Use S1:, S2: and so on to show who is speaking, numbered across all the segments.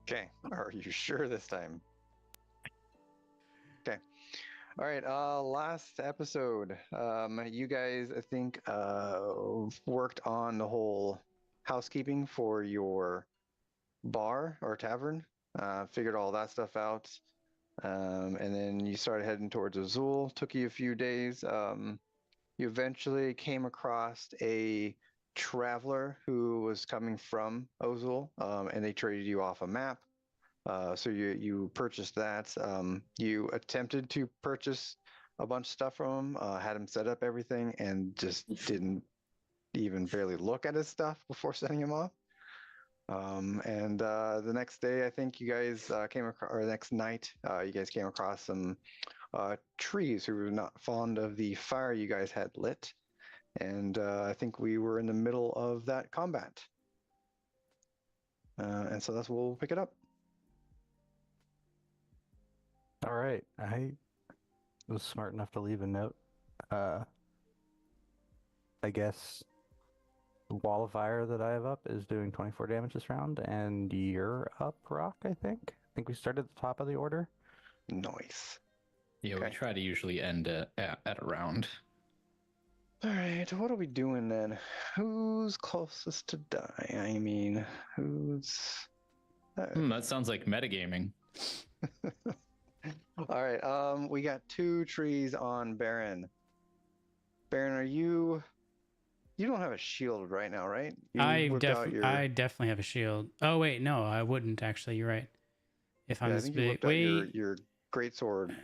S1: Okay. Are you sure this time? Okay. All right. Last episode, you guys, I think, worked on the whole housekeeping for your bar or tavern. Figured all that stuff out. And then you started heading towards Azul. Took you a few days. You eventually came across a traveler who was coming from Azul, and they traded you off a map. So you purchased that. You attempted to purchase a bunch of stuff from him, had him set up everything, and just didn't even barely look at his stuff before setting him off. And the next day, I think you guys came across, or the next night, you guys came across some trees who were not fond of the fire you guys had lit. And I think we were in the middle of that combat. And so that's where we'll pick it up.
S2: All right. I was smart enough to leave a note. I guess the wall of fire that I have up is doing 24 damage this round, and you're up, Rock, I think. I think we started at the top of the order.
S1: Nice.
S3: Yeah,
S1: Okay.
S3: we try to usually end at a round.
S1: All right, what are we doing then? Who's closest to die? I mean, who's...
S3: That sounds like metagaming.
S1: All right, we got 2 trees on Baron. Baron, are you... You don't have a shield right now, right? You
S4: I
S1: whipped out
S4: I definitely have a shield. Oh wait, no, I wouldn't actually. You're right. If I'm
S1: Yeah, I
S4: this
S1: think you
S4: big,
S1: whipped out
S4: wait.
S1: your greatsword,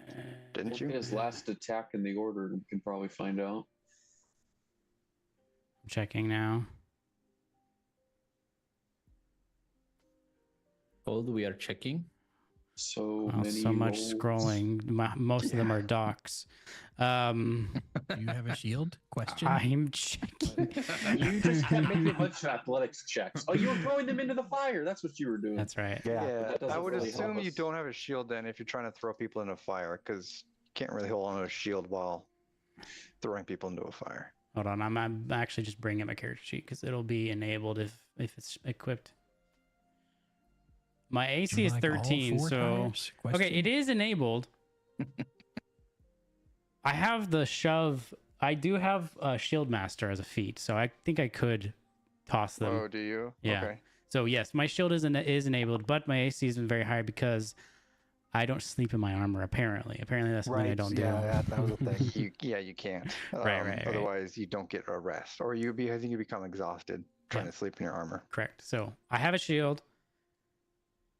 S1: didn't
S5: Look
S1: you?
S5: at his last attack in the order. We can probably find out.
S4: I'm checking now.
S3: Hold, we are checking.
S5: So
S4: Oh,
S5: many
S4: so much
S5: rolls.
S4: scrolling. Most of them are docs.
S6: Do you have a shield? Question.
S4: I'm checking.
S5: You just kept making a bunch of athletics checks. Oh, you were throwing them into the fire. That's what you were doing.
S4: That's right.
S2: Yeah.
S5: that doesn't
S1: I would
S5: really help
S1: assume you
S5: us.
S1: don't have a shield then if you're trying to throw people into a fire, because you can't really hold on to a shield while throwing people into a fire.
S4: Hold on, I'm actually just bringing up my character sheet because it'll be enabled if it's equipped. My
S6: Would
S4: AC
S6: you
S4: is
S6: like all
S4: 13,
S6: 4
S4: so
S6: tires? Question.
S4: okay, it is enabled. I have the shove. I do have a shield master as a feat, so I think I could toss them.
S1: Oh, do you?
S4: Yeah.
S1: Okay.
S4: So yes, my shield is enabled, but my AC isn't very high because I don't sleep in my armor. Apparently that's something I don't do.
S2: Yeah, that was a thing.
S1: You can't.
S4: Right.
S1: Otherwise, you don't get a rest, or I think you become exhausted trying to sleep in your armor.
S4: Correct. So I have a shield,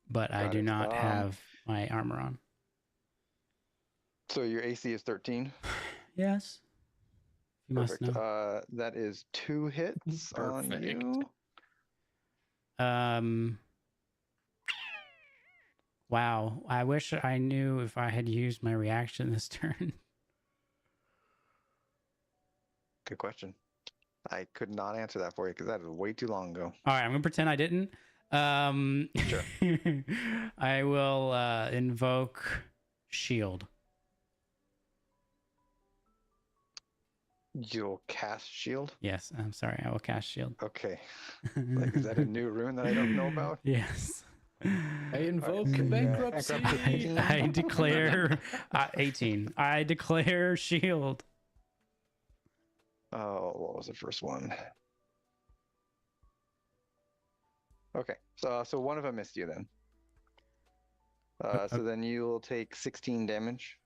S4: but I
S1: Got
S4: do
S1: it.
S4: not have my armor on.
S1: So your AC is 13.
S4: Yes. You must
S1: Perfect.
S4: know.
S1: That is 2 hits on
S3: Perfect.
S1: you.
S4: Wow. I wish I knew if I had used my reaction this turn.
S1: Good question. I could not answer that for you because that is way too long ago.
S4: All right, I'm gonna pretend I didn't.
S1: Sure.
S4: I will invoke shield.
S1: You'll cast shield.
S4: Yes, I'm sorry. I will cast shield.
S1: Okay. Like, is that a new rune that I don't know about?
S4: Yes.
S3: I invoke
S1: Okay.
S3: bankruptcy.
S4: I declare 18. I declare shield.
S1: Oh, what was the first one? Okay, so one of them missed you then. So then you'll take 16 damage.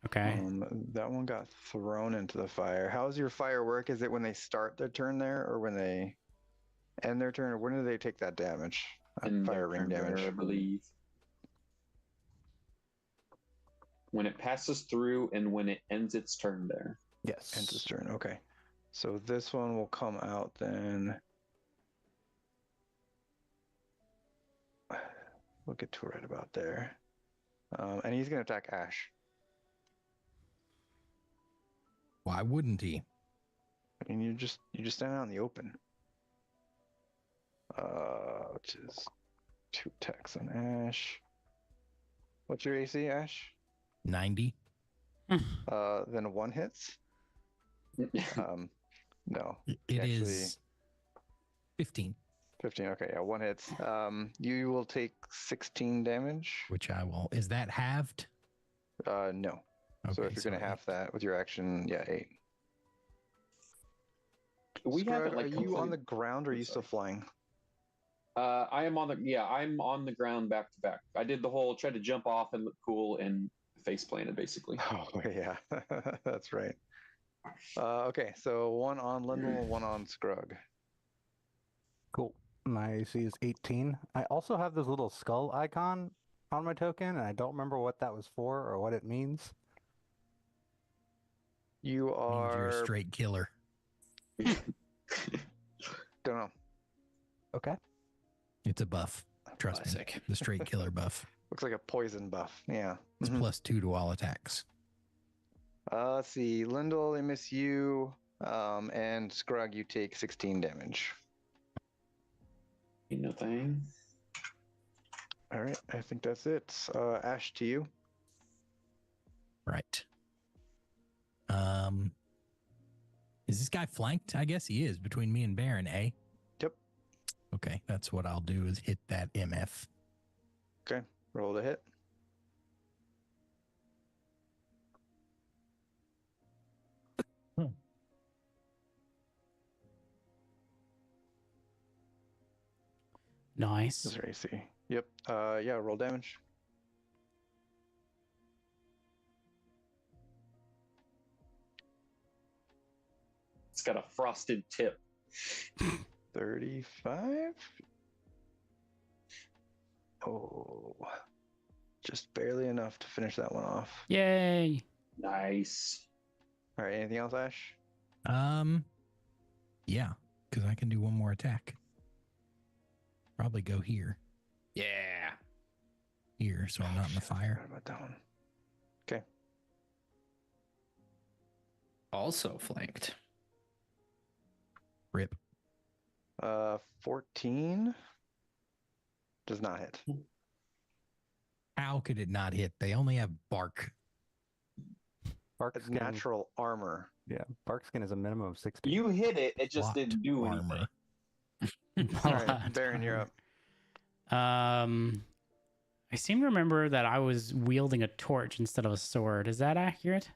S4: Okay.
S1: That one got thrown into the fire. How's your fire work? Is it when they start their turn there, or when they end their turn, or when do they take that damage?
S5: And
S1: Fire ring damage.
S5: I believe. When it passes through and when it ends its turn there.
S2: Yes.
S1: Ends its turn. Okay. So this one will come out then. We'll get to it right about there. And he's going to attack Ash.
S6: Why wouldn't he?
S1: I mean, you just stand out in the open. Which is 2 attacks on Ash. What's your AC, Ash?
S6: 90.
S1: Then 1 hits. No.
S6: It
S1: Actually-
S6: is 15.
S1: 15. Okay, yeah, one hits. You will take 16 damage.
S6: Which I will. Is that halved?
S1: No. So
S6: Okay,
S1: if you're gonna have
S6: 8.
S1: that with your action, yeah, 8.
S5: We
S1: Scrug,
S5: haven't like
S1: are you on the
S5: completed-
S1: ground or are you still
S5: Sorry.
S1: flying?
S5: I am on the I'm on the ground back to back. I did the whole try to jump off and look cool and face planted basically.
S1: Oh yeah, that's right. Okay, so one on Lindel and one on Scrug.
S2: Cool. My AC is 18. I also have this little skull icon on my token, and I don't remember what that was for or what it means.
S1: You
S6: Means you're a
S1: are
S6: straight killer.
S1: don't know.
S2: Okay.
S6: It's a buff. Trust me.
S3: Classic.
S6: The straight killer buff.
S1: Looks like a poison buff. Yeah.
S6: It's
S1: Mhm.
S6: +2 to all attacks.
S1: Let's see. Lindel, they miss you. And Scrug, you take 16 damage.
S5: Ain't no thing.
S1: All right, I think that's it. Ash, to you.
S6: Right. Is this guy flanked? I guess he is between me and Baron, eh?
S1: Yep.
S6: Okay, that's what I'll do is hit that MF.
S1: Okay, roll the hit.
S4: Nice.
S1: That's your AC. Yep. Yeah, roll damage.
S5: It's got a frosted tip.
S1: 35. Oh, just barely enough to finish that one off.
S4: Yay.
S5: Nice.
S1: All right, anything else, Ash?
S6: Yeah, because I can do one more attack. Probably go here.
S3: Yeah.
S6: Here, so I'm not in the fire.
S1: Forgot about that one.
S3: Also flanked.
S6: Rip.
S1: 14 does not hit.
S6: How could it not hit? They only have bark.
S2: Bark
S1: It's
S2: skin.
S1: natural armor.
S2: Yeah, bark skin is a minimum of 60.
S5: You hit it, it just
S6: Plot
S5: didn't do
S6: armor.
S5: anything.
S1: All right, Baron, you're up.
S4: I seem to remember that I was wielding a torch instead of a sword. Is that accurate?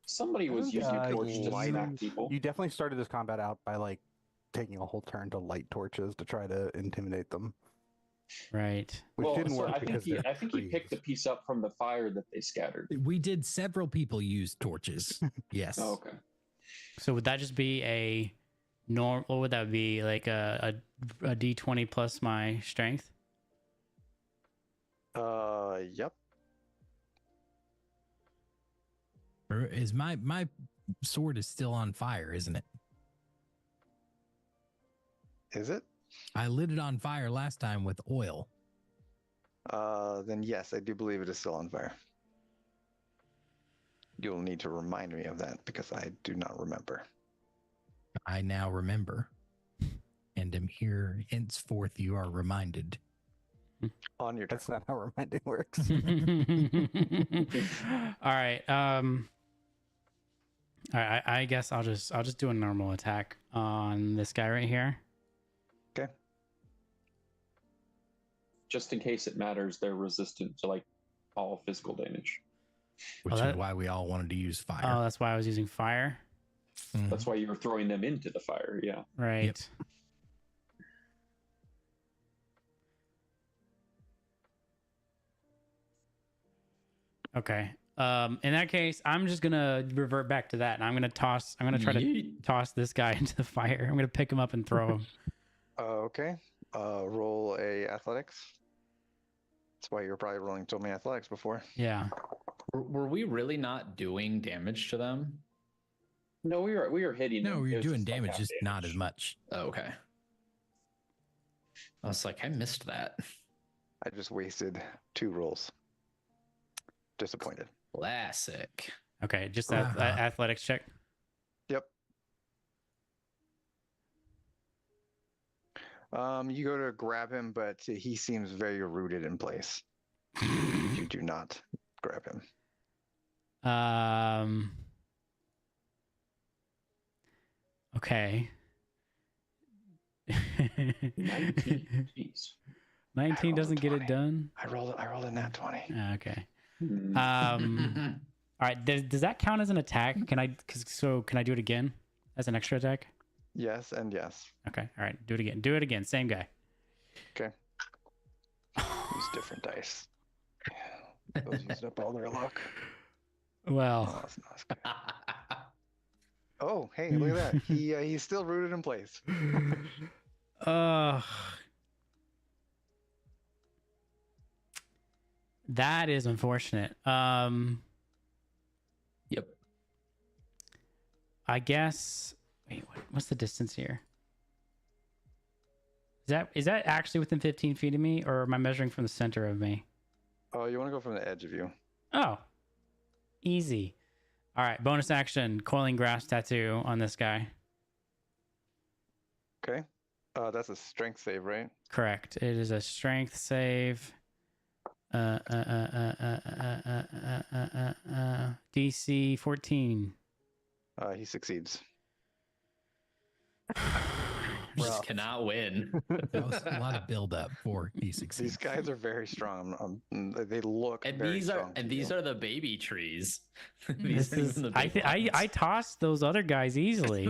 S5: Somebody was using a torch to smack people.
S2: You definitely started this combat out by like taking a whole turn to light torches to try to intimidate them,
S4: Right.
S2: which didn't
S5: so
S2: work
S5: I think
S2: because
S5: he,
S2: they're
S5: I think he picked the
S2: trees.
S5: piece up from the fire that they scattered.
S6: We did several people use torches. Yes.
S5: Oh, okay.
S4: So would that just be a norm? What would that be? Like a D20 plus my strength?
S1: Yep.
S6: Or is my sword is still on fire, isn't it?
S1: Is it?
S6: I lit it on fire last time with oil.
S1: Then yes, I do believe it is still on fire. You'll need to remind me of that because I do not remember.
S6: I now remember, and am here henceforth. You are reminded.
S1: On your turn.
S2: That's not how reminding works.
S4: All right. All right. I guess I'll just do a normal attack on this guy right here.
S1: Okay.
S5: Just in case it matters, they're resistant to like all physical damage.
S6: Which
S4: that-
S6: is why we all wanted to use fire.
S4: Oh, that's why I was using fire.
S6: Mhm.
S5: That's why you were throwing them into the fire. Yeah.
S4: Right.
S6: Yep.
S4: Okay. In that case, I'm just gonna revert back to that, and I'm gonna try to
S3: Yeet.
S4: toss this guy into the fire. I'm gonna pick him up and throw him.
S1: Okay. Roll a athletics. That's why you were probably rolling so many athletics before.
S4: Yeah.
S3: Were we really not doing damage to them?
S5: No, we were hitting.
S6: No,
S5: them. It
S6: you're
S5: was
S6: doing
S5: just like
S6: damage,
S5: half
S6: just not as much.
S3: Oh, okay. I was like, I missed that.
S1: I just wasted 2 rolls. Disappointed.
S3: Classic.
S4: Okay. Just
S6: Uh-huh.
S4: athletics check.
S1: Yep. You go to grab him, but he seems very rooted in place. You do not grab him.
S4: Okay.
S5: 19. Jeez.
S4: 19
S1: rolled a
S4: doesn't get it
S1: 20.
S4: done.
S1: I rolled a nat 20.
S4: Okay.
S5: Hmm.
S4: All right. Does that count as an attack? Can I do it again as an extra attack?
S1: Yes and yes.
S4: Okay. All right. Do it again. Do it again. Same guy.
S1: Okay. Use different dice. Those used up all their luck. Oh,
S4: Well,
S1: that's not as good. Oh, hey, look at that. He's still rooted in place.
S4: that is unfortunate.
S3: Yep.
S4: I guess. Wait, what's the distance here? Is that actually within 15 feet of me, or am I measuring from the center of me?
S1: Oh, you want to go from the edge of you?
S4: Oh, easy. All right, bonus action: coiling grass tattoo on this guy.
S1: Okay. That's a strength save, right?
S4: Correct. It is a strength save. DC 14.
S1: He succeeds.
S3: Just cannot win.
S6: That was a lot of build up for he succeeds.
S1: These guys are very strong. They look
S3: And
S1: very
S3: these are
S1: strong.
S3: the baby trees.
S4: This is, I tossed those other guys easily.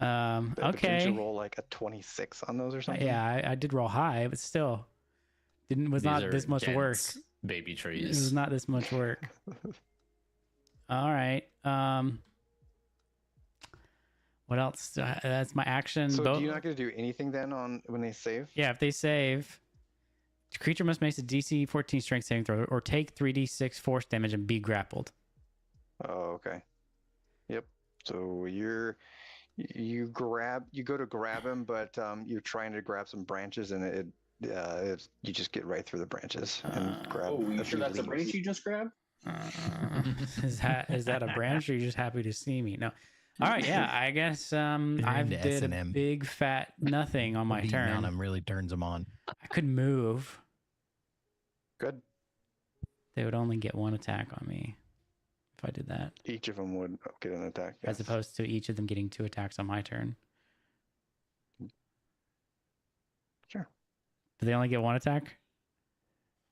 S1: Didn't
S4: Okay.
S1: you roll like a 26 on those or something?
S4: Yeah, I did roll high, but still, was
S3: These
S4: not
S3: are
S4: this much work.
S3: dense baby
S4: It was
S3: trees.
S4: not this much work. All right. What else? That's my action.
S1: So do you not get to do anything then on when they save?
S4: Yeah, if they save, the creature must make a DC 14 strength saving throw or take 3d6 force damage and be grappled.
S1: Oh, okay. Yep. So you go to grab him, but you're trying to grab some branches and you just get right through the branches and grab.
S5: Oh, you
S1: a
S5: sure
S1: few
S5: that's a
S1: leaves.
S5: branch you just grabbed?
S4: Is that a branch or are you just happy to see me? No. All right, yeah, I guess I
S6: into
S4: did a
S6: S&M.
S4: big fat nothing on my
S6: Beating
S4: turn.
S6: on him really turns him on.
S4: I could move.
S1: Good.
S4: They would only get one attack on me if I did that,
S1: Each of them would get an attack.
S4: as
S1: Yes.
S4: opposed to each of them getting 2 attacks on my turn.
S1: Sure.
S4: Do they only get 1 attack?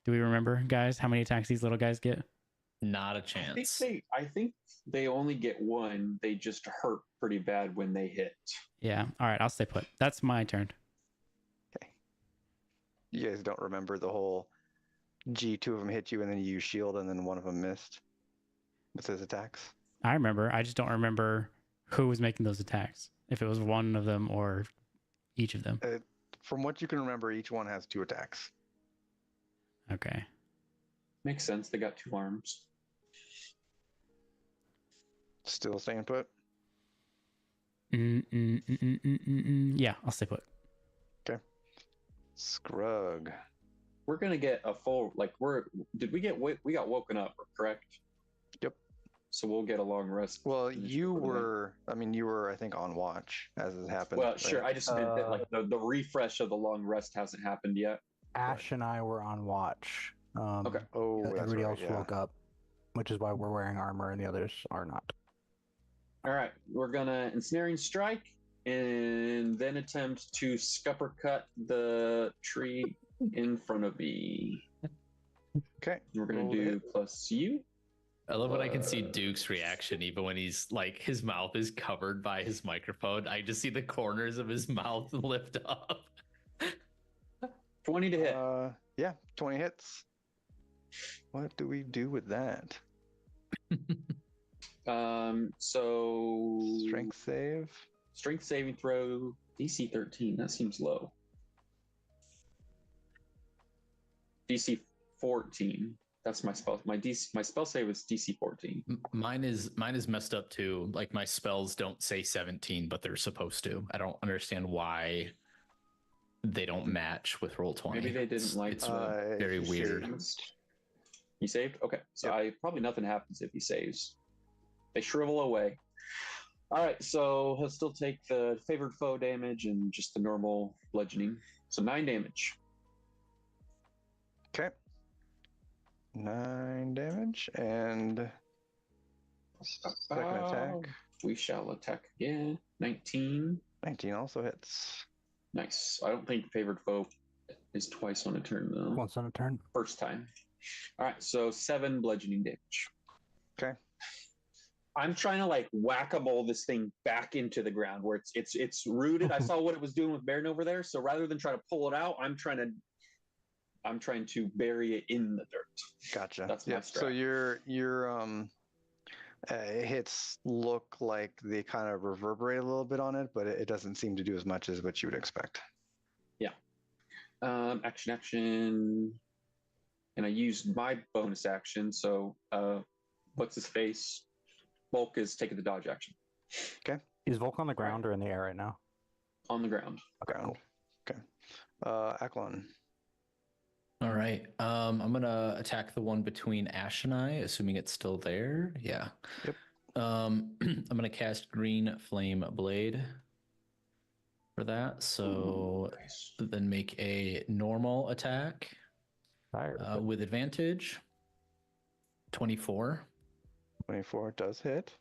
S4: Do we remember, guys, how many attacks these little guys get?
S3: Not a
S5: I think they only get one. They just hurt pretty bad when they hit.
S4: Yeah. All right, I'll stay put. That's my turn.
S1: Okay. You guys don't remember the whole two of them hit you and then you use shield and then one of them missed with his attacks?
S4: I remember. I just don't remember who was making those attacks. If it was one of them or each of them.
S1: From what you can remember, each one has 2 attacks.
S4: Okay.
S5: Makes sense. They got 2 arms.
S1: Still staying put?
S4: Yeah, I'll stay put.
S1: Scrug.
S5: We're gonna get a full we got woken up, correct?
S1: Yep.
S5: So we'll get a long rest.
S1: Well,
S5: finish
S1: you
S5: before the night.
S1: were, I think, on watch as it happened.
S5: Well,
S1: right?
S5: sure. I just meant that like the refresh of the long rest hasn't happened yet.
S2: Ash and I were on watch.
S5: Okay.
S1: Oh, that's
S2: Everybody
S1: right,
S2: else
S1: yeah.
S2: woke up, which is why we're wearing armor and the others are not.
S5: All right, we're gonna ensnaring strike and then attempt to scupper cut the tree in front of me.
S1: Okay.
S5: We're gonna
S1: roll
S5: do
S1: it.
S5: plus you.
S3: I love when I can see Duke's reaction, even when he's like his mouth is covered by his microphone. I just see the corners of his mouth lift up.
S5: 20 to hit.
S1: Yeah, 20 hits. What do we do with that?
S5: So
S1: Strength
S5: saving throw DC 13. That seems low. DC 14. That's my spell. My spell save is DC 14.
S3: Mine is messed up too. Like my spells don't say 17, but they're supposed to. I don't understand why they don't match with roll 20.
S5: Maybe they didn't like
S3: it's
S5: the-
S3: very
S5: he
S3: weird.
S5: He saved? Okay. So
S1: Yep.
S5: probably nothing happens if he saves. They shrivel away. All right, so he'll still take the favored foe damage and just the normal bludgeoning. So 9 damage.
S1: Okay. 9 damage and second attack.
S5: We shall attack again. 19.
S1: 19 also hits.
S5: Nice. I don't think favored foe is twice on a turn though.
S2: Once on a turn.
S5: First time. All right, so 7 bludgeoning damage.
S1: Okay.
S5: I'm trying to like whack-a-mole this thing back into the ground where it's rooted. I saw what it was doing with Baron over there, so rather than try to pull it out, I'm trying to bury it in the dirt.
S1: Gotcha.
S5: That's my
S1: Yep. So
S5: strat.
S1: your hits look like they kind of reverberate a little bit on it, but it doesn't seem to do as much as what you would expect.
S5: Action, and I used my bonus action. So, what's his face? Bulk is taking the dodge action
S2: Is Volk on the ground or in the air right now?
S5: on the ground.
S2: Okay,
S1: Ground.
S2: cool.
S1: Okay. Aklon.
S3: All right. I'm gonna attack the one between Ash and I, assuming it's still there. Yeah.
S1: Yep.
S3: I'm gonna cast Green Flame Blade for that. So
S5: Nice.
S3: then make a normal attack
S2: Fire.
S3: with advantage. 24.
S1: 24 does hit.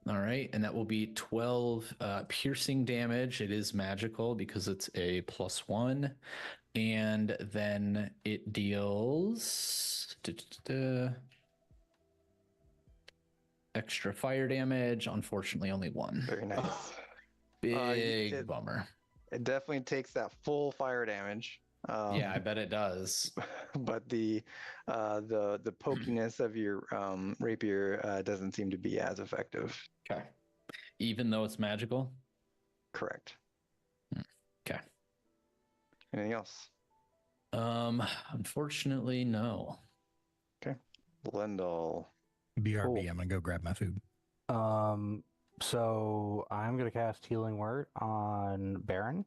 S3: All right, and that will be 12 piercing damage. It is magical because it's a +1. And then it deals extra fire damage. Unfortunately, only 1.
S1: Very nice.
S3: Big bummer.
S1: It definitely takes that full fire damage.
S3: Yeah, I bet it does.
S1: But the pokiness of your rapier doesn't seem to be as effective.
S3: Okay. Even though it's magical?
S1: Correct.
S3: Okay.
S1: Anything else?
S3: Unfortunately, no.
S1: Lendl.
S6: BRB,
S2: Cool.
S6: I'm gonna go grab my food.
S2: So I'm gonna cast Healing Word on Baron.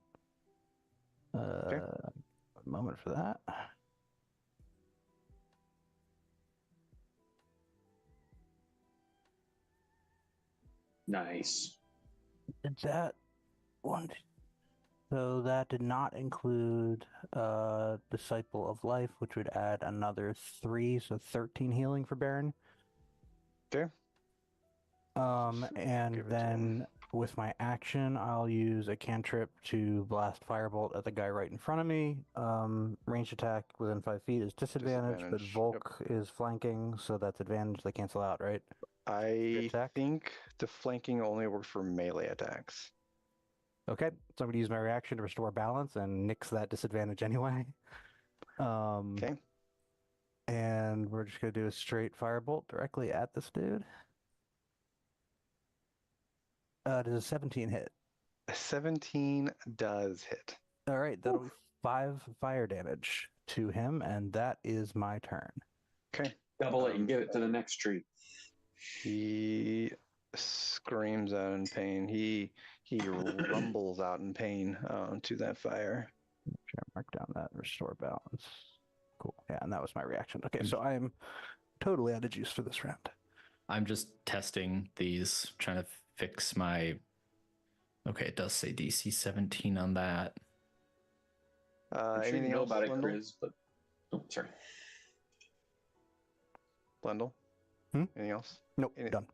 S1: Okay.
S2: A moment for that.
S5: Nice.
S2: Did that one? So that did not include Disciple of Life, which would add another 3, so 13 healing for Baron.
S1: Okay.
S2: And
S1: Give it to
S2: then with my action, I'll use a cantrip to blast Firebolt at the guy right in front of me. Ranged attack within 5 feet is disadvantage, but
S1: Disadvantage,
S2: Volk is flanking, so that's advantage. They cancel out, right?
S1: I
S2: attack?
S1: think the flanking only works for melee attacks.
S2: Okay, so I'm gonna use my reaction to restore balance and nix that disadvantage anyway.
S1: Okay.
S2: And we're just gonna do a straight firebolt directly at this dude. Does a 17 hit?
S1: A 17 does hit.
S2: All right, that'll be 5 fire damage to him, and that is my turn.
S1: Okay.
S5: Double it and give it to the next tree.
S1: He screams out in pain. He rumbles out in pain to that fire.
S2: Mark down that restore balance. Cool. Yeah, and that was my reaction. Okay, so I'm totally out of juice for this round.
S3: I'm just testing these, trying to fix my. Okay, it does say DC 17 on that.
S5: I'm sure you
S1: Anything
S5: know
S1: else,
S5: about it,
S1: Lendl?
S5: Chris, but sorry.
S1: Lendl?
S2: Hmm?
S1: Anything else?
S2: Nope,
S1: Any-
S2: done.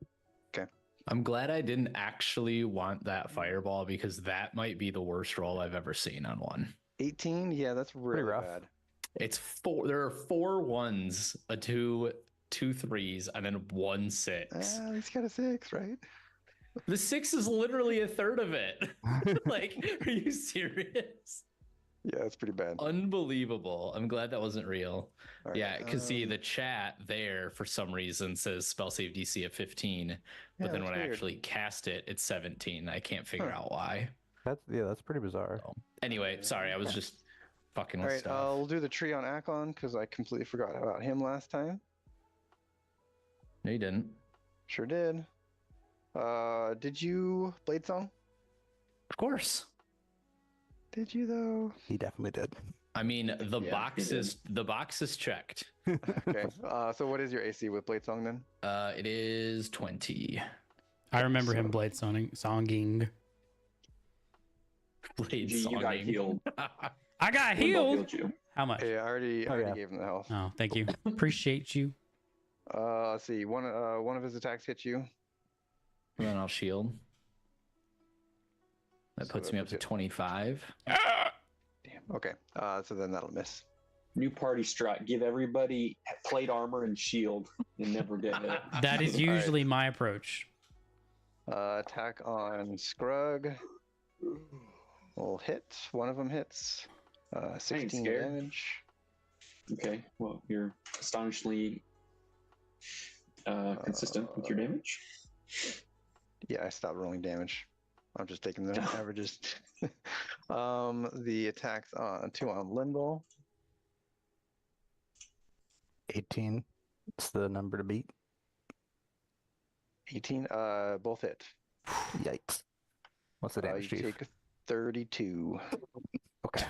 S3: I'm glad I didn't actually want that fireball because that might be the worst roll I've ever seen on one.
S1: 18? Yeah, that's really
S2: rough.
S1: bad.
S3: It's 4. There are 4 1s, a 2, 2 3s, and then 1 6.
S1: At least got a 6, right?
S3: The 6 is literally a third of it. Like, are you serious?
S1: Yeah, that's pretty bad.
S3: Unbelievable. I'm glad that wasn't real.
S1: All right,
S3: Yeah, because see, the chat there for some reason says spell save DC of 15, but then
S1: that's
S3: when I
S1: weird.
S3: actually cast it, it's 17. I can't figure out why.
S2: That's pretty bizarre.
S3: So, anyway, sorry, I was just fucking
S1: All
S3: with
S1: right,
S3: stuff.
S1: we'll do the tree on Aklon because I completely forgot about him last time.
S3: No, you didn't.
S1: Sure did. Did you Blade Song?
S3: Of course.
S1: Did you though?
S2: He definitely did.
S3: I mean, the
S5: Yeah,
S3: box
S5: he
S3: is checked.
S1: Okay. So what is your AC with Blade Song then?
S3: It is 20.
S4: I remember him blade songing.
S3: Blade
S5: Gee, you got
S3: songing.
S5: healed.
S4: I got
S5: Lendl
S4: healed.
S5: you.
S4: How much?
S1: Hey, I already
S2: yeah.
S1: gave him the health.
S4: Oh, thank you. Appreciate you.
S1: Let's see. One of his attacks hit you.
S3: And then I'll shield. That
S1: So
S3: puts
S1: that
S3: me up to
S1: you-
S3: 25.
S1: Damn. Okay. So then that'll miss.
S5: New party strat: give everybody plate armor and shield, and never get hit.
S4: That is
S1: right.
S4: usually my approach.
S1: Attack on Scrug. Will hit. One of them hits. 16
S5: scared.
S1: damage.
S5: Okay, well, you're astonishingly consistent with your damage.
S1: Yeah, I stopped rolling damage. I'm just taking the averages. The attacks on 2 on Lindell.
S2: 18. It's the number to beat.
S1: 18. Both hit.
S2: Yikes. What's the damage,
S1: You
S2: Chief?
S1: take 32.
S2: Okay.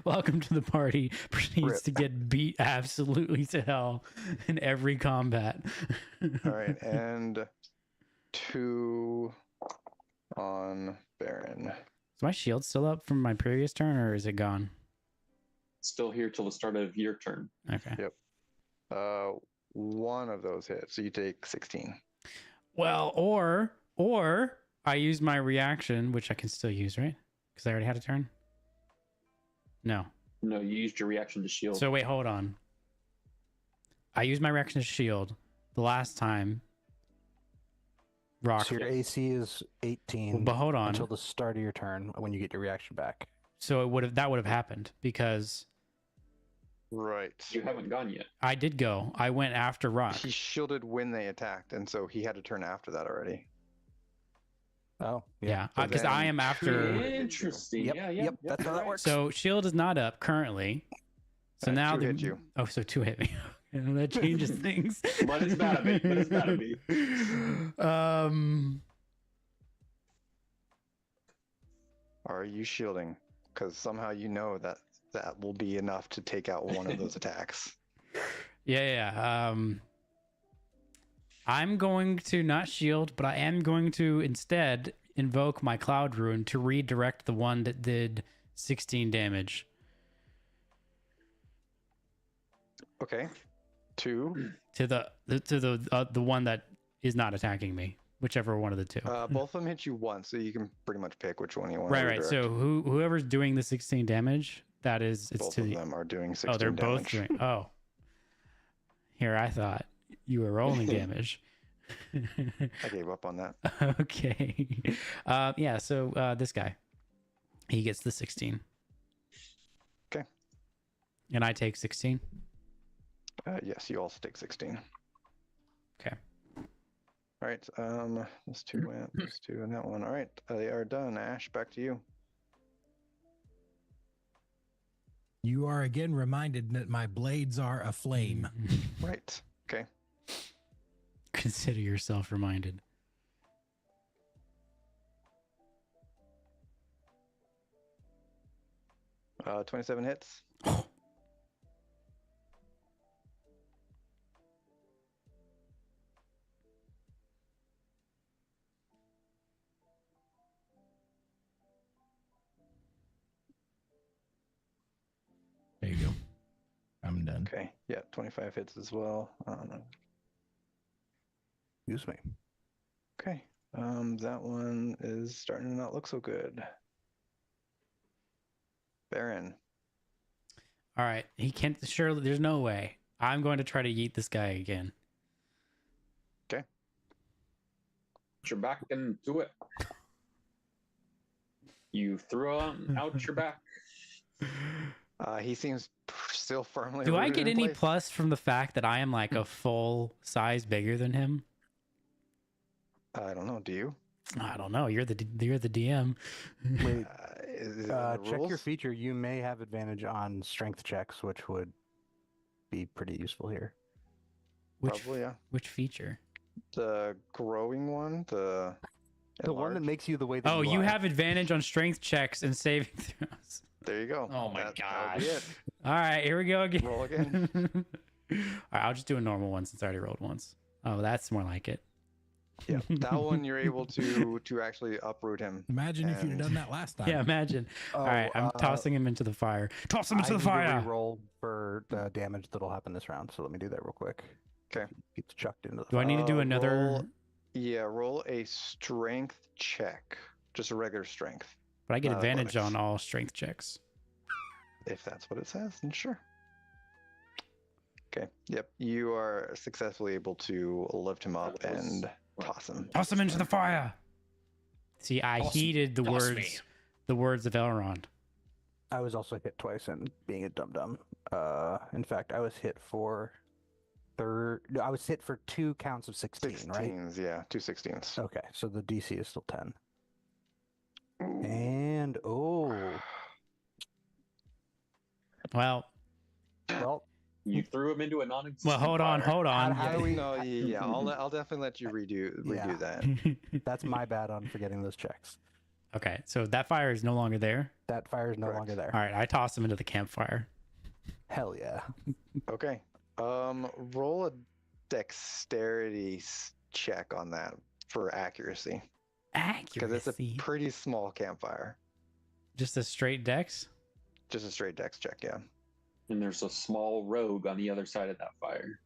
S4: Welcome to the party. Proceeds
S2: Rip.
S4: to get beat absolutely to hell in every combat.
S1: All right, and 2 on Baron.
S4: Is my shield still up from my previous turn, or is it gone?
S5: Still here till the start of your turn.
S4: Okay.
S1: One of those hits, so you take 16.
S4: Well, or I use my reaction, which I can still use, right? Because I already had a turn. No.
S5: No, you used your reaction to shield.
S4: So wait, hold on. I used my reaction to shield the last time. Rock.
S2: So your AC is 18
S4: But hold on.
S2: until the start of your turn when you get your reaction back.
S4: So that would have happened because
S1: Right.
S5: You haven't gone yet.
S4: I did go. I went after Rock.
S1: He shielded when they attacked, and so he had a turn after that already.
S2: Oh,
S4: Yeah,
S1: But
S4: because
S1: then
S4: I am after.
S5: Interesting.
S2: Yep,
S5: yeah,
S2: yep, that's how that
S5: right.
S2: works.
S4: So shield is not up currently. So now
S1: 2 hit you.
S4: Oh, so 2 hit me. That changes things.
S5: But it's gotta be. But it's gotta be.
S1: Are you shielding? Because somehow you know that that will be enough to take out one of those attacks.
S4: Yeah. I'm going to not shield, but I am going to instead invoke my Cloud Rune to redirect the one that did 16 damage.
S1: Okay. 2.
S4: To the one that is not attacking me, whichever one of the two.
S1: Both of them hit you once, so you can pretty much pick which one you want.
S4: Right. So whoever's doing the 16 damage, that is it's
S1: both
S4: to
S1: of
S4: the.
S1: them are doing 16
S4: Oh, they're
S1: damage.
S4: both doing. Oh. Here, I thought you were rolling damage.
S1: I gave up on that.
S4: Okay. Yeah. So this guy, he gets the 16.
S1: Okay.
S4: And I take 16.
S1: Yes, you also take 16.
S4: Okay.
S1: All right. Those 2 went. Those 2 and that one. All right. They are done. Ash, back to you.
S6: You are again reminded that my blades are aflame.
S1: Right. Okay.
S4: Consider yourself reminded.
S1: Uh, 27 hits.
S6: There you go. I'm done.
S1: Okay. Yeah, 25 hits as well.
S2: Excuse me.
S1: Okay. That one is starting to not look so good. Baron.
S4: All right. He can't. Surely, there's no way. I'm going to try to yeet this guy again.
S5: Put your back into it. You threw out your back.
S1: He seems still firmly.
S4: Do I
S1: rooted
S4: get
S1: in
S4: any
S1: place.
S4: plus from the fact that I am like a full size bigger than him?
S1: I don't know. Do you?
S4: I don't know. You're the DM.
S2: Wait,
S1: Is it in the
S2: check your
S1: rules?
S2: feature. You may have advantage on strength checks, which would be pretty useful here.
S1: Probably, yeah.
S4: Which feature?
S1: The growing one, the
S2: one that
S1: enlarge?
S2: makes you the way that
S4: Oh,
S2: you
S4: you
S2: are.
S4: have advantage on strength checks and saving throws.
S1: There you go.
S3: Oh my
S1: That'll
S3: gosh.
S1: be it.
S4: All right, here we go again.
S1: Roll again.
S4: All right, I'll just do a normal one since I already rolled once. Oh, that's more like it.
S1: Yeah, that one you're able to actually uproot him.
S6: Imagine if you'd
S1: And-
S6: done that last time.
S4: Yeah, imagine. All right, I'm tossing him into the fire. Toss him into the fire.
S2: Roll for the damage that'll happen this round. So let me do that real quick.
S1: Okay.
S2: Gets chucked into the
S4: Do I need to do
S1: Uh,
S4: another?
S1: roll- Yeah, roll a strength check. Just a regular strength.
S4: But I get
S1: Not
S4: advantage
S1: athletics.
S4: on all strength checks.
S1: If that's what it says, then sure. Okay. Yep. You are successfully able to lift him up
S5: That was-
S1: and toss him.
S4: Toss him into the fire. See, I
S3: Toss-
S4: heeded the
S3: toss
S4: words,
S3: me.
S4: the words of Elrond.
S2: I was also hit twice and being a dum dum. In fact, I was hit for no, I was hit for 2 counts of 16, right?
S1: 16s, yeah, 2 16s.
S2: Okay, so the DC is still 10.
S1: Ooh.
S2: And
S4: Well,
S2: well,
S5: You threw him into a non-existent
S4: well, hold on,
S5: fire.
S4: hold on.
S2: How do we-
S1: No, yeah, I'll definitely let you redo
S2: Yeah.
S1: that.
S2: that's my bad on forgetting those checks.
S4: Okay, so that fire is no longer there.
S2: That fire is no
S1: Correct.
S2: longer there.
S4: All right, I toss him into the campfire.
S2: Hell yeah.
S1: Okay. Roll a dexterity check on that for accuracy because it's a
S4: Accuracy.
S1: pretty small campfire.
S4: Just a straight dex.
S1: Just a straight dex check, yeah.
S5: And there's a small rogue on the other side of that fire.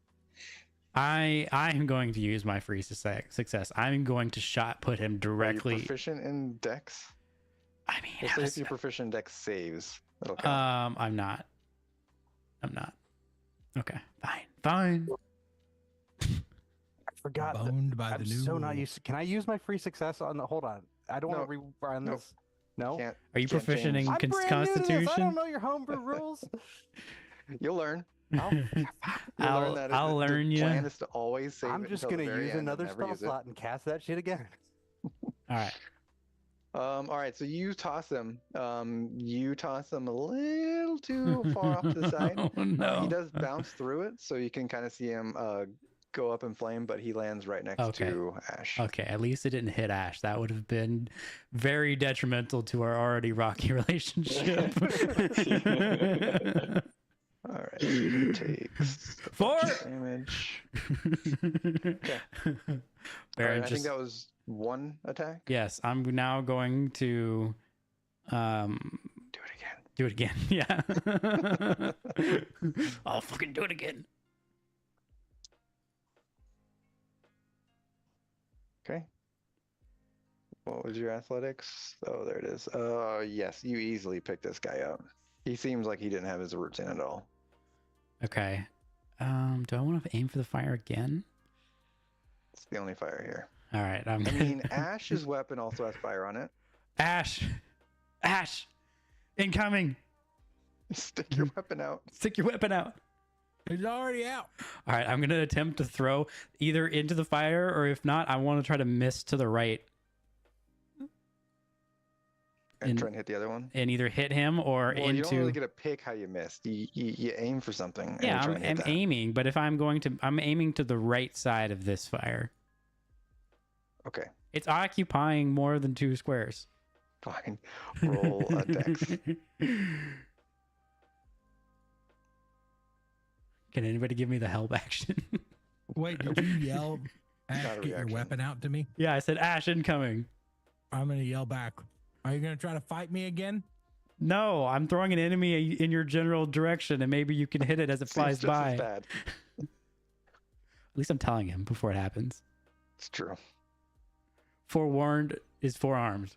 S4: I am going to use my free success. I'm going to shot put him
S1: Are you
S4: directly.
S1: proficient in dex?
S4: I mean,
S1: We'll
S4: how
S1: say
S4: does-
S1: if you're proficient in dex saves, it'll count.
S4: I'm not. Okay, fine.
S2: I forgot.
S6: Boned by
S2: I'm
S6: the new
S2: so not
S6: rule.
S2: used. Can I use my free success on the? Hold on. I don't want to rerun
S1: Nope.
S2: this. No.
S1: Can't.
S4: Are you
S1: Can't
S4: proficient
S1: change.
S4: in
S2: I'm brand new to this. I
S4: Constitution?
S2: don't know your homebrew rules.
S1: You'll learn.
S2: I'll,
S1: You'll learn that
S4: I'll
S1: the
S4: learn ya.
S1: plan is to always save
S2: I'm
S1: it
S2: just
S1: until the
S2: gonna
S1: very
S2: use
S1: end and
S2: another
S1: never
S2: spell
S1: use it.
S2: slot and cast that shit again.
S4: All right.
S1: All right, so you toss him. You toss him a little too far off to the side.
S4: Oh no.
S1: He does bounce through it, so you can kind of see him go up in flame, but he lands right next
S4: Okay.
S1: to Ash.
S4: Okay, at least it didn't hit Ash. That would have been very detrimental to our already rocky relationship.
S1: All right, he takes a
S4: Four.
S1: bunch of damage. All
S4: Baron
S1: right, I
S4: just
S1: think that was one attack.
S4: yes. I'm now going to
S1: Do it again.
S4: do it again. Yeah. I'll fucking do it again.
S1: Okay. What was your athletics? Oh, there it is. Yes, you easily picked this guy up. He seems like he didn't have his roots in at all.
S4: Okay. Do I want to aim for the fire again?
S1: It's the only fire here.
S4: All right.
S1: I mean, Ash's weapon also has fire on it.
S4: Ash, incoming.
S1: Stick your weapon out.
S4: Stick your weapon out.
S6: It's already out.
S4: All right, I'm going to attempt to throw either into the fire, or if not, I want to try to miss to the right
S1: And
S4: In-
S1: try and hit the other one.
S4: and either hit him or
S1: Well, you don't really
S4: into.
S1: get to pick how you missed. You aim for something. And
S4: Yeah,
S1: you try
S4: I'm
S1: and hit that.
S4: aiming, but if I'm aiming to the right side of this fire.
S1: Okay,
S4: It's occupying more than 2 squares.
S1: fine. Roll a dex.
S4: Can anybody give me the help action?
S6: Wait, did you yell, Ash,
S1: Not a
S6: get your
S1: reaction.
S6: weapon out to me?
S4: Yeah, I said Ash incoming.
S6: I'm going to yell back. Are you going to try to fight me again?
S4: No, I'm throwing an enemy in your general direction, and maybe you can hit it as it
S1: Seems
S4: flies
S1: just
S4: by.
S1: as bad.
S4: At least I'm telling him before it happens.
S1: It's true.
S4: Forewarned is forearmed.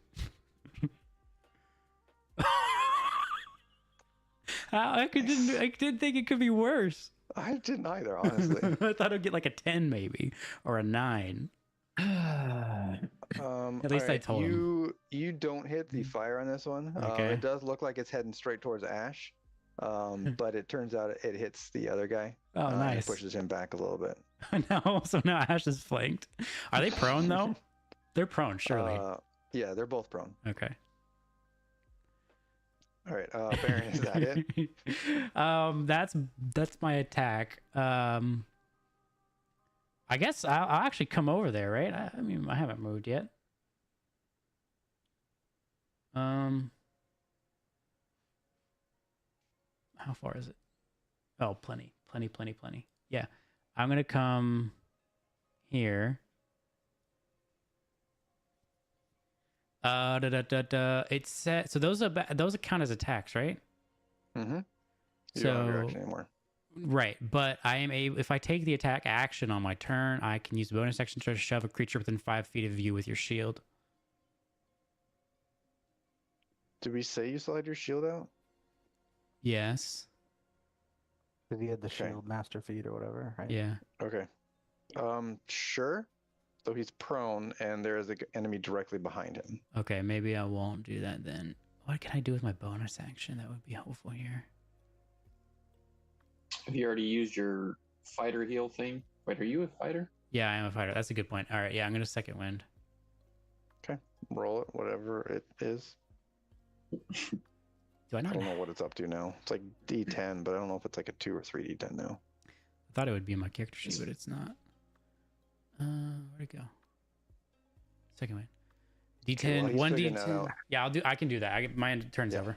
S4: I didn't think it could be worse.
S1: I didn't either, honestly.
S4: I thought I'd get like a 10 maybe or a 9. At least I told him.
S1: You don't hit the fire on this one.
S4: Okay.
S1: It does look like it's heading straight towards Ash, but it turns out it hits the other guy.
S4: Oh,
S1: and
S4: nice.
S1: pushes him back a little bit.
S4: No, so now Ash is flanked. Are they prone though? They're prone, surely.
S1: Yeah, they're both prone.
S4: Okay.
S1: All right, Baron, is that it?
S4: That's my attack. I guess I'll actually come over there, right? I mean, I haven't moved yet. How far is it? Oh, plenty. Yeah, I'm gonna come here. It's set. So those count as attacks, right?
S1: Mm-hmm. You don't have your
S4: So
S1: action anymore.
S4: Right, but I am able. If I take the attack action on my turn, I can use bonus action to shove a creature within 5 feet of you with your shield.
S1: Did we say you still had your shield out?
S4: Yes.
S2: Because he had the
S1: Okay.
S2: shield master feat or whatever, right?
S4: Yeah.
S1: Okay. Sure. So he's prone, and there is an enemy directly behind him.
S4: Okay, maybe I won't do that then. What can I do with my bonus action that would be helpful here?
S5: Have you already used your fighter heal thing? Wait, are you a fighter?
S4: Yeah, I am a fighter. That's a good point. All right, yeah, I'm gonna second wind.
S1: Roll it, whatever it is.
S4: Do I
S1: I
S4: not?
S1: don't know what it's up to now. It's like D10, but I don't know if it's like a 2 or 3 D10 now.
S4: I thought it would be in my character sheet, but it's not. Where'd it go? Second wind.
S1: Okay, well,
S4: D10,
S1: he's
S4: one
S1: figuring that
S4: D10.
S1: out.
S4: Yeah, I can do that. My turn's
S1: Yeah.
S4: over.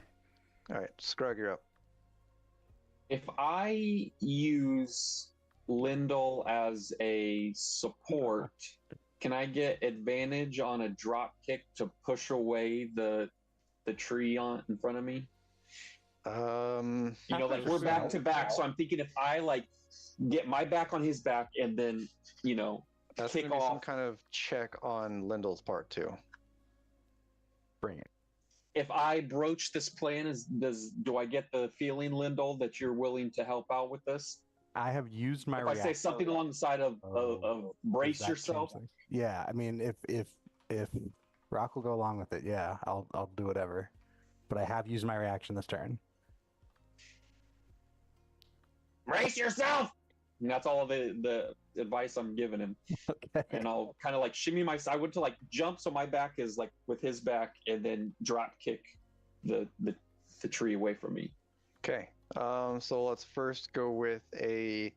S1: All right, Scrug, you're up.
S5: If I use Lindell as a support, can I get advantage on a drop kick to push away the tree on in front of me?
S1: You
S5: Like we're back to back, so I'm thinking if I like get my back on his back and then
S1: That's
S5: kick
S1: gonna be some
S5: off.
S1: kind of check on Lindell's part too.
S2: Bring it.
S5: If I broach this plan, do I get the feeling, Lindell, that you're willing to help out with this?
S2: I have used my
S5: If I say
S2: reaction.
S5: something along the side of
S2: Does
S5: brace
S2: that
S5: yourself.
S2: change things? Yeah, I mean, if Rock will go along with it, yeah, I'll do whatever. But I have used my reaction this turn.
S5: Brace yourself. And that's all the advice I'm giving him.
S2: Okay.
S5: And I'll kind of like shimmy I went to like jump so my back is like with his back, and then drop kick the tree away from me.
S1: Okay. So let's first go with a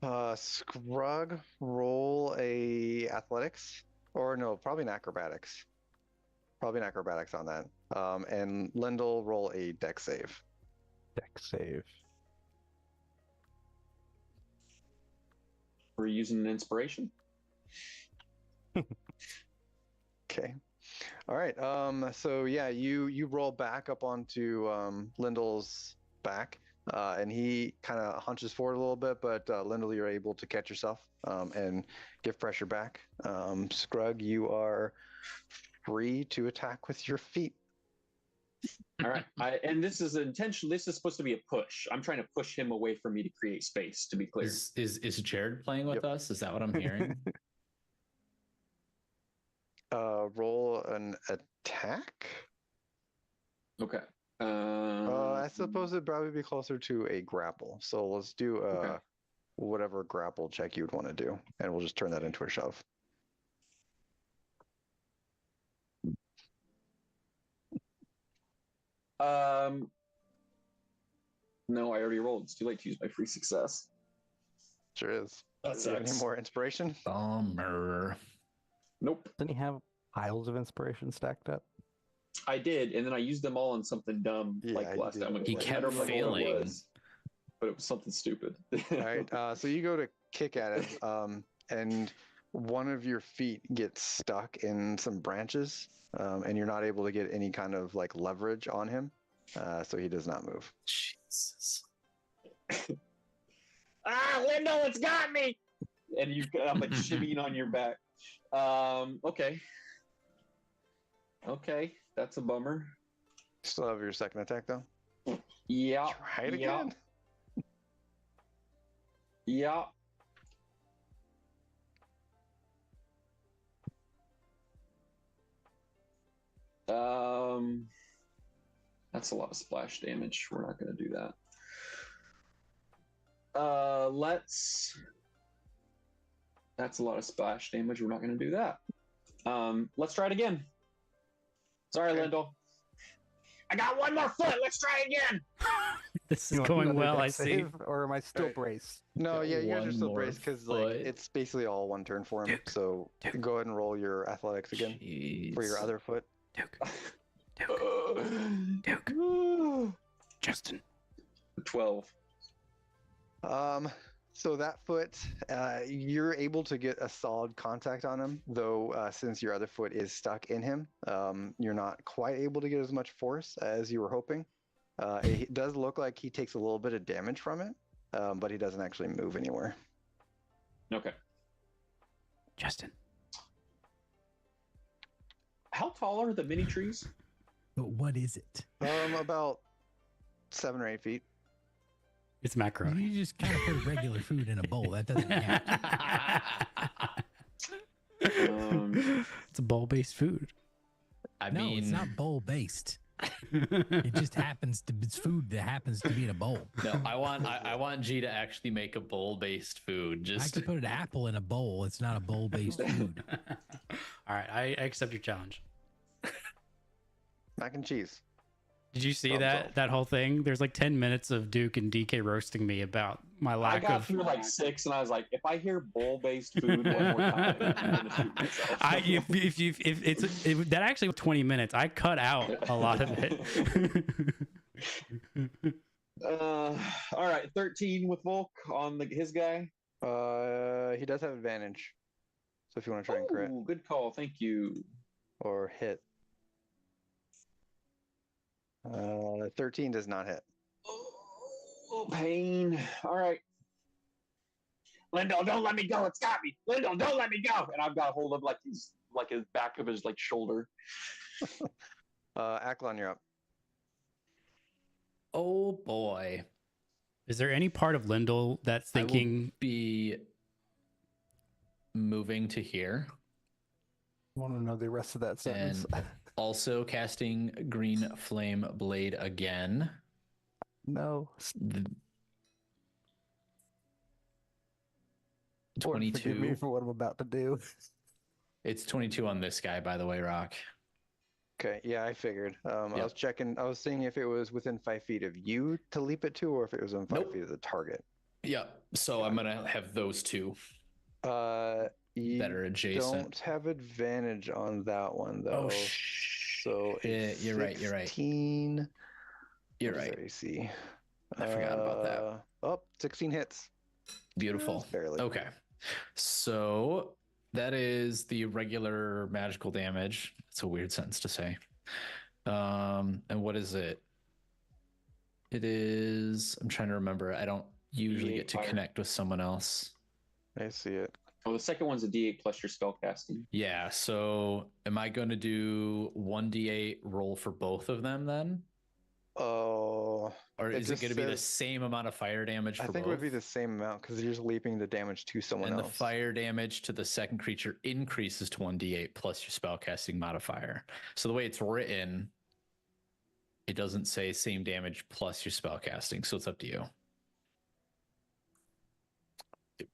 S1: Scrug. Roll a athletics, or no, probably an acrobatics. Probably an acrobatics on that. And Lindell, roll a dex save.
S2: Deck save.
S5: We're using an inspiration.
S1: Okay. All right. So yeah, you roll back up onto Lindell's back, and he kind of hunches forward a little bit, but Lindell, you're able to catch yourself and give pressure back. Scrug, you are free to attack with your feet.
S5: All right. And this is intentional. This is supposed to be a push. I'm trying to push him away from me to create space. To be clear.
S3: Is Jared playing with
S1: Yep.
S3: us? Is that what I'm hearing?
S1: Roll an attack.
S5: Okay.
S1: I suppose it'd probably be closer to a grapple. So let's do
S5: Okay.
S1: whatever grapple check you'd want to do, and we'll just turn that into a shove.
S5: No, I already rolled. It's too late to use my free success.
S1: Sure is.
S5: That
S1: Do you have any
S5: sucks.
S1: more inspiration?
S3: Bummer.
S5: Nope.
S2: Doesn't he have piles of inspiration stacked up?
S5: I did, and then I used them all on something dumb
S1: Yeah,
S5: like
S1: you
S5: last
S1: did.
S5: time.
S3: He
S5: I
S3: kept
S5: don't remember what it
S3: failing.
S5: was, but it was something stupid.
S1: All right. So you go to kick at it, and one of your feet gets stuck in some branches, and you're not able to get any kind of like leverage on him. So he does not move.
S3: Jesus.
S5: Lindell, it's got me! And I'm like shimmying on your back. Okay. Okay, that's a bummer.
S1: Still have your second attack though.
S5: Yeah.
S1: Try it again.
S5: Yeah. That's a lot of splash damage. We're not going to do that. That's a lot of splash damage. We're not going to do that. Let's try it again. Sorry,
S1: Okay.
S5: Lindell. I got one more foot. Let's try again.
S4: This is
S2: You want
S4: going
S2: another
S4: well,
S2: deck
S4: I see.
S2: save, or am I still
S1: Alright.
S2: braced?
S1: No, yeah, you guys are
S3: One
S1: still
S3: more
S1: braced because like
S3: foot.
S1: it's basically all one turn for him.
S4: Duke.
S1: So
S4: Duke.
S1: go ahead and roll your athletics again for your
S3: Jeez.
S1: other foot.
S4: Duke. Duke. Duke. Justin.
S5: 12.
S1: So that foot, you're able to get a solid contact on him, though since your other foot is stuck in him, you're not quite able to get as much force as you were hoping. It does look like he takes a little bit of damage from it, but he doesn't actually move anywhere.
S5: Okay.
S4: Justin.
S5: How tall are the mini trees?
S6: But what is it?
S1: About 7 or 8 feet.
S4: It's macaroni.
S6: You just kind of put regular food in a bowl. That doesn't count.
S4: It's a bowl-based food.
S3: I
S6: No,
S3: mean,
S6: it's not bowl based. It just happens to. It's food that happens to be in a bowl.
S3: no. I want G to actually make a bowl-based food.
S6: I
S3: Just
S6: could put an apple in a bowl. It's not a bowl based food.
S4: All right, I accept your challenge.
S1: Mac and cheese.
S4: Did you see
S1: Thumbs
S4: that
S1: up.
S4: that whole thing? There's like 10 minutes of Duke and DK roasting me about my
S5: I
S4: lack
S5: got
S4: of.
S5: through like 6, and I was like, if I hear bowl-based food one more time, I'm gonna shoot myself.
S4: If that actually was 20 minutes, I cut out a lot of it.
S5: All right, 13 with Volk on his guy.
S1: He does have advantage. So if you want to try and crit
S5: Ooh, good call. Thank you.
S1: or hit. 13 does not hit.
S5: Oh, pain. All right. Lindell, don't let me go. It's got me. Lindell, don't let me go. And I've got hold of like his back of his like shoulder.
S1: Aklon, you're up.
S3: oh boy,
S4: Is there any part of Lindell that's
S3: I will
S4: thinking,
S3: be moving to here
S2: Want to know the rest of that sentence?
S3: and also casting Green Flame Blade again.
S2: No.
S3: The-
S2: Lord, forgive me
S3: 22.
S2: for what I'm about to do.
S3: It's 22 on this guy, by the way, Rock.
S1: Okay, yeah, I figured. I
S3: Yep.
S1: was checking. I was seeing if it was within 5 feet of you to leap it to, or if it was within 5
S3: Nope.
S1: feet of the target.
S3: Yeah, so I'm gonna have those two
S1: You
S3: that are adjacent.
S1: don't have advantage on that one though.
S3: Oh,
S1: So
S3: shit, you're right. You're right.
S1: 16.
S3: You're
S1: What is
S3: right.
S1: that AC?
S3: I forgot about that.
S1: Oh, 16 hits.
S3: Beautiful.
S1: Just barely.
S3: Okay, so that is the regular magical damage. It's a weird sentence to say. And what is it? It is. I'm trying to remember. I don't usually get to
S5: fire.
S3: connect with someone else.
S1: I see it.
S5: Oh, the second one's a D8 plus your spell casting.
S3: Yeah. So am I going to do 1d8 roll for both of them then?
S1: Oh,
S3: Or
S1: It
S3: is it
S1: just
S3: going to be the
S1: says-
S3: same amount of fire damage for
S1: I think
S3: both?
S1: it would be the same amount because you're just leaping the damage to someone
S3: And
S1: else.
S3: the fire damage to the second creature increases to 1d8 plus your spellcasting modifier. So the way it's written, it doesn't say same damage plus your spellcasting. So it's up to you.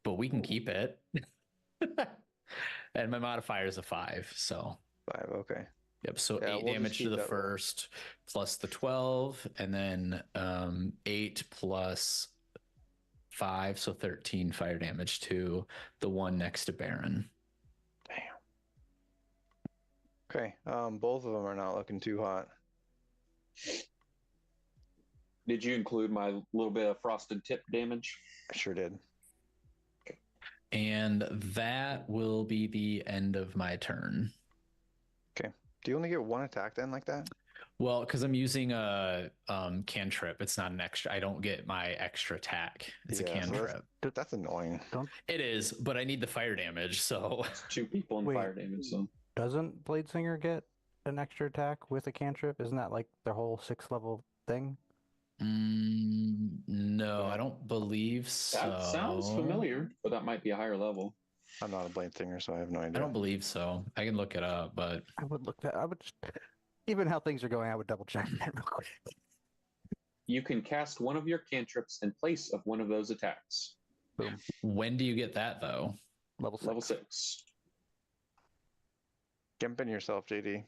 S3: But we can keep it. And my modifier is a 5. So
S1: 5. Okay.
S3: yep. So
S1: Yeah,
S3: 8
S1: we'll just
S3: damage to
S1: keep
S3: the
S1: that roll.
S3: first plus the 12, and then 8 plus 5, so 13 fire damage to the one next to Baron.
S1: Okay. Both of them are not looking too hot.
S5: Did you include my little bit of frosted tip damage?
S1: I sure did.
S3: And that will be the end of my turn.
S1: Do you only get one attack then, like that?
S3: Well, because I'm using a cantrip, it's not an extra. I don't get my extra attack. It's a
S1: Yeah, so
S3: cantrip.
S1: That's annoying.
S3: It is, but I need the fire damage. So
S5: It's 2 people in
S2: Wait.
S5: fire damage. So
S2: Doesn't Bladesinger get an extra attack with a cantrip? Isn't that like their whole 6th level thing?
S3: no, I don't believe so.
S5: that sounds familiar, but that might be a higher level.
S1: I'm not a blade singer, so I have no idea.
S3: I don't believe so. I can look it up, but
S2: I would look that. I would just, even how things are going, I would double check that real quick.
S5: You can cast one of your cantrips in place of one of those attacks.
S3: when do you get that though?
S2: Level 6.
S5: Level 6.
S1: Jump in yourself, JD.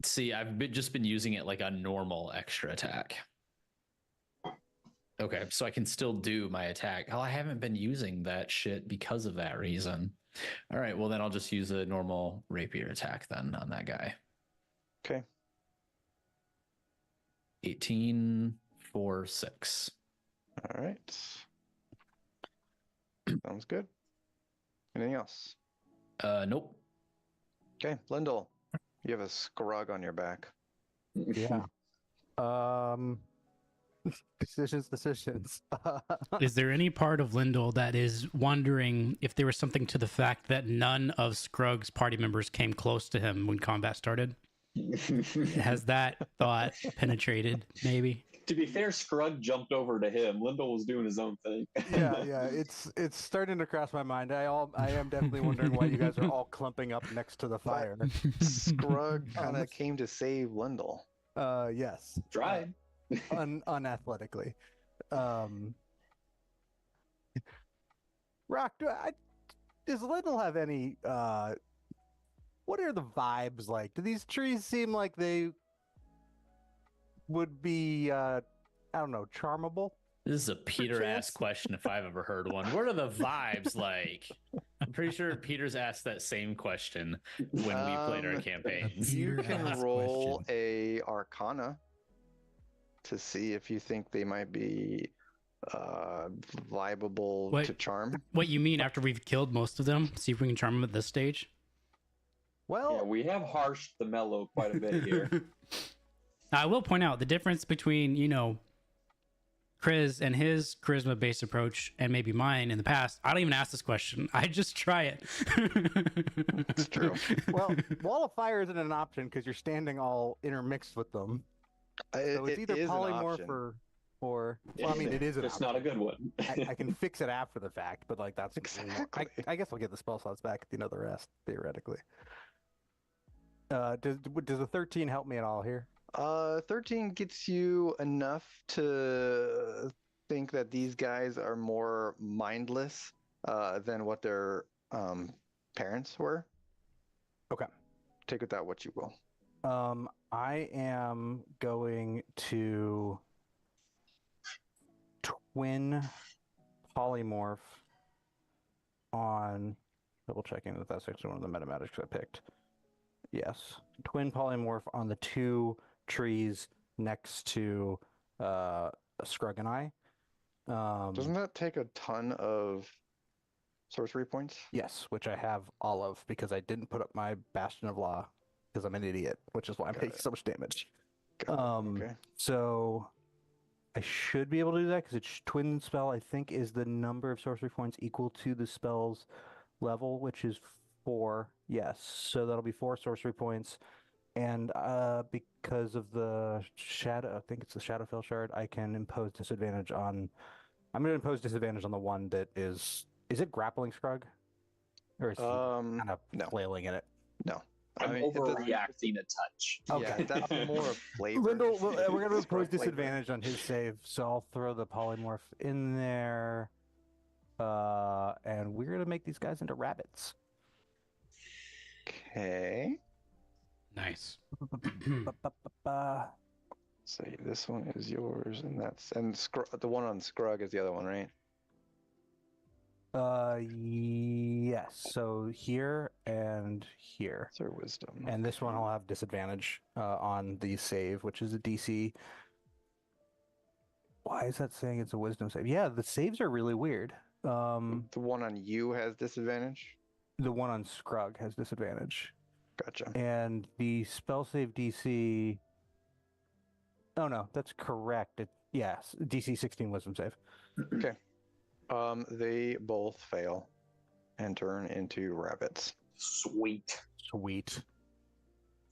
S3: See, just been using it like a normal extra attack. Okay, so I can still do my attack. Oh, I haven't been using that shit because of that reason. All right, well then I'll just use a normal rapier attack then on that guy.
S1: Okay.
S3: 18 for 6.
S1: All right. Sounds good. Anything else?
S3: Nope.
S1: Okay, Lindell. You have a scrug on your back.
S2: Yeah. Decisions.
S4: Is there any part of Lindell that is wondering if there was something to the fact that none of Scrug's party members came close to him when combat started? Has that thought penetrated, maybe?
S5: To be fair, Scrug jumped over to him. Lindell was doing his own thing.
S2: yeah. It's starting to cross my mind. I am definitely wondering why you guys are all clumping up next to the fire.
S1: Scrug kind of came to save Lindell.
S2: Yes.
S5: Tried.
S2: Unathletically. Rock, does Lindell have any what are the vibes like? Do these trees seem like they would be I don't know, charmable?
S3: This is a Peter ass question if I've ever heard one. What are the vibes like? I'm pretty sure Peter's asked that same question when we played our campaigns.
S1: You
S6: Peter
S1: can
S6: asked
S1: roll
S6: question.
S1: a Arcana to see if you think they might be viable
S4: Wait.
S1: to charm.
S4: What you mean after we've killed most of them? See if we can charm them at this stage?
S2: Well,
S5: Yeah, we have harshed the mellow quite a bit here.
S4: I will point out the difference between, Chris and his charisma-based approach and maybe mine in the past. I don't even ask this question. I just try it.
S1: It's true.
S2: well, wall of fire isn't an option because you're standing all intermixed with them. So it's either
S1: is an
S2: polymorph
S1: option.
S2: or well, I mean, it is an
S5: It's
S2: option.
S5: not a good one.
S2: I can fix it after the fact, but like that's
S1: Exactly.
S2: I guess I'll get the spell slots back if you know the rest theoretically. Does a 13 help me at all here?
S1: 13 gets you enough to think that these guys are more mindless than what their parents were.
S2: Okay.
S1: Take with that what you will.
S2: I am going to twin polymorph on double checking that that's actually one of the metamatics I picked. Yes, twin polymorph on the two trees next to Scrug and I.
S1: Doesn't that take a ton of sorcery points?
S2: Yes, which I have all of because I didn't put up my Bastion of Law because I'm an idiot, which is why I'm
S1: Got
S2: taking
S1: it.
S2: so much damage.
S1: Got it. Okay.
S2: So I should be able to do that because its twin spell, I think, is the number of sorcery points equal to the spell's level, which is 4. Yes, so that'll be 4 sorcery points. And because of the shadow, I think it's the Shadowfell shard, I can impose disadvantage on. I'm going to impose disadvantage on the one that is. Is it grappling Scrug? Or is he kind of
S1: no.
S2: flailing in it?
S1: No.
S5: I'm
S1: I mean, it doesn't-
S5: overreacting a touch.
S1: Yeah,
S2: Okay.
S1: that's more of flavor.
S2: Lindell, we're going to
S1: It's
S2: impose
S1: flavor.
S2: disadvantage on his save, so I'll throw the polymorph in there. And we're going to make these guys into rabbits.
S1: Okay.
S4: Nice.
S2: Ba-ba-ba-ba.
S1: So this one is yours, and the one on Scrug is the other one, right?
S2: Yes. So here and here.
S1: It's their wisdom.
S2: And this one will have disadvantage on the save, which is a DC. Why is that saying it's a wisdom save? Yeah, the saves are really weird.
S1: The one on you has disadvantage.
S2: The one on Scrug has disadvantage.
S1: Gotcha.
S2: And the spell save DC. Oh no, that's correct. Yes, DC 16 wisdom save.
S1: Okay. They both fail and turn into rabbits.
S5: Sweet.
S2: Sweet.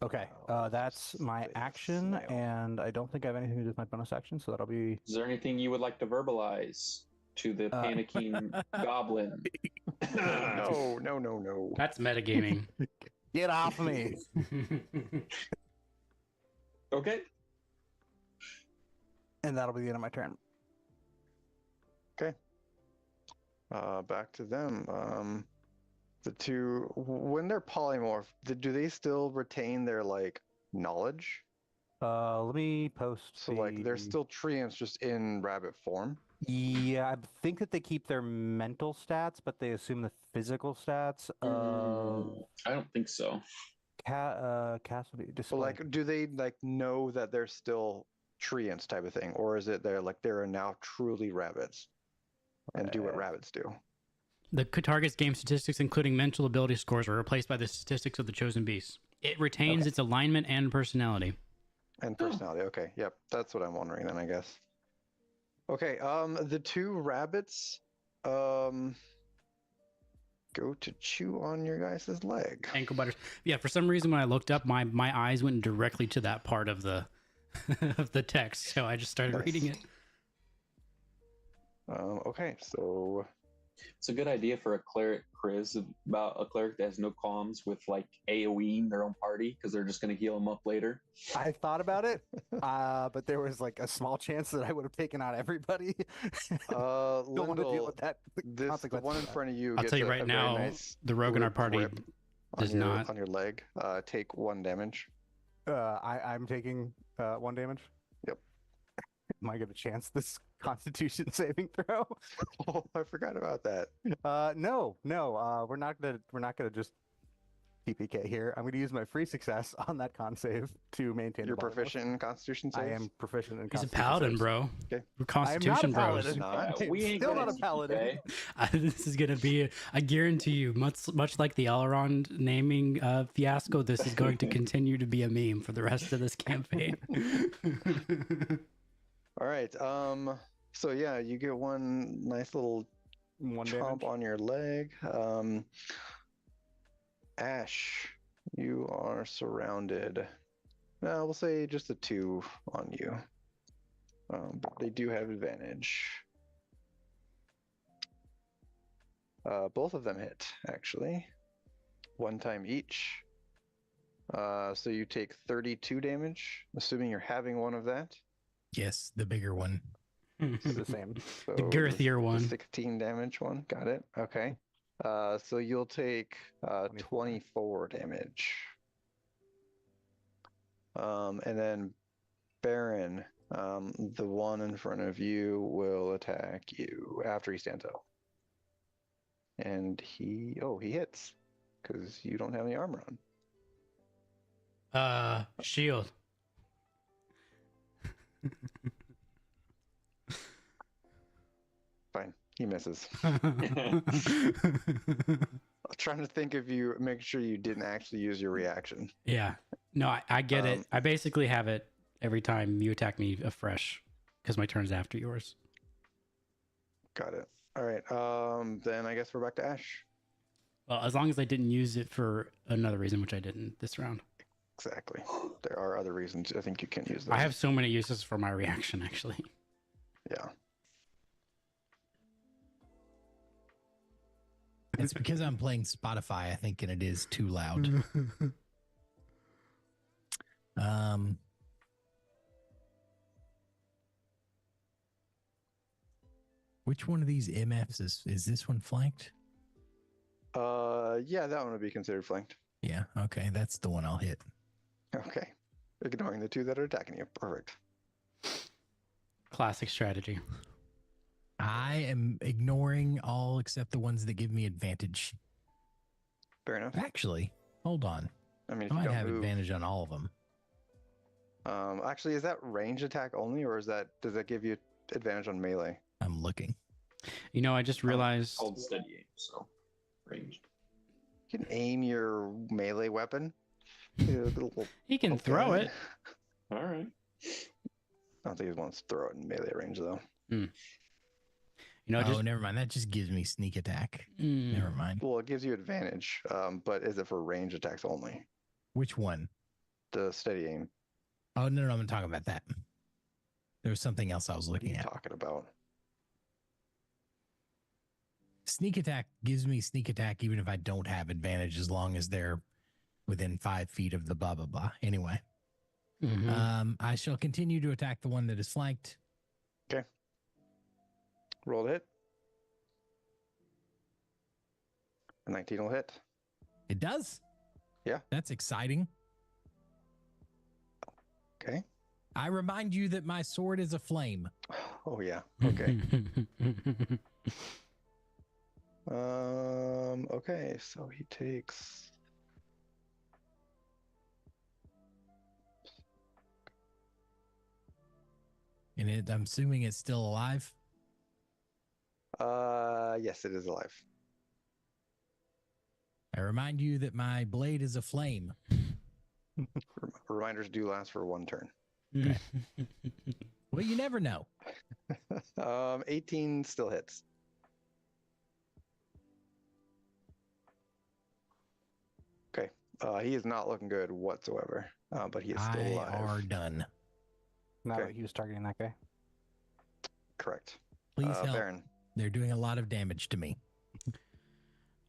S2: Okay,
S1: Oh,
S2: that's my
S1: save
S2: action,
S1: snail.
S2: and I don't think I have anything to do with my bonus action, so that'll be.
S5: Is there anything you would like to verbalize to the panicking goblin?
S1: No.
S4: That's metagaming.
S2: Get off me!
S5: Okay.
S2: And that'll be the end of my turn.
S1: Back to them. The two, when they're polymorph, do they still retain their knowledge?
S2: Let me post.
S1: So they're still treants, just in rabbit form.
S2: Yeah, I think that they keep their mental stats, but they assume the physical stats.
S5: I don't think so.
S2: Cassidy
S1: So
S2: display.
S1: do they know that they're still treants type of thing, or is it they're now truly rabbits and do what rabbits do?
S4: The target's game statistics, including mental ability scores, are replaced by the statistics of the chosen beast. It retains
S5: Okay.
S4: its alignment and personality.
S1: And personality. Okay. Yep. That's what I'm wondering then, I guess. Okay. The two rabbits go to chew on your guys' leg.
S4: Ankle biters. Yeah, for some reason when I looked up, my eyes went directly to that part of the of the text, so I just started
S1: Nice.
S4: reading it.
S1: Okay, so
S5: It's a good idea for a cleric quiz about a cleric that has no comms with like AoE their own party because they're just going to heal them up later.
S2: I thought about it, but there was like a small chance that I would have taken out everybody. Don't want to deal
S1: Lyndall,
S2: with that.
S1: the
S2: consequences
S1: one in
S2: of that.
S1: front of you
S4: I'll
S1: gets
S4: tell you
S1: a
S4: right
S1: very
S4: now,
S1: nice
S4: the rogue in our
S1: grip
S4: party
S1: whip
S4: does not.
S1: on your leg. Take 1 damage.
S2: I'm taking 1 damage.
S1: Yep.
S2: Am I get a chance this Constitution saving throw?
S1: Oh, I forgot about that.
S2: No. We're not gonna just TPK here. I'm gonna use my free success on that con save to maintain.
S1: You're
S2: the bar
S1: proficient in Constitution saves.
S2: I am proficient in.
S4: He's a
S2: Constitution
S4: paladin,
S2: saves.
S4: bro.
S1: Okay.
S4: We're Constitution
S2: I am
S4: bros.
S2: not a paladin.
S1: Not.
S5: We ain't
S2: Still
S5: gonna
S2: not a paladin.
S5: TPK.
S4: This is gonna be. I guarantee you, much like the Elrond naming fiasco, this is going to continue to be a meme for the rest of this campaign.
S1: All right. So yeah, you get one nice little
S2: 1
S1: chomp
S2: damage.
S1: on your leg. Ash, you are surrounded. No, we'll say just a 2 on you. But they do have advantage. Both of them hit, actually. 1 time each. So you take 32 damage, assuming you're having one of that.
S6: Yes, the bigger one.
S2: The same.
S1: So
S4: The girthier
S1: the
S4: one.
S1: 16 damage one. Got it. Okay. So you'll take 24 damage. And then Baron, the one in front of you will attack you after he stands up. And he hits because you don't have any armor on.
S4: Shield.
S1: Fine, he misses. Trying to think if you make sure you didn't actually use your reaction.
S4: Yeah. No, I get it. I basically have it every time you attack me afresh because my turn's after yours.
S1: Got it. All right. Then I guess we're back to Ash.
S4: Well, as long as I didn't use it for another reason, which I didn't this round.
S1: Exactly. There are other reasons I think you can use this.
S4: I have so many uses for my reaction, actually.
S1: Yeah.
S6: It's because I'm playing Spotify, I think, and it is too loud. Which one of these MFs is this one flanked?
S1: Yeah, that one would be considered flanked.
S6: Yeah, okay, that's the one I'll hit.
S1: Okay. Ignoring the 2 that are attacking you. Perfect.
S4: Classic strategy.
S6: I am ignoring all except the ones that give me advantage.
S1: Fair enough.
S6: Actually, hold on.
S1: I mean, if
S6: I
S1: you
S6: might
S1: don't
S6: have
S1: move,
S6: advantage on all of them.
S1: Actually, is that range attack only, or does that give you advantage on melee?
S6: I'm looking.
S4: You know, I just realized.
S5: Called steady aim, so ranged.
S1: You can aim your melee weapon. Little
S4: He can throw it.
S5: All right.
S1: I don't think he wants to throw it in melee range though.
S4: You know,
S6: Oh,
S4: just
S6: never mind. That just gives me sneak attack.
S4: Mm.
S6: Never mind.
S1: Well, it gives you advantage, but is it for range attacks only?
S6: Which one?
S1: The steady aim.
S6: Oh, no, I'm talking about that. There was something else I was
S1: What are
S6: looking
S1: you
S6: at.
S1: talking about?
S6: Sneak attack gives me sneak attack even if I don't have advantage as long as they're within 5 feet of the blah, blah, blah. Anyway,
S4: Mhm.
S6: I shall continue to attack the one that is flanked.
S1: Roll to hit. A 19 will hit.
S6: It does?
S1: Yeah.
S6: That's exciting.
S1: Okay.
S6: I remind you that my sword is a flame.
S1: Oh yeah. Okay. Okay. So he takes.
S6: And I'm assuming it's still alive.
S1: Yes, it is alive.
S6: I remind you that my blade is a flame.
S1: Reminders do last for 1 turn.
S6: Well, you never know.
S1: 18 still hits. Okay. He is not looking good whatsoever, but he is still
S6: I
S1: alive.
S6: are done.
S2: Now
S1: Okay.
S2: that he was targeting that guy.
S1: Correct.
S6: Please help.
S1: Baron.
S6: They're doing a lot of damage to me.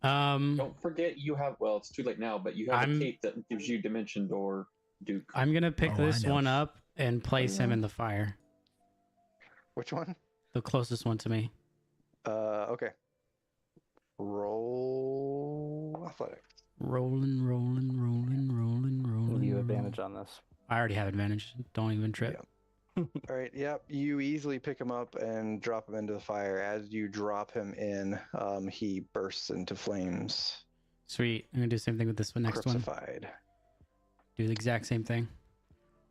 S5: Don't forget you have, well, it's too late now, but you have a cape that gives you Dimension Door, Duke.
S4: I'm gonna pick
S6: Oh, I
S4: this
S6: know.
S4: one up and place him in the fire.
S1: Which one?
S4: The closest one to me.
S1: Okay. Roll athletics.
S4: Rolling.
S2: You have advantage on this.
S4: I already have advantage. Don't even trip.
S1: All right. Yep. You easily pick him up and drop him into the fire. As you drop him in, he bursts into flames.
S4: Sweet. I'm gonna do the same thing with this one. Next one.
S1: Crucified.
S4: Do the exact same thing.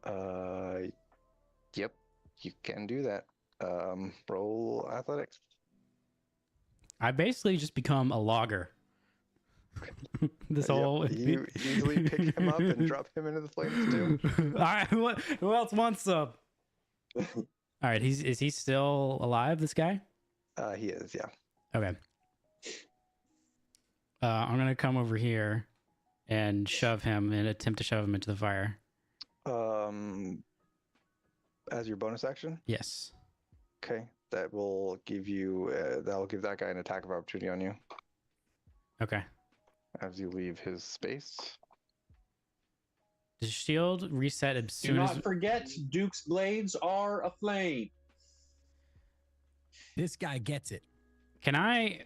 S1: Yep. You can do that. Roll athletics.
S4: I basically just become a logger. This
S1: Yep,
S4: whole
S1: you easily pick him up and drop him into the flames too.
S4: All right, who else wants some? All right, is he still alive? This guy?
S1: He is, yeah.
S4: Okay. I'm gonna come over here and shove him and attempt to shove him into the fire.
S1: As your bonus action,
S4: Yes.
S1: okay, that will give you that'll give that guy an attack of opportunity on you
S4: Okay.
S1: as you leave his space.
S4: Does shield reset as
S5: Do
S4: soon
S5: not
S4: as?
S5: forget, Duke's blades are aflame.
S6: This guy gets it.
S4: Can I?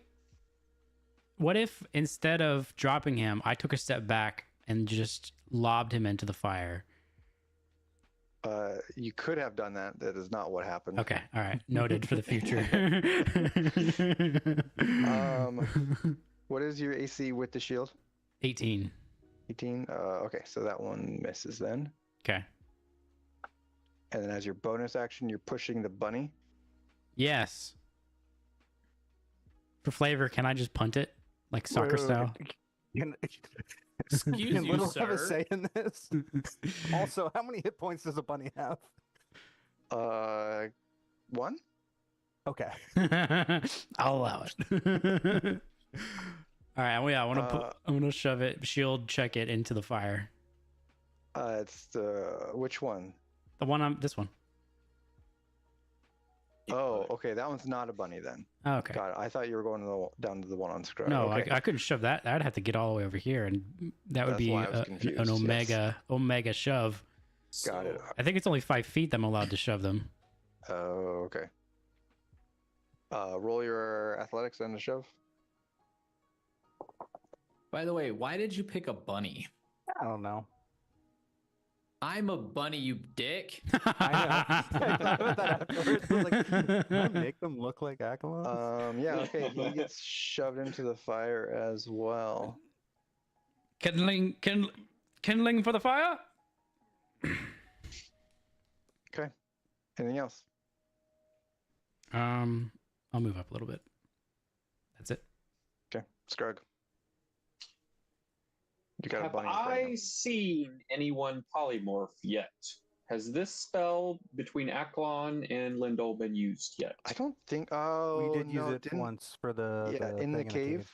S4: What if instead of dropping him, I took a step back and just lobbed him into the fire?
S1: You could have done that. That is not what happened.
S4: Okay. All right. Noted for the future.
S1: What is your AC with the shield?
S4: 18.
S1: 18. Okay, so that one misses then.
S4: Okay.
S1: And then as your bonus action, you're pushing the bunny.
S4: Yes. For flavor, can I just punt it like soccer style?
S3: Excuse
S2: Can
S3: you,
S2: Little have a
S3: sir.
S2: say in this? Also, how many hit points does a bunny have?
S1: 1.
S2: Okay.
S4: I'll allow it. All right. Well, yeah, I'm gonna shove it, shield check it into the fire.
S1: It's the which one?
S4: The one this one.
S1: Oh, okay. That one's not a bunny then.
S4: Oh, okay.
S1: God, I thought you were going down to the one on Scrub.
S4: No,
S1: okay.
S4: I couldn't shove that. I'd have to get all the way over here, and that would
S1: That's
S4: be
S1: why I was confused,
S4: an
S1: yes.
S4: omega shove.
S1: Got it.
S4: I think it's only 5 feet that I'm allowed to shove them.
S1: Oh, okay. Roll your athletics and a shove.
S3: By the way, why did you pick a bunny?
S2: I don't know.
S3: I'm a bunny, you dick.
S2: I know. I thought about that afterwards. I was like, can I make them look like Akamon?
S1: Yeah, okay. He gets shoved into the fire as well.
S4: Kindling for the fire.
S1: Okay. Anything else?
S4: I'll move up a little bit. That's it.
S1: Okay. Scrug. You got a
S5: Have
S1: bunny. in front of
S5: I
S1: you.
S5: seen anyone polymorph yet? Has this spell between Aklon and Lindol been used yet?
S1: I don't think. Oh,
S2: We did use
S1: no,
S2: it
S1: didn't.
S2: once for the
S1: Yeah,
S2: the
S1: in the
S2: thing
S1: cave.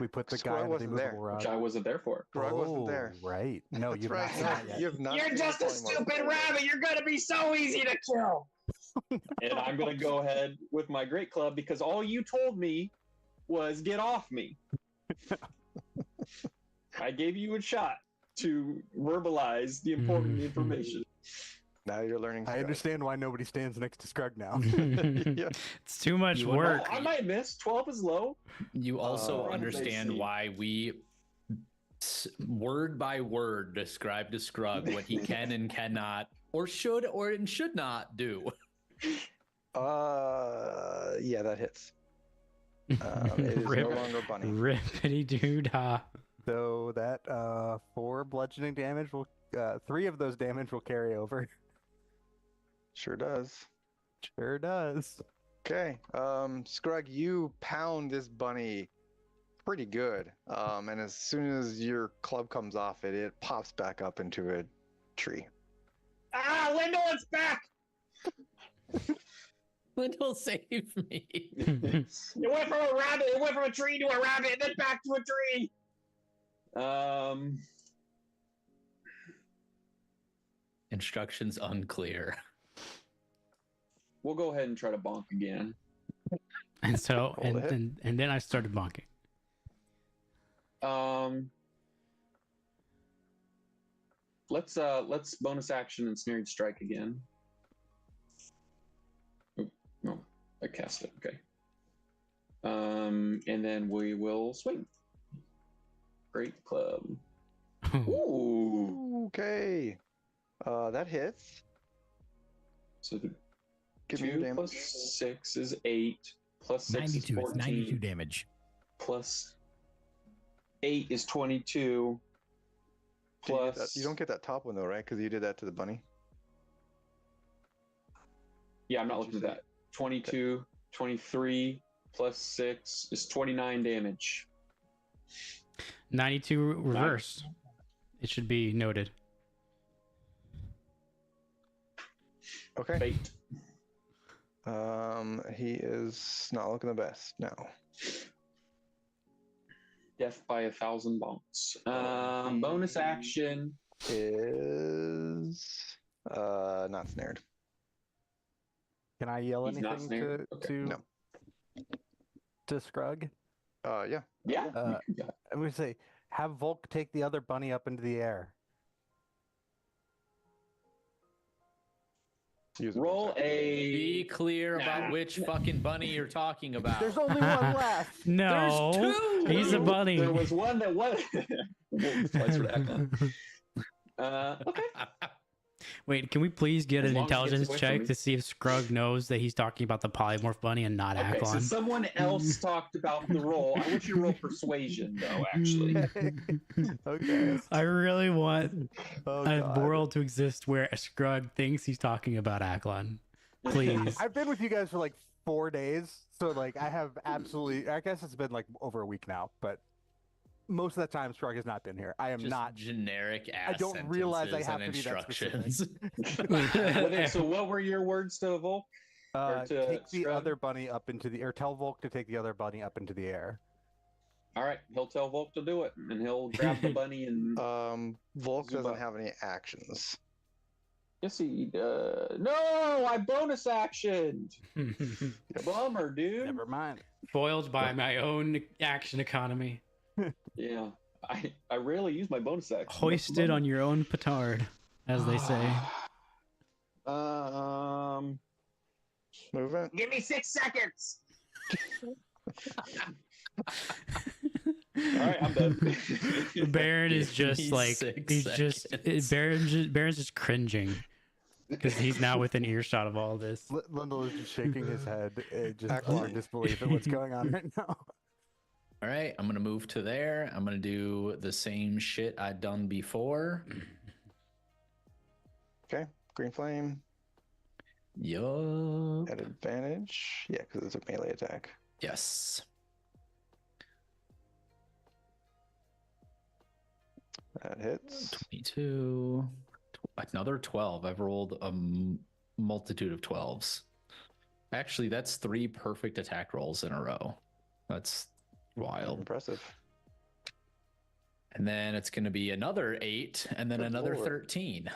S2: We put the
S1: Scrub
S2: guy in the
S1: wasn't there,
S2: immovable rod.
S5: Which I wasn't there for.
S1: Scrug wasn't there.
S2: Right. No,
S1: That's
S2: you've
S1: right.
S2: not seen it yet.
S1: You have not
S5: You're
S1: seen
S5: just a
S1: polymorph.
S5: stupid rabbit. You're gonna be so easy to kill. And I'm gonna go ahead with my great club because all you told me was get off me. I gave you a shot to verbalize the important information.
S1: Now you're learning.
S2: I
S1: Scrug.
S2: understand why nobody stands next to Scrug now.
S1: Yeah.
S4: It's too much
S3: You
S5: Oh,
S4: work.
S5: I might miss. 12 is low.
S3: You also
S1: Oh.
S3: understand why we word by word describe to Scrug what he can and cannot, or should and should not do.
S1: Yeah, that hits. It is no
S4: Rip-
S1: longer bunny.
S4: Rippity doo dah.
S2: So that 4 bludgeoning damage will 3 of those damage will carry over.
S1: Sure does.
S2: Sure does.
S1: Okay. Scrug, you pound this bunny pretty good. And as soon as your club comes off it, it pops back up into a tree.
S5: Ah, Lindell, it's back!
S3: Lindell, save me.
S5: It went from a rabbit, it went from a tree to a rabbit, and then back to a tree.
S3: Instructions unclear.
S5: We'll go ahead and try to bonk again.
S4: And so,
S1: Roll the hit.
S4: and then I started bonking.
S5: Let's bonus action and snared strike again. Oh, no, I cast it. Okay. And then we will swing. Great club. Ooh.
S1: Okay. That hits.
S5: So
S1: Give me your
S5: 2
S1: damage.
S5: plus 6 is 8. Plus 6 is
S6: 92.
S5: 14.
S6: It's 92 damage.
S5: Plus 8 is 22.
S1: Do you get
S5: Plus
S1: that- you don't get that top one though, right? Because you did that to the bunny.
S5: Yeah, I'm not
S1: What'd
S5: looking
S1: you
S5: at that. 22, 23 plus 6 is 29 damage.
S4: 92 reverse. It should be noted.
S1: Okay.
S5: Fate.
S1: He is not looking the best now.
S5: Death by 1,000 bonks. Bonus action.
S1: Is not snared.
S2: Can I yell
S5: He's not
S2: anything
S5: snared? Okay.
S1: No.
S2: to Scrug?
S1: Yeah.
S5: Yeah.
S2: I'm gonna say, have Volk take the other bunny up into the air.
S1: Use a
S5: Roll
S1: bonus action.
S3: Be
S5: a.
S3: clear about
S5: Nah.
S3: which fucking bunny you're talking about.
S2: There's only one left.
S4: No,
S3: There's two!
S4: he's a bunny.
S5: There was one that was. Twice for that. Okay.
S4: Wait, can we please get
S5: As
S4: an
S5: long as he gets
S4: intelligence
S5: away from
S4: check
S5: me.
S4: to see if Scrug knows that he's talking about the polymorph bunny and not
S5: Okay, so
S4: Aklon?
S5: someone else talked about the roll. I want you to roll persuasion, though, actually.
S2: Okay.
S4: I really want
S2: Oh,
S4: a
S2: God.
S4: world to exist where Scrug thinks he's talking about Aklon. Please.
S2: I've been with you guys for like 4 days, so like I have absolutely. I guess it's been like over a week now, but most of the time Scrug has not been here. I am
S3: Just
S2: not.
S3: generic ass
S2: I don't realize I
S3: sentences
S2: have
S3: and
S2: to be that
S3: instructions.
S5: So what were your words to Volk? Or to
S2: Take the
S5: Scrug?
S2: other bunny up into the, or tell Volk to take the other bunny up into the air.
S5: All right, he'll tell Volk to do it, and he'll grab the bunny and.
S1: Volk
S5: Zoom
S1: doesn't
S5: up.
S1: have any actions.
S5: Yes, he does. No, I bonus actioned. Bummer, dude.
S2: Never mind.
S4: Foiled by my own action economy.
S5: Yeah, I rarely use my bonus action.
S4: Hoisted on your own petard, as they say.
S1: Movement.
S5: Give me 6 seconds. All right, I'm done.
S4: Baron is
S3: Give
S4: just
S3: me
S4: like
S3: 6
S4: he's just
S3: seconds.
S4: Baron's just cringing because he's now within earshot of all this.
S2: Lindell is just shaking his head, just
S1: Ackland.
S2: in disbelief at what's going on right now.
S3: All right, I'm gonna move to there. I'm gonna do the same shit I'd done before.
S1: Okay. Green flame
S3: Yup.
S1: at advantage. Yeah, because it's a melee attack.
S3: Yes.
S1: That hits.
S3: 22. Another 12. I've rolled a multitude of 12s. Actually, that's 3 perfect attack rolls in a row. That's wild.
S1: Impressive.
S3: And then it's going to be another 8 and then
S1: Good
S3: another
S1: lord.
S3: 13.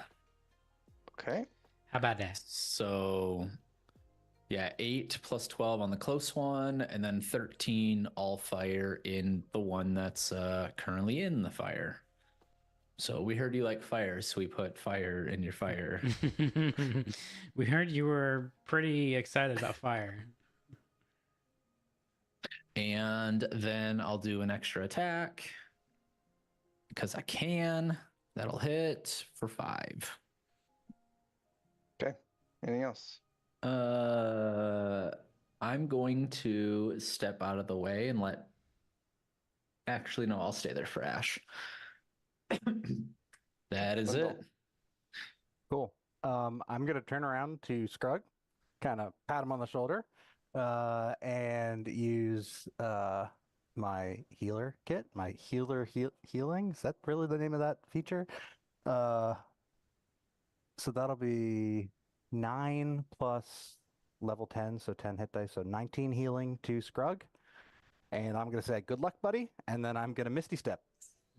S1: Okay.
S4: How about that?
S3: So, yeah, 8 plus 12 on the close one, and then 13 all fire in the one that's currently in the fire. So we heard you like fire, so we put fire in your fire.
S4: We heard you were pretty excited about fire.
S3: And then I'll do an extra attack because I can. That'll hit for 5.
S1: Okay. Anything else?
S3: I'm going to step out of the way and let. Actually, no, I'll stay there for Ash. That is it.
S2: Cool. I'm gonna turn around to Scrug, kind of pat him on the shoulder, and use my healer kit, my healing. Is that really the name of that feature? Uh, so that'll be 9 plus level 10, so 10 hit dice, so 19 healing to Scrug. And I'm gonna say, "Good luck, buddy," and then I'm gonna Misty Step.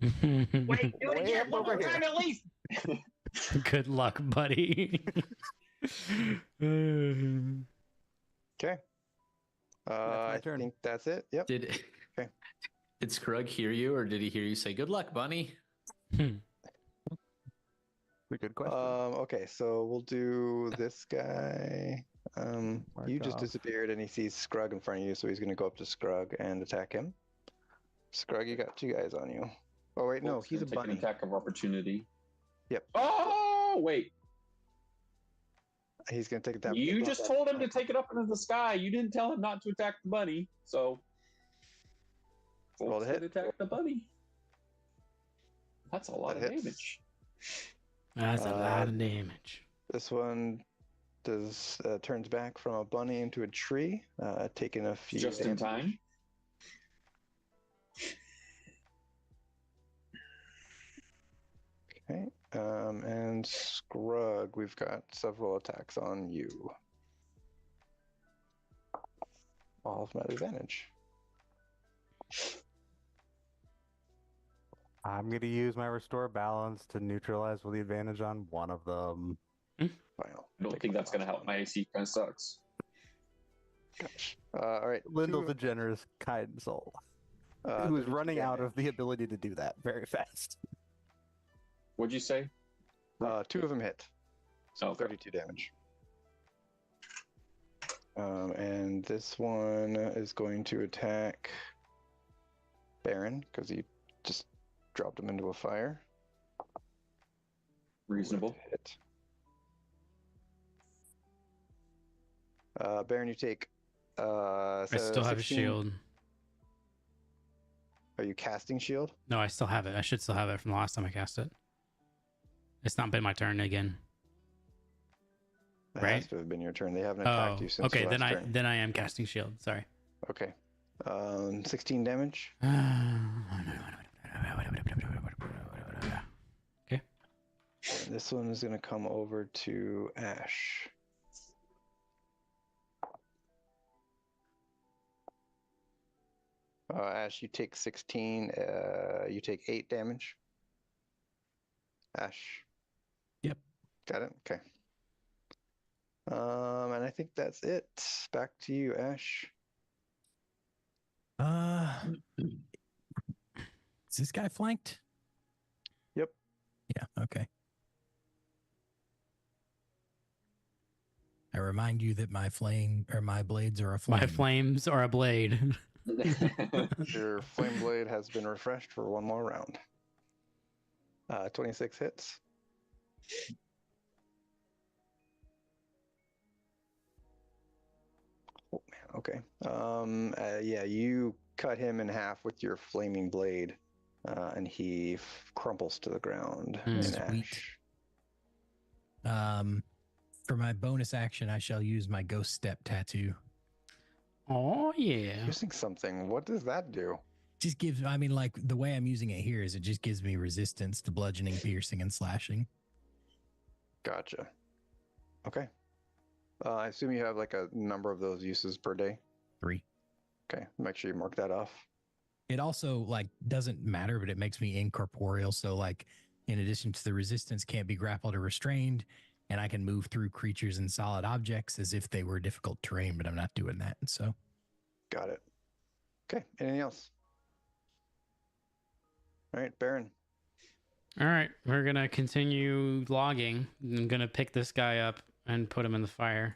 S5: Wait, do it
S2: Way
S5: again
S2: up
S5: one
S2: over
S5: more
S2: here.
S5: time at least.
S4: Good luck, buddy.
S1: Okay.
S2: my
S1: I
S2: turn.
S1: think that's it. Yep.
S3: Did
S1: Okay.
S3: did Scrug hear you, or did he hear you say "Good luck, bunny"?
S2: A good question.
S1: Okay, so we'll do this guy.
S2: Mark
S1: You just
S2: off.
S1: disappeared, and he sees Scrug in front of you, so he's going to go up to Scrug and attack him. Scrug, you got 2 guys on you. Oh wait, no,
S5: Wolf's
S1: he's a
S5: gonna take
S1: bunny.
S5: an attack of opportunity.
S1: Yep.
S5: Oh wait,
S1: He's going to take that.
S5: you just told him to take it up into the sky. You didn't tell him not to attack the bunny. So
S1: Roll
S5: Wolf's
S1: the hit.
S5: gonna attack the bunny. That's a lot
S1: That
S5: of
S1: hits.
S5: damage.
S4: That's a lot of damage.
S1: This one does turns back from a bunny into a tree, taking a few.
S5: Just in time.
S1: Okay. And Scrug, we've got several attacks on you. All of them at advantage.
S2: I'm gonna use my Restore Balance to neutralize with the advantage on one of them.
S1: Final.
S5: I don't think that's gonna help. My AC kind of sucks.
S1: Gosh. All right.
S2: Lindell's a generous, kind soul who is
S1: 32
S2: running out
S1: damage.
S2: of the ability to do that very fast.
S5: What'd you say?
S1: 2 of them hit. So
S5: Okay.
S1: 32 damage. And this one is going to attack Baron because he just dropped him into a fire.
S5: Reasonable.
S1: Hit. Baron, you take.
S4: I still have a
S1: 16.
S4: shield.
S1: Are you casting shield?
S4: No, I still have it. I should still have it from the last time I cast it. It's not been my turn again.
S1: It
S4: Right.
S1: has to have been your turn. They haven't
S4: Oh,
S1: attacked you since
S4: okay.
S1: your
S4: Then
S1: last
S4: I
S1: turn.
S4: then I am casting shield. Sorry.
S1: Okay. 16 damage.
S4: Okay.
S1: And this one is going to come over to Ash. Ash, you take 16. You take 8 damage. Ash.
S6: Yep.
S1: Got it. Okay. And I think that's it. Back to you, Ash.
S6: Is this guy flanked?
S1: Yep.
S6: Yeah, okay. I remind you that my blades are a flame.
S4: My flames are a blade.
S1: Your flame blade has been refreshed for one more round. 26 hits. Oh man, okay. Yeah, you cut him in half with your flaming blade, and he crumples to the ground in
S6: Sweet.
S1: ash.
S6: For my bonus action, I shall use my ghost step tattoo.
S4: Oh yeah.
S1: Using something. What does that do?
S6: Just gives, I mean, like the way I'm using it here is it just gives me resistance to bludgeoning, piercing, and slashing.
S1: Gotcha. Okay. I assume you have like a number of those uses per day.
S6: 3.
S1: Okay, make sure you mark that off.
S6: It also like doesn't matter, but it makes me incorporeal. So like, in addition to the resistance, can't be grappled or restrained, and I can move through creatures and solid objects as if they were difficult terrain, but I'm not doing that. So
S1: Got it. Okay, anything else? All right, Baron.
S4: All right, we're gonna continue logging. I'm gonna pick this guy up and put him in the fire.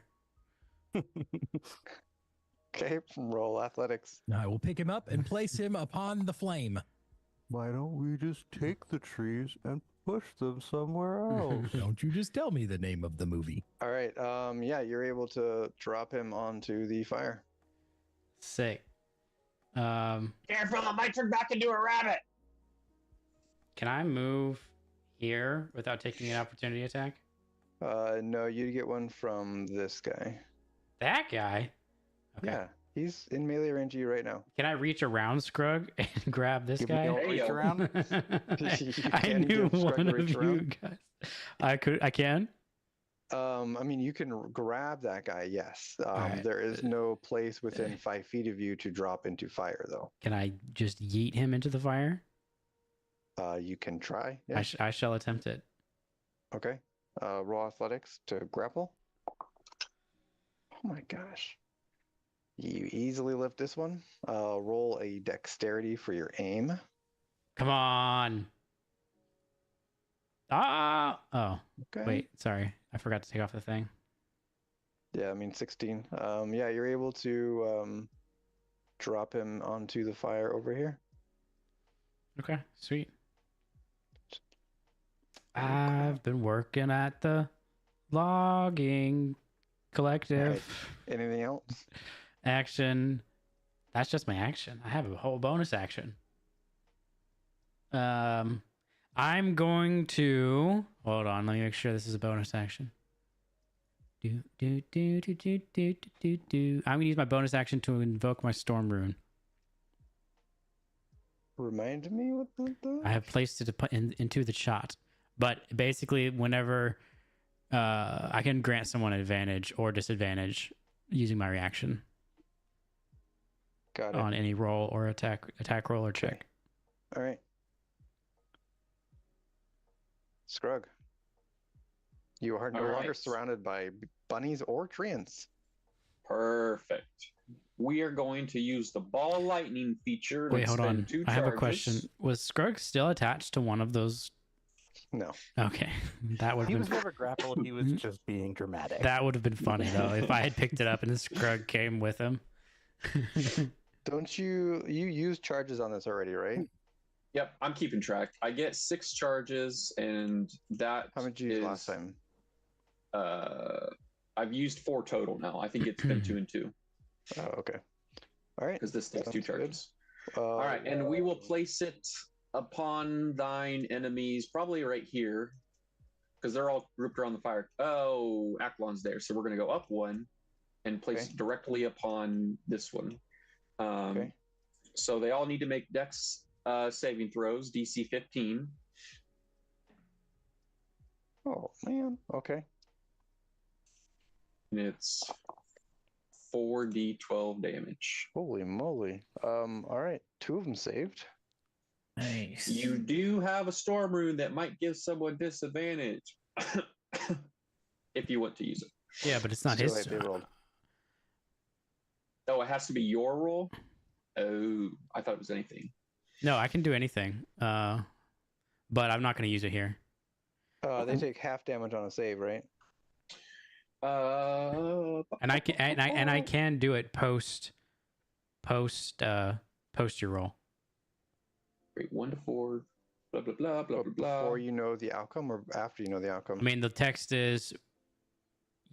S1: Okay, roll athletics.
S6: now I will pick him up and place him upon the flame.
S2: Why don't we just take the trees and push them somewhere else?
S6: Don't you just tell me the name of the movie.
S1: All right, yeah, you're able to drop him onto the fire.
S4: Sick.
S5: Careful, I might turn back into a rabbit.
S4: Can I move here without taking an opportunity attack?
S1: No, you get one from this guy.
S4: That guy. Okay.
S1: Yeah, He's in melee range of you right now.
S4: Can I reach around Scrug and grab this
S2: Give me
S4: guy?
S2: a
S5: There you
S2: reach
S5: go.
S2: around.
S4: I
S1: can
S4: knew
S1: give Scrug
S4: one
S1: a
S4: of
S1: reach
S4: you
S1: around.
S4: guys. I can.
S1: I mean, you can grab that guy. Yes.
S4: Alright.
S1: There is no place within 5 feet of you to drop into fire, though.
S4: Can I just yeet him into the fire?
S1: You can try. Yeah.
S4: I shall attempt it.
S1: Okay. Roll athletics to grapple. Oh my gosh. You easily lift this one. Roll a dexterity for your aim.
S4: Come on. Ah. Oh,
S1: Okay.
S4: wait. Sorry. I forgot to take off the thing.
S1: Yeah, I mean 16. Yeah, you're able to drop him onto the fire over here.
S4: Okay. Sweet.
S1: crap.
S4: I've been working at the logging collective.
S1: Anything else?
S4: Action. That's just my action. I have a whole bonus action. I'm going to hold on. Let me make sure this is a bonus action. I'm gonna use my bonus action to invoke my storm rune.
S1: Remind me what the
S4: I have placed it into the chat, but basically, whenever I can grant someone advantage or disadvantage using my reaction
S1: got it.
S4: on any roll or attack roll or check.
S1: All right. Scrug. You are no
S5: All
S1: longer
S5: right.
S1: surrounded by bunnies or treants.
S5: Perfect. We are going to use the ball lightning feature. to
S4: Wait, hold
S5: expend
S4: on.
S5: 2
S4: I have a
S5: charges.
S4: question. Was Scrug still attached to one of those?
S1: No.
S4: Okay, that would
S2: He
S4: have
S2: was
S4: been
S2: never grappled. He was just being dramatic.
S4: that would have been funny though if I had picked it up and the Scrug came with him.
S1: Don't you used charges on this already, right?
S5: Yep, I'm keeping track. I get 6 charges, and that
S1: How much did you use
S5: is,
S1: last time?
S5: I've used 4 total now. I think it's been 2 and 2
S1: Oh, okay. All right.
S5: because this takes 2
S1: Sounds good.
S5: charges. All right, and we will place it upon thine enemies, probably right here, because they're all grouped around the fire. Oh, Aklon's there, so we're going to go up 1 and place
S1: Okay.
S5: it directly upon this one.
S1: Okay.
S5: So they all need to make Dex saving throws, DC 15.
S1: Oh man. Okay.
S5: And it's 4d12 damage.
S1: Holy moly. All right. 2 of them saved.
S3: Nice.
S5: You do have a storm rune that might give someone disadvantage if you want to use it.
S4: Yeah, but it's not
S1: Still
S4: his.
S1: they rolled.
S5: Oh, it has to be your roll? Oh, I thought it was anything.
S4: No, I can do anything. But I'm not going to use it here.
S1: They take half damage on a save, right?
S4: And I can do it post your roll.
S5: Great, 1 to 4, blah blah blah blah
S1: But
S5: blah.
S1: before you know the outcome or after you know the outcome?
S4: I mean, the text is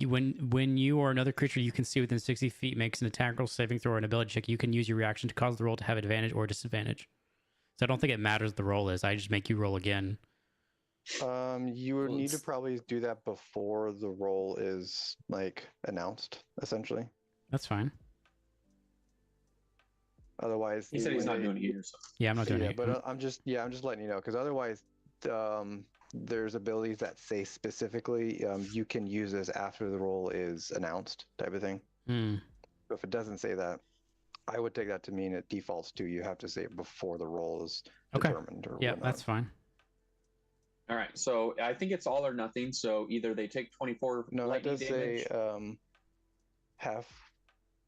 S4: when you or another creature you can see within 60 feet makes an attack roll, saving throw, or an ability check, you can use your reaction to cause the roll to have advantage or disadvantage. So I don't think it matters what the roll is. I just make you roll again.
S1: You would
S3: Well,
S1: need to
S3: it's-
S1: probably do that before the roll is like announced, essentially.
S4: That's fine.
S1: Otherwise,
S5: He said he's
S1: when
S5: not
S1: they-
S5: doing it here. So.
S4: Yeah, I'm not doing
S1: yeah,
S4: it.
S1: but I'm just letting you know because otherwise, there's abilities that say specifically you can use this after the roll is announced, type of thing.
S4: Hmm.
S1: So if it doesn't say that, I would take that to mean it defaults to you have to say it before the roll is
S4: Okay.
S1: determined or
S4: Yeah,
S1: whatnot.
S4: that's fine.
S5: All right, so I think it's all or nothing. So either they take 24
S1: No, that
S5: lightning
S1: does say
S5: damage.
S1: half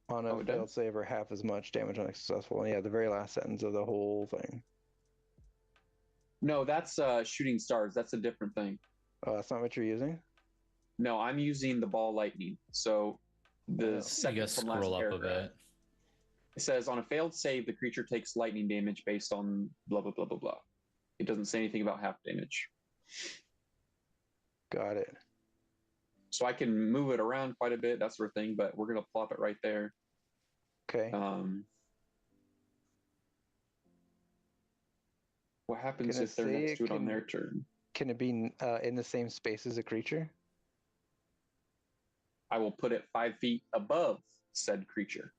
S1: on a
S5: Oh, it
S1: failed
S5: does?
S1: save or half as much damage on a successful. And yeah, the very last sentence of the whole thing.
S5: No, that's shooting stars. That's a different thing.
S1: That's not what you're using?
S5: No, I'm using the ball lightning. So the
S1: Oh.
S3: You
S5: second
S3: guys
S5: from last
S3: scroll up a
S5: paragraph.
S3: bit.
S5: It says on a failed save, the creature takes lightning damage based on blah blah blah blah blah. It doesn't say anything about half damage.
S1: Got it.
S5: So I can move it around quite a bit, that sort of thing, but we're gonna plop it right there.
S1: Okay.
S5: What happens
S1: Can it
S5: if they're
S1: say
S5: next
S1: it
S5: to it on
S1: can-
S5: their turn?
S1: Can it be in the same space as a creature?
S5: I will put it 5 feet above said creature.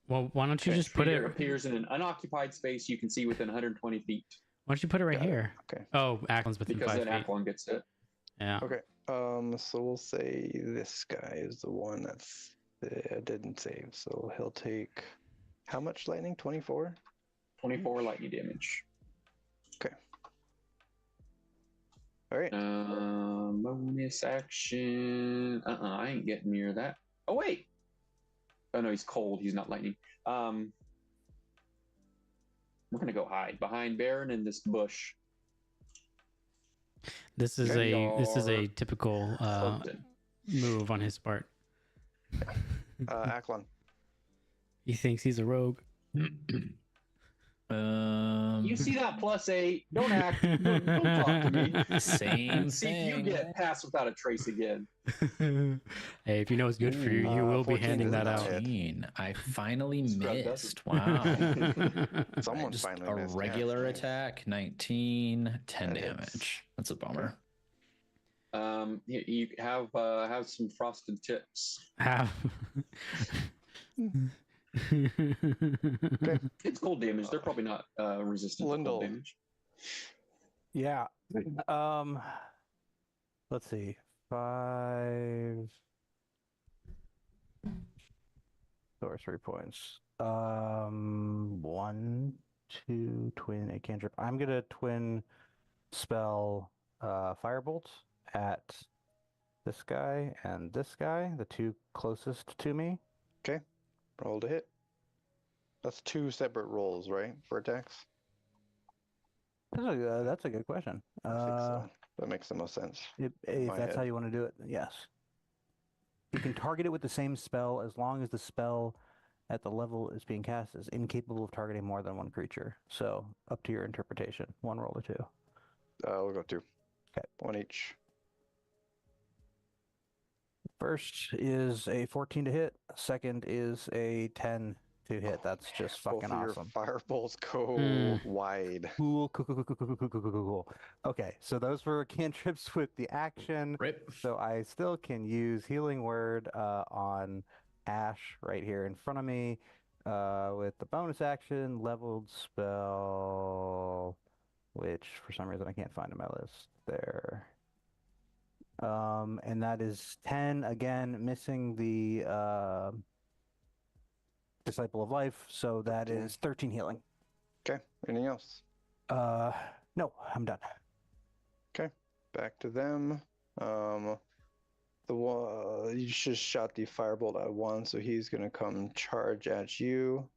S4: Well, why don't you
S1: Okay.
S4: just put
S5: Creature
S4: it?
S5: appears in an unoccupied space you can see within 120 feet.
S4: Why don't you put it right
S1: Got it.
S4: here?
S1: Okay.
S4: Oh, Ackland's within
S5: Because
S4: 5
S5: then
S4: feet.
S5: Aquilon gets it.
S4: Yeah.
S1: Okay. So we'll say this guy is the one that's didn't save. So he'll take how much lightning? 24?
S5: 24 lightning damage.
S1: All right.
S5: Bonus action. I ain't getting near that. Oh wait. Oh no, he's cold. He's not lightning. We're gonna go hide behind Baron in this bush.
S4: This is a typical
S5: Something.
S4: move on his part.
S1: Aklon.
S4: He thinks he's a rogue.
S5: You see that +8? Don't act. Don't talk to me.
S3: Same
S5: See if you
S3: thing.
S5: get passed without a trace again.
S4: Hey, if you know it's good for you, you will be
S1: 14
S4: handing
S1: does
S4: that
S1: not
S4: out.
S1: hit.
S3: 14. I finally
S5: Scrub
S3: missed.
S5: doesn't.
S3: Wow.
S1: Someone
S3: Just
S1: finally
S3: a
S1: missed. Yeah,
S3: regular
S1: nice.
S3: attack, 19, 10
S1: That hits.
S3: damage. That's a bummer.
S5: You have some frosted tips.
S4: Have.
S5: It's cold damage. They're probably not resistant to cold
S1: Lindell.
S5: damage.
S2: Yeah. Let's see. 5 sorcery points. 1, 2, twin a cantrip. I'm gonna twin spell firebolt at this guy and this guy, the two closest to me.
S1: Roll to hit. That's 2 separate rolls, right? For attacks?
S2: That's a good question.
S1: I think so. That makes the most sense.
S2: If
S1: my
S2: that's how
S1: head.
S2: you want to do it, yes. You can target it with the same spell as long as the spell at the level is being cast is incapable of targeting more than one creature. So up to your interpretation. 1 roll or 2.
S1: We'll go 2.
S2: Okay.
S1: 1 each.
S2: First is a 14 to hit. Second is a 10 to hit. That's just
S1: Both
S2: fucking
S1: of your
S2: awesome.
S1: fireballs go
S4: Hmm.
S1: wide.
S2: Cool. Okay, so those were cantrips with the action.
S3: Rip.
S2: So I still can use Healing Word on Ash right here in front of me with the bonus action, leveled spell, which for some reason I can't find in my list there. And that is 10, again, missing the Disciple of Life, so that
S1: 13.
S2: is 13 healing.
S1: Okay. Anything else?
S2: No, I'm done.
S1: Back to them. The one you just shot the firebolt at 1, so he's gonna come charge at you,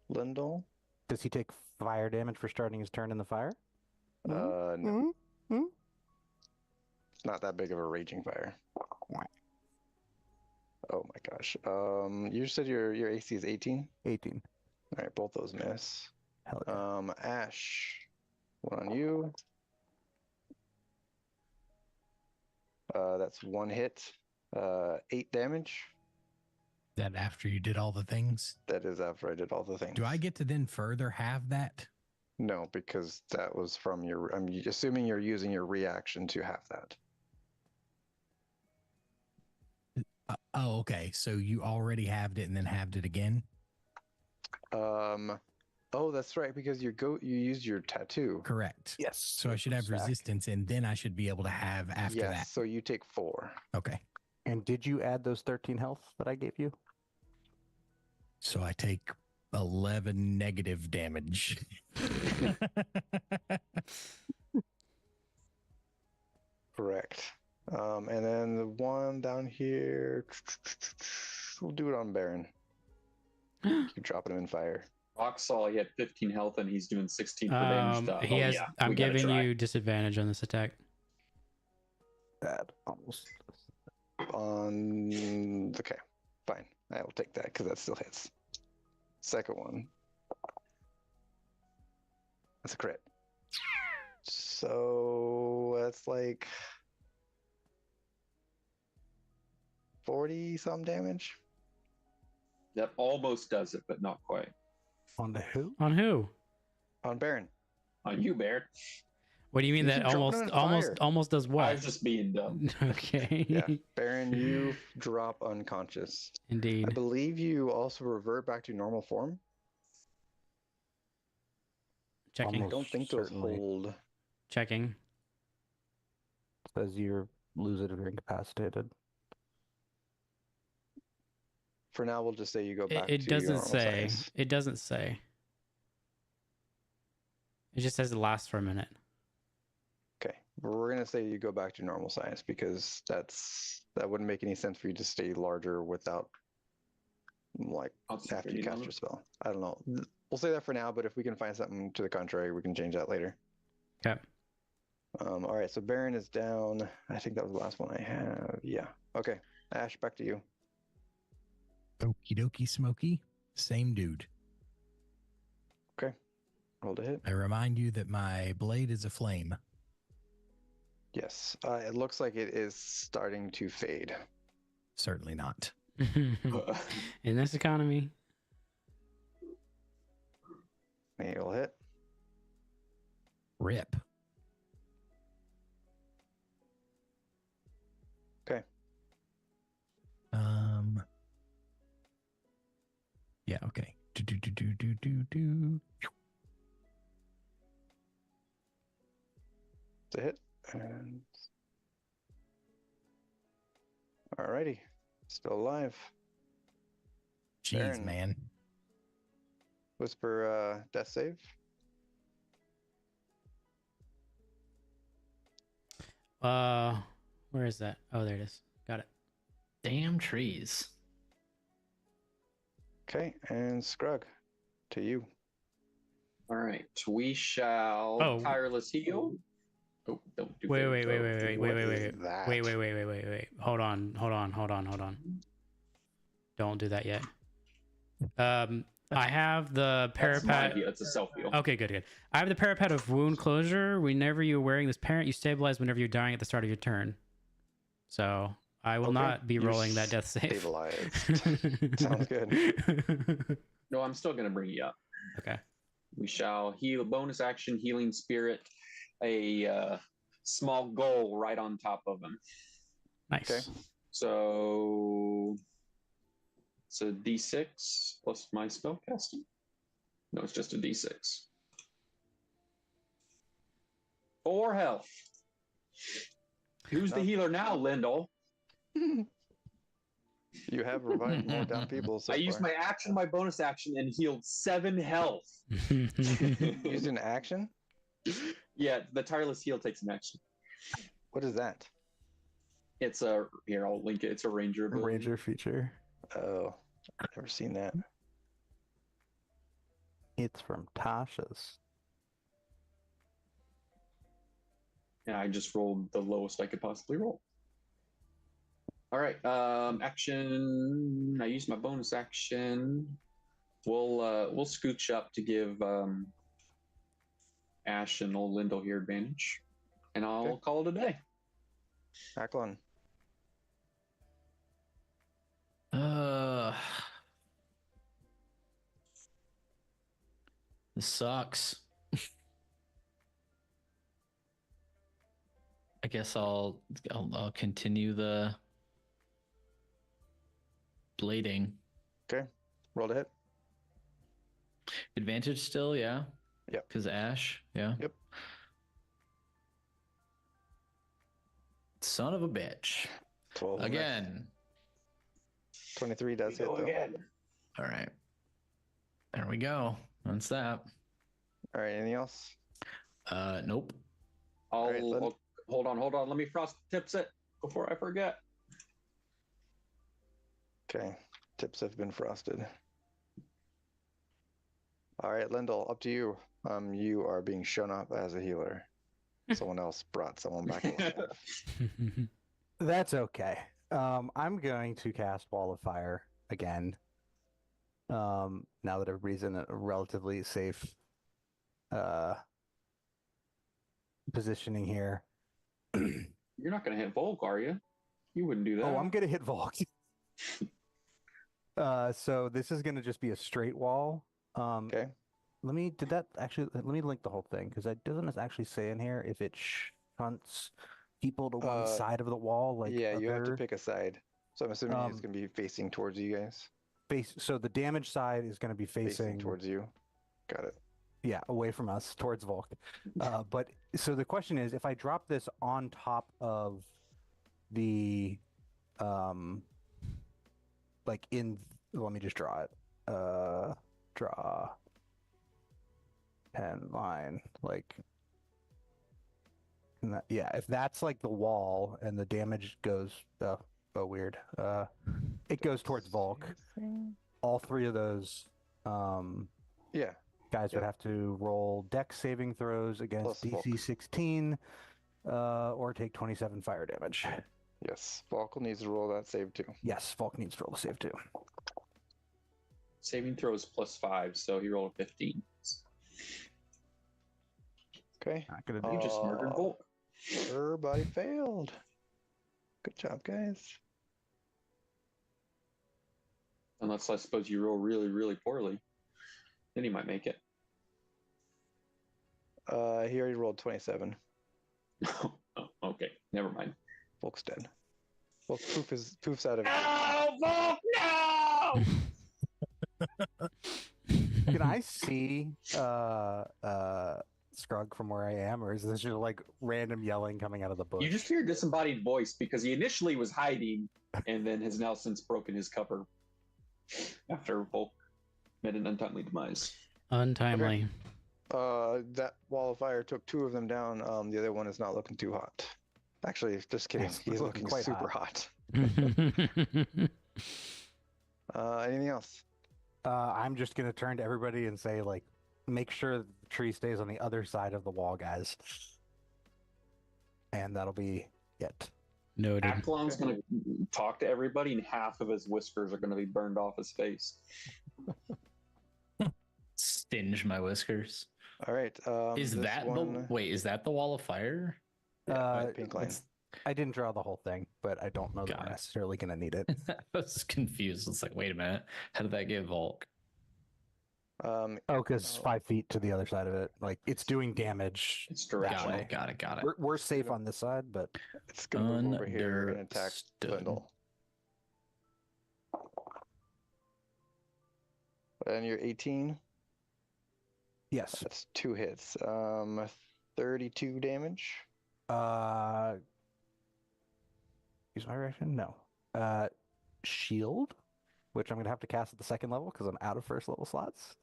S1: Lindell.
S2: Does he take fire damage for starting his turn in the fire?
S1: No, it's not that big of a raging fire. Oh my gosh. You said your AC is 18.
S2: 18.
S1: All right, both those miss.
S2: Hell yeah.
S1: Ash, one on you. That's 1 hit. 8 damage.
S6: That after you did all the things.
S1: That is after I did all the things.
S6: Do I get to then further have that?
S1: No, because that was from your. I'm assuming you're using your reaction to have that.
S6: Oh, okay. So you already halved it and then halved it again?
S1: Oh, that's right, because you used your tattoo.
S6: Correct.
S2: Yes.
S6: So I should have resistance and then I should be able to have after
S1: Yes,
S6: that.
S1: so you take 4.
S6: Okay.
S2: And did you add those 13 health that I gave you?
S6: So I take 11 negative damage.
S1: Correct. And then the one down here, we'll do it on Baron. Keep dropping him in fire.
S5: Rock saw he had 15 health and he's doing 16 for damage.
S4: He has.
S5: Yeah,
S4: I'm
S5: we gotta
S4: giving
S5: try.
S4: you disadvantage on this attack.
S2: Bad. Almost.
S1: Okay, fine. I will take that because that still hits. Second one. That's a crit. So that's like 40 some damage.
S5: That almost does it, but not quite.
S2: On the who?
S4: On who?
S1: On Baron.
S5: On you, Baron.
S4: What do you mean
S1: You
S4: that
S1: keep dropping it in fire.
S4: almost does
S5: I
S4: what?
S5: was just being dumb.
S4: Okay.
S1: Yeah, Baron, you drop unconscious. I
S4: Indeed.
S1: believe you also revert back to normal form.
S4: Checking.
S1: I
S2: Almost
S1: don't think those
S2: certainly.
S1: hold.
S4: Checking.
S2: Says you lose it if you're incapacitated.
S1: For now, we'll just say you go back
S4: It
S1: to your
S4: doesn't
S1: normal
S4: say.
S1: size.
S4: It doesn't say. It just says it lasts for a minute.
S1: Okay, we're gonna say you go back to normal size because that wouldn't make any sense for you to stay larger without like after you cast your spell. I don't know. We'll say that for now, but if we can find something to the contrary, we can change that later.
S4: Okay.
S1: All right, so Baron is down. I think that was the last one I have. Yeah. Okay. Ash, back to you.
S6: Okie dokie, Smokey. Same dude.
S1: Roll to hit.
S6: I remind you that my blade is a flame.
S1: Yes. It looks like it is starting to fade.
S6: Certainly not.
S4: In this economy.
S1: Maybe it'll hit.
S6: Rip.
S1: Okay.
S6: Yeah, okay. Do.
S1: It's a hit. And alrighty. Still alive.
S6: Jeez,
S1: Baron.
S6: man.
S1: Whisper death save.
S4: Where is that? Oh, there it is. Got it.
S3: Damn trees.
S1: Okay, and Scrug, to you.
S5: All right, we shall
S4: Oh.
S5: tireless heal. Oh, don't do
S4: Wait.
S1: What is that?
S4: Wait. Hold on. Don't do that yet. I have the
S5: That's my
S4: parapet.
S5: heal. It's a self heal.
S4: Okay, good. I have the parapet of wound closure. Whenever you're wearing this parent, you stabilize whenever you're dying at the start of your turn. So I will
S1: Okay,
S4: not be
S1: you're
S4: rolling that death save.
S1: Stabilized. Sounds good.
S5: No, I'm still gonna bring you up.
S4: Okay.
S5: We shall heal. Bonus action, healing spirit. A small goal right on top of him.
S4: Nice.
S1: Okay.
S5: So it's a D6 plus my spell casting. No, it's just a D6. 4 health. Who's the healer now, Lindell?
S1: You have revived more down people so
S5: I used
S1: far.
S5: my action, my bonus action, and healed 7 health.
S1: Used an action?
S5: Yeah, the tireless heal takes an action.
S1: What is that?
S5: It's a here. I'll link it. It's a ranger ability.
S2: Ranger feature.
S1: Oh, I've never seen that.
S2: It's from Tasha's.
S5: Yeah, I just rolled the lowest I could possibly roll. All right. Action. I used my bonus action. We'll scooch up to give Ash and old Lindell here advantage, and I'll
S1: Okay.
S5: call it a day.
S1: Aklon.
S3: This sucks. I guess I'll continue the blading.
S1: Okay. Roll to hit.
S3: Advantage still, yeah.
S1: Yep.
S3: Because Ash, yeah.
S1: Yep.
S3: Son of a bitch.
S1: 12 on that.
S3: Again.
S1: 23 does hit
S5: Go
S1: though.
S5: again.
S3: All right. There we go. That's that.
S1: All right. Anything else?
S3: Nope.
S5: I'll,
S1: right, Lynn.
S5: hold on. Let me frost tips it before I forget.
S1: Okay. Tips have been frosted. All right, Lindell, up to you. You are being shown up as a healer. Someone else brought someone back alive.
S2: That's okay. I'm going to cast Wall of Fire again. Now that everybody's in a relatively safe positioning here.
S5: You're not going to hit Volk, are you? You wouldn't do that.
S2: Oh, I'm gonna hit Volk. So this is gonna just be a straight wall.
S1: Okay.
S2: let me link the whole thing because it doesn't actually say in here if it shunts people to one side of the wall. Like
S1: yeah, you have to
S2: other
S1: pick a side. So I'm assuming it's going to be facing towards you guys.
S2: so the damage side is going to be
S1: Facing towards you. Got it.
S2: yeah, away from us towards Volk. But so the question is, if I drop this on top of the, like let me just draw it. Draw pen line like. Yeah, if that's like the wall and the damage goes, weird. It goes towards Volk. All three of those,
S1: Yeah.
S2: guys would have to roll dex saving throws against
S1: Plus
S2: DC
S1: Volk.
S2: 16, or take 27 fire damage.
S1: Yes. Volk needs to roll that save too.
S2: Yes, Volk needs to roll a save too.
S5: Saving throws +5, so he rolled a 15.
S1: Okay.
S2: Not gonna do.
S5: You just murdered Volk.
S1: Everybody failed. Good job, guys.
S5: Unless I suppose you roll really, really poorly. Then he might make it.
S1: He already rolled 27.
S5: Oh, okay. Never mind.
S1: Volk's dead. Volk poofs out of it.
S5: No! Volk, no!
S2: Can I see Scrug from where I am, or is this just like random yelling coming out of the bush?
S5: You just hear a disembodied voice because he initially was hiding and then has now since broken his cover after Volk met an untimely demise.
S4: Untimely.
S1: That wall of fire took 2 of them down. The other one is not looking too hot. Actually, just kidding.
S2: Yes,
S1: He's
S2: it's
S1: looking
S2: quite
S1: super hot. Anything else?
S2: I'm just gonna turn to everybody and say, like, make sure the tree stays on the other side of the wall, guys. And that'll be it.
S4: Noted.
S5: Aklon's going to talk to everybody, and half of his whiskers are going to be burned off his face.
S3: Stinge my whiskers.
S1: All right.
S3: Is
S1: this
S3: that
S1: one...
S3: is that the wall of fire?
S1: Yeah, pink line.
S2: I didn't draw the whole thing, but I don't know that
S3: Got
S2: we're
S3: it.
S2: necessarily gonna need it.
S3: I was confused. It's like, wait a minute. How did that get Volk?
S2: Oh, because 5 feet to the other side of it, like it's doing damage.
S5: It's
S3: Got
S5: directional.
S3: it. Got it. Got it.
S2: We're safe on this side, but
S1: It's going to move over here and attack
S3: Understood.
S1: Lindell. And you're 18.
S2: yes.
S1: That's 2 hits. 32 damage.
S2: Use my reaction? No. Shield, which I'm gonna have to cast at the 2nd level because I'm out of 1st level slots.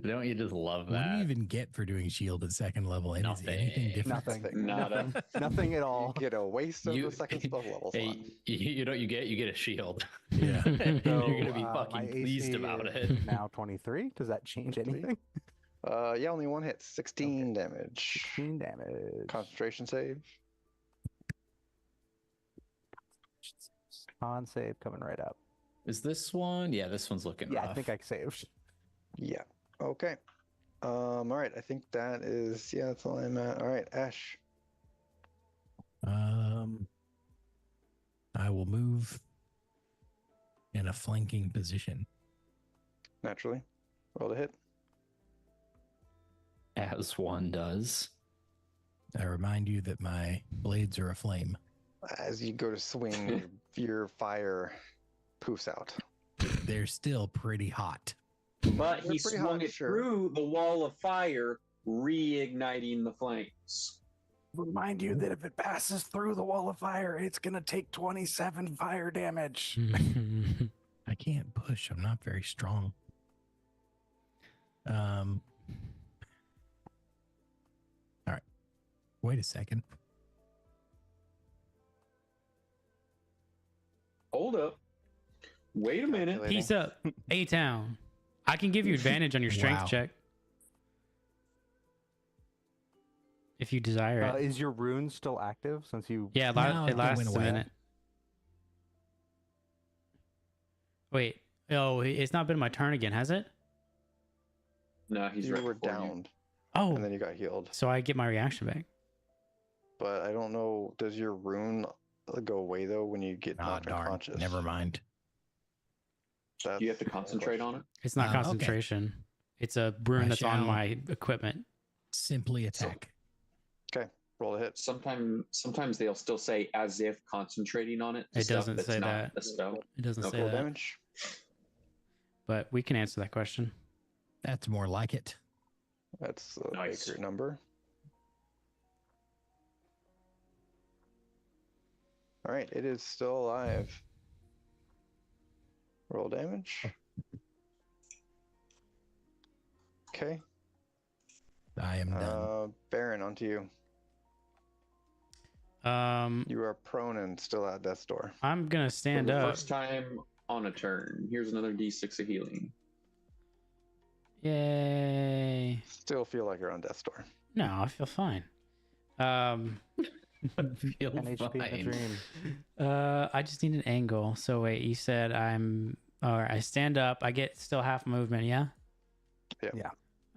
S3: Don't you just love
S6: What do you
S3: that?
S6: even get for doing shield at 2nd level? And is anything different?
S2: Nothing.
S5: Nada.
S2: Nothing at
S1: You
S2: all.
S1: get a waste of
S3: You-
S1: the 2nd spell level slot.
S3: Hey, you know what you get? You get a shield.
S6: Yeah.
S3: You're
S2: So,
S3: gonna be
S2: my
S3: fucking pleased
S2: AC
S3: about
S2: is
S3: it.
S2: Now 23. Does that change
S1: 23?
S2: anything?
S1: Yeah, only 1 hit. 16 damage.
S2: 16 damage.
S1: Concentration save.
S2: Con save coming right up.
S3: Is this one? Yeah, this one's looking
S2: Yeah,
S3: rough.
S2: I think I saved.
S1: Yeah. Okay. All right. I think that is, yeah, that's all I'm at. All right, Ash.
S6: I will move in a flanking position.
S1: Naturally. Roll to hit.
S3: As one does.
S6: I remind you that my blades are aflame.
S1: As you go to swing, your fire poofs out.
S6: They're still pretty hot.
S5: But
S1: They're
S5: he
S1: pretty
S5: swung
S1: hot,
S5: it
S1: sure.
S5: through the wall of fire, reigniting the flames.
S2: Remind you that if it passes through the wall of fire, it's gonna take 27 fire damage.
S6: I can't push. I'm not very strong. All right. Wait a second.
S5: Hold up. Wait a minute.
S1: Calculating.
S4: Peace up, A-Town. I can give you advantage on your strength
S6: Wow.
S4: check. If you desire it.
S2: Is your rune still active since you?
S4: Yeah,
S6: No,
S4: it
S6: it
S4: lasts
S6: went
S4: a
S6: away.
S4: minute. Wait. Oh, it's not been my turn again, has it?
S5: No, he's
S1: You
S5: right
S1: were
S5: before you.
S1: downed,
S4: Oh,
S1: and then you got healed.
S4: so I get my reaction back.
S1: But I don't know, does your rune go away though when you get
S6: Ah,
S1: knocked
S6: darn.
S1: unconscious?
S6: Never mind.
S1: That's
S5: Do you have to
S1: the
S5: concentrate on
S1: question.
S5: it?
S4: It's not
S6: Okay.
S4: concentration. It's a rune
S6: I
S4: that's on
S6: shall-
S4: my equipment.
S6: Simply attack.
S1: Okay, roll a hit.
S5: Sometimes they'll still say as if concentrating on it.
S4: It
S5: stuff
S4: doesn't
S5: that's
S4: say
S5: not
S4: that.
S5: a spell.
S4: It doesn't
S5: Okay.
S4: say
S1: Roll
S4: that.
S1: damage.
S4: But we can answer that question.
S6: That's more like it.
S1: That's a
S5: Nice.
S1: bigger number. All right, it is still alive. Roll damage. Okay,
S6: I am done.
S1: Baron, onto you. You are prone and still at death's door.
S4: I'm gonna
S5: For
S4: stand
S5: the
S4: up.
S5: first time on a turn. Here's another D6 of healing.
S4: Yay!
S1: Still feel like you're on death's door.
S4: No, I feel fine.
S3: Feel
S2: 10 HP in a
S3: fine.
S2: dream.
S4: I just need an angle. So wait, you said I stand up. I get still half movement. Yeah.
S1: Yep.
S2: Yeah.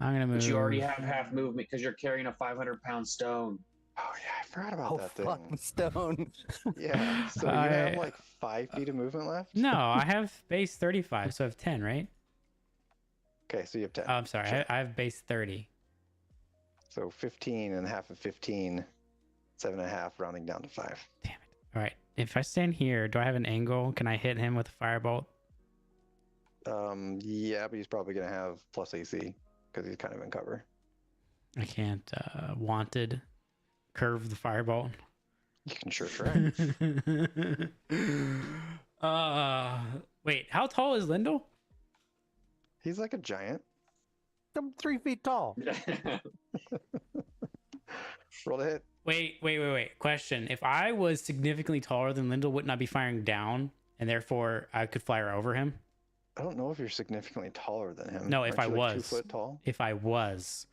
S4: I'm gonna move.
S5: But you already have half movement because you're carrying a 500-pound stone.
S1: Oh yeah, I forgot about
S2: Oh,
S1: that
S2: fuck,
S1: thing.
S2: stone.
S1: Yeah, so you have like 5 feet of movement left?
S4: No, I have base 35, so I have 10, right?
S1: Okay, so you have 10.
S4: Oh, I'm sorry.
S1: Sure.
S4: I have base 30.
S1: So 15 and half of 15, 7.5, rounding down to 5.
S4: Damn it. All right. If I stand here, do I have an angle? Can I hit him with a firebolt?
S1: Yeah, but he's probably gonna have plus AC because he's kind of in cover.
S4: I can't wanted curve the firebolt.
S1: You can sure try.
S4: Wait, how tall is Lindell?
S1: He's like a giant.
S2: I'm 3 feet tall.
S1: Roll the hit.
S4: Wait. Question. If I was significantly taller than Lindell, wouldn't I be firing down and therefore I could fire over him?
S1: I don't know if you're significantly taller than him.
S4: No, if
S1: Aren't
S4: I
S1: you, like, 2
S4: was.
S1: foot tall.
S4: If I was.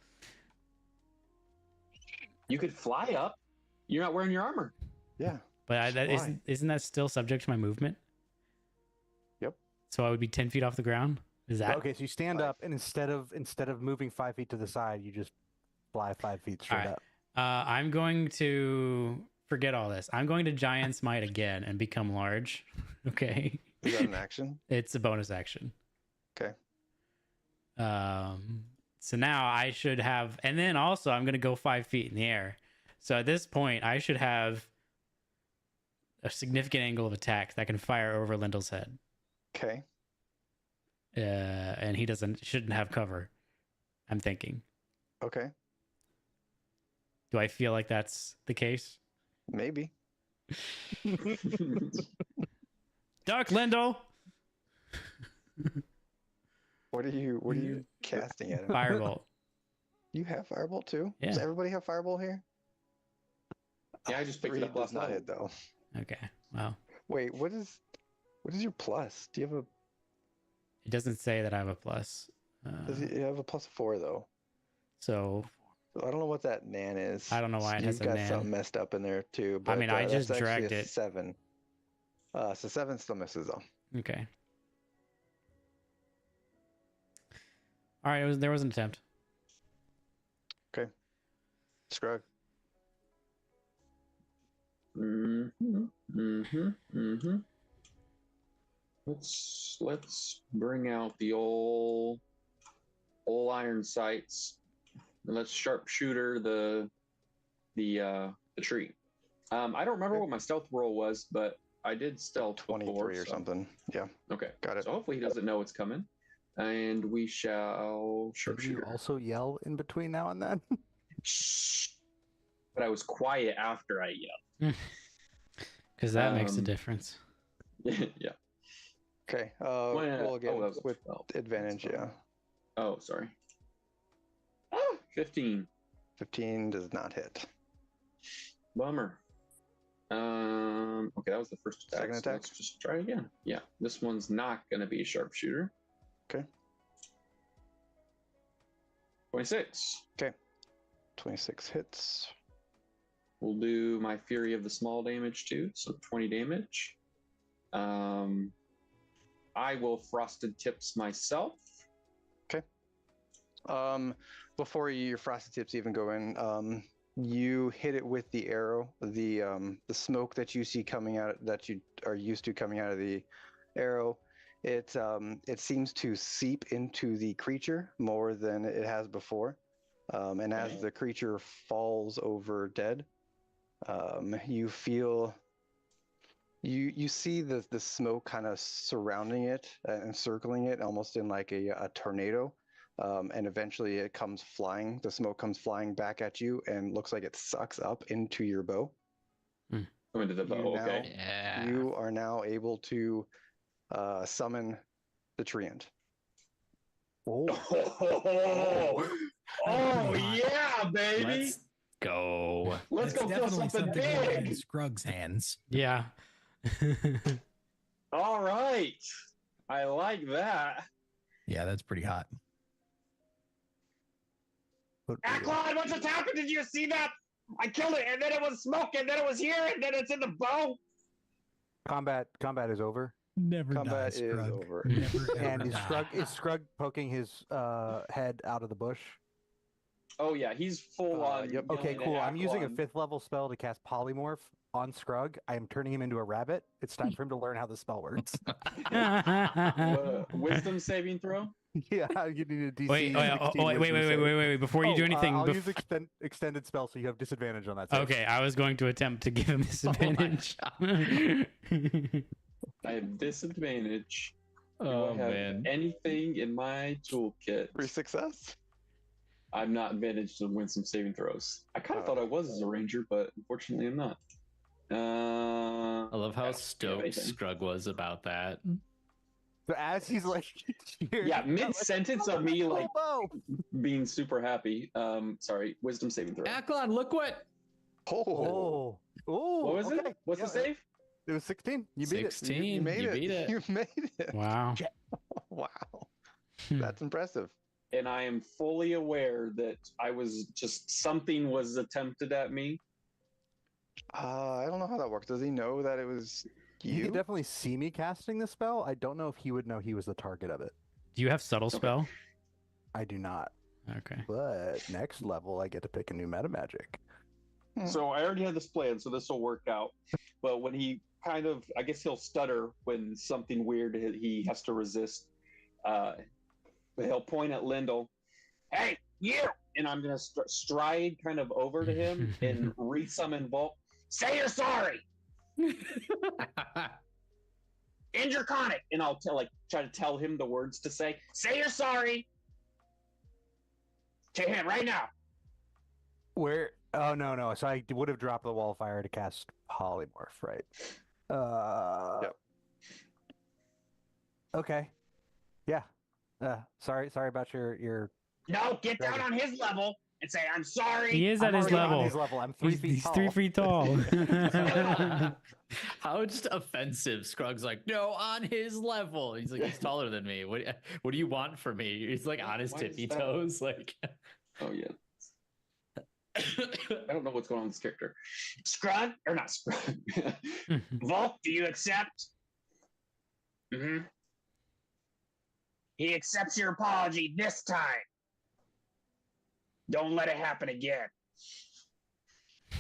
S5: You could fly up. You're not wearing your armor.
S1: Yeah.
S4: But
S1: Why?
S4: isn't that still subject to my movement?
S1: Yep.
S4: So I would be 10 feet off the ground? Is that
S2: Okay, so you stand
S1: Five.
S2: up, and instead of moving 5 feet to the side, you just fly 5 feet straight
S4: Alright.
S2: up.
S4: I'm going to forget all this. I'm going to Giant's Might again and become large. Okay.
S1: Is that an action?
S4: It's a bonus action.
S1: Okay.
S4: So now I should have, and then also I'm going to go 5 feet in the air. So at this point, I should have a significant angle of attack that can fire over Lindell's head.
S1: Okay.
S4: And he shouldn't have cover. I'm thinking.
S1: Okay.
S4: Do I feel like that's the case?
S1: Maybe.
S4: Duck, Lindell!
S1: What are you casting at him?
S4: Firebolt.
S1: You have Firebolt too?
S4: Yeah.
S1: Does everybody have Firebolt here?
S5: Yeah, I just picked it
S1: 3
S5: up
S1: does
S5: last
S1: not
S5: night.
S1: hit though.
S4: Okay. Well,
S1: Wait, what is your plus? Do you have
S4: it doesn't say that I have a plus.
S1: you have a plus 4 though?
S4: So
S1: I don't know what that nan is.
S4: I don't know why it
S1: You've
S4: has a
S1: got
S4: nan.
S1: something messed up in there too.
S4: I mean, I just
S1: that's actually
S4: dragged
S1: a
S4: it.
S1: 7. So 7 still misses though.
S4: Okay. All right. There was an attempt.
S1: Scrug.
S5: Let's bring out the old iron sights. And let's sharpshooter the tree. I don't remember
S1: Okay.
S5: what my stealth roll was, but I did stealth
S1: 23
S5: before,
S1: or
S5: so-
S1: something. Yeah,
S5: Okay,
S1: got it.
S5: so hopefully he doesn't know it's coming, and we shall
S2: Should you
S5: sharpshooter.
S2: also yell in between now and then?
S5: Shh. But I was quiet after I yelled.
S4: Because that makes a
S5: Um,
S4: difference.
S5: Yeah.
S1: Okay.
S5: Well,
S1: Roll again
S5: that was a
S1: with
S5: 12.
S1: advantage.
S5: That's fine.
S1: Yeah.
S5: Oh, sorry. Oh, 15.
S1: 15 does not hit.
S5: Bummer. Okay, that was the first attack.
S1: Second
S5: so
S1: attack?
S5: let's just try again. Yeah, this one's not going to be a sharpshooter.
S1: Okay.
S5: 26.
S1: 26 hits.
S5: We'll do my Fury of the Small damage too, so 20 damage. I will Frosted Tips myself.
S1: Before your frosted tips even go in, you hit it with the arrow. The smoke that you see coming out, that you are used to coming out of the arrow, it seems to seep into the creature more than it has before. And as the creature falls over dead, you feel you see the smoke kind of surrounding it and circling it almost in like a tornado. And eventually it comes flying, the smoke comes flying back at you and looks like it sucks up into your bow.
S5: Come into the bow, okay.
S3: Yeah.
S1: You are now able to summon the treant.
S5: Oh yeah, baby.
S3: Let's go.
S5: Let's
S6: That's
S5: go feel
S6: definitely
S5: something
S6: something more in
S5: big.
S6: Scrug's hands.
S4: Yeah.
S5: All right. I like that.
S6: Yeah, that's pretty hot.
S5: Claude, what just happened? Did you see that? I killed it, and then it was smoke, and then it was here, and then it's in the bow.
S2: Combat is over.
S6: Never
S1: Combat
S6: die,
S1: is
S6: Scrug.
S1: over.
S6: Never,
S2: And
S6: ever die.
S2: is Scrug poking his head out of the bush?
S5: Oh yeah, he's full on.
S1: Yep.
S2: Okay,
S5: yelling at
S2: cool. I'm using a
S5: Aquan.
S2: 5th level spell to cast Polymorph on Scrug. I am turning him into a rabbit. It's time for him to learn how the spell works.
S5: Wisdom saving throw.
S2: Yeah, you need a DC.
S4: wait,
S2: 16
S4: wait.
S2: wisdom save.
S4: Before you do anything,
S2: I'll use extended spell, so you have disadvantage on that. Save.
S4: okay, I was going to attempt to give him disadvantage.
S5: I have disadvantage.
S3: Oh
S5: Do I have
S3: man.
S5: anything in my toolkit?
S1: For success?
S5: I'm not advantaged to win some saving throws. I kind of
S1: Oh.
S5: thought I was as a ranger, but unfortunately I'm not.
S3: I love how
S5: I don't have
S3: stoked
S5: anything.
S3: Scrug was about that.
S2: So as he's like,
S5: Yeah, mid sentence of me like
S2: oh,
S5: being super happy. Sorry, wisdom saving throw.
S3: Aklon, look what.
S2: oh,
S5: What was
S2: okay.
S5: it? What's the save?
S2: It was 16. You beat it.
S3: 16.
S1: You made
S3: You
S1: it.
S3: beat it.
S1: You made it.
S4: Wow.
S1: Wow. That's impressive.
S5: And I am fully aware that I was just something was attempted at me.
S1: I don't know how that works. Does he know that it was
S2: He
S1: you?
S2: could definitely see me casting the spell. I don't know if he would know he was the target of it.
S4: Do you have subtle spell?
S2: I do not.
S4: Okay.
S2: But next level, I get to pick a new meta magic.
S5: So I already had this plan, so this will work out. But when he kind of, I guess he'll stutter when something weird he has to resist. He'll point at Lyndall. Hey, you! And I'm going to stride kind of over to him and resummon Volk. Say you're sorry! In Draconic! And I'll try to tell him the words to say. Say you're sorry! To him right now.
S2: Where? Oh, no. So I would have dropped the wall of fire to cast Polymorph, right?
S1: Yep.
S2: Okay. Yeah. Sorry about your.
S5: No, get down on his level and say, I'm sorry.
S4: He is
S2: I'm
S4: at his
S2: already on
S4: level.
S2: his level. I'm 3 feet
S4: He's
S2: tall.
S4: 3 feet tall.
S3: How just offensive. Scrug's like, no, on his level. He's like, he's taller than me. What do you want from me? He's like on his
S5: Why is
S3: tippy
S5: that?
S3: toes. Like,
S5: Oh, yeah. I don't know what's going on with this character. Scrug, or not Scrug. Volk, do you accept? Mm-hmm. He accepts your apology this time. Don't let it happen again.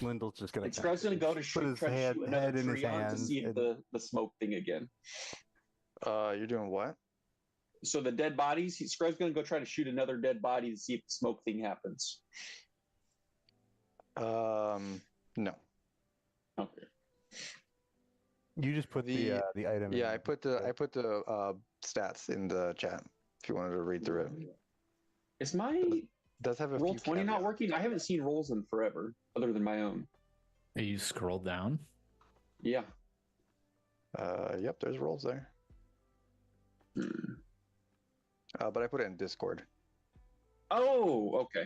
S2: Lyndall's just gonna.
S5: And Scrug's gonna go to
S2: put
S5: shoot,
S2: his
S5: try to
S2: head
S5: shoot another
S2: in his
S5: tree on to
S2: hands
S5: see if
S2: and-
S5: the smoke thing again.
S1: You're doing what?
S5: So the dead bodies, Scrug's gonna go try to shoot another dead body to see if the smoke thing happens.
S1: No.
S5: Okay.
S2: You just put the item.
S1: Yeah,
S2: in.
S1: I put the stats in the chat if you wanted to read through it.
S5: Is my
S1: It does have a
S5: roll
S1: few
S5: 20 not
S1: caveats.
S5: working? I haven't seen rolls in forever, other than my own.
S3: you scroll down.
S5: Yeah.
S1: Yep, there's rolls there.
S5: Hmm.
S1: But I put it in Discord.
S5: Oh, okay.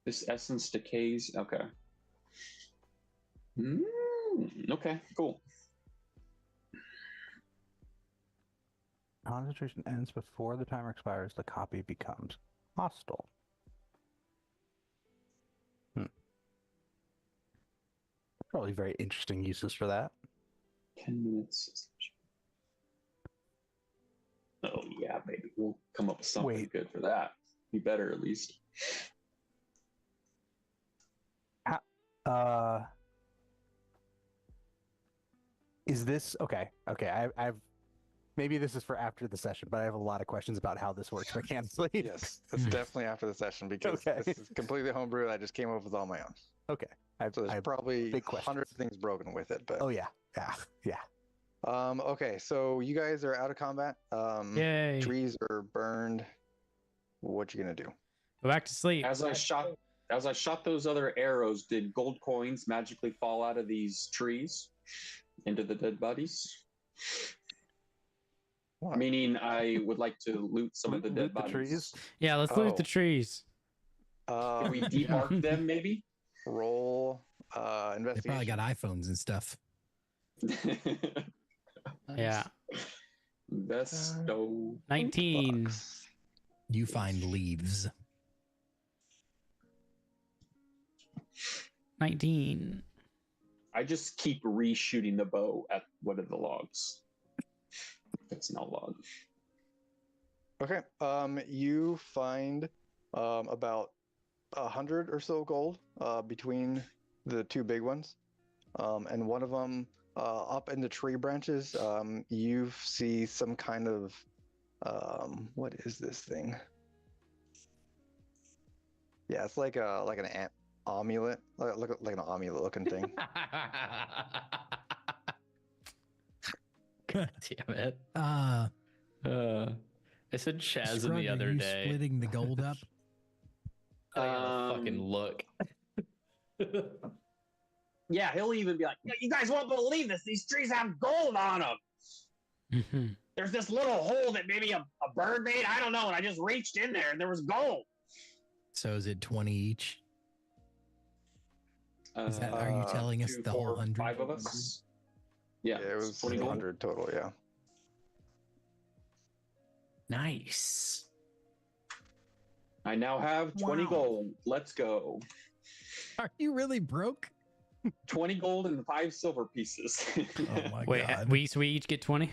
S5: This essence decays. Okay. Okay, cool.
S2: Concentration ends before the timer expires. The copy becomes hostile. Probably very interesting uses for that.
S5: 10 minutes. Oh, yeah, baby. We'll come up with something
S2: Wait.
S5: good for that. Be better, at least.
S2: Is this okay? Okay, I've maybe this is for after the session, but I have a lot of questions about how this works mechanically.
S1: Yes, it's definitely after the session because
S2: Okay.
S1: this is completely homebrew. I just came up with all my own.
S2: Okay.
S1: So there's probably
S2: big
S1: hundreds of things broken with it, but
S2: Oh yeah, yeah.
S1: okay, so you guys are out of combat.
S4: Yay.
S1: Trees are burned. What you gonna do?
S4: Go back to sleep.
S5: As I shot those other arrows, did gold coins magically fall out of these trees into the dead bodies?
S1: What?
S5: Meaning, I would like to loot some of the dead
S2: Loot the
S5: bodies.
S2: trees?
S4: Yeah, let's loot the
S1: Oh.
S4: trees.
S5: Can we demark them, maybe?
S1: Roll
S6: They
S1: investigation.
S6: probably got iPhones and stuff.
S4: Yeah.
S5: Besto.
S4: 19.
S1: Bucks.
S6: You find leaves.
S4: 19.
S5: I just keep reshooting the bow at one of the logs. It's no log.
S1: Okay. You find about 100 or so gold between the two big ones, and one of them up in the tree branches. You see some kind of what is this thing? Yeah, it's like an amulet, like an amulet looking thing.
S3: God damn it.
S6: Uh,
S3: I said Chaz
S6: Scrug,
S3: the
S6: are
S3: other
S6: you
S3: day.
S6: splitting the gold up?
S3: I gotta fucking look.
S5: Yeah, he'll even be like, "You guys won't believe this. These trees have gold on them. There's this little hole that maybe a bird made. I don't know. And I just reached in there and there was gold."
S6: So is it 20 each? Is that, are you telling us
S5: 2,
S6: the whole
S5: 4,
S6: 100?
S5: 5 of us? Yeah,
S1: Yeah, it was
S5: 20 gold.
S1: 100 total. Yeah.
S3: Nice.
S5: I now have 20
S6: Wow.
S5: gold. Let's go.
S6: Are you really broke?
S5: 20 gold and 5 silver pieces.
S6: Oh my
S4: Wait,
S6: god.
S4: we each get 20?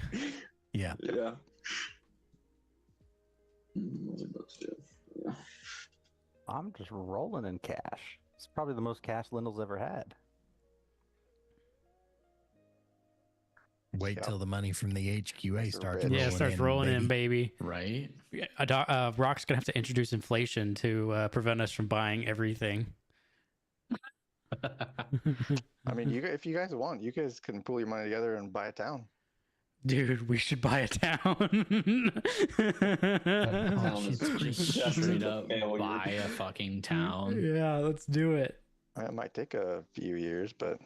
S6: Yeah.
S5: Yeah. What was I about to do? Yeah.
S2: I'm just rolling in cash. It's probably the most cash Lindell's ever had.
S6: Wait
S1: Yeah.
S6: till the money from the HQA
S1: That's
S6: starts
S1: rich.
S6: rolling
S4: Yeah, it starts rolling in, baby.
S3: Right?
S4: Rock's gonna have to introduce inflation to prevent us from buying everything.
S1: I mean, if you guys want, you guys can pool your money together and buy a town.
S4: Dude, we should buy a town.
S5: Town is
S6: shit's
S5: just
S3: Straight
S5: a
S3: up
S5: failure.
S3: buy a fucking town.
S4: Yeah, let's do it.
S1: It might take a few years, but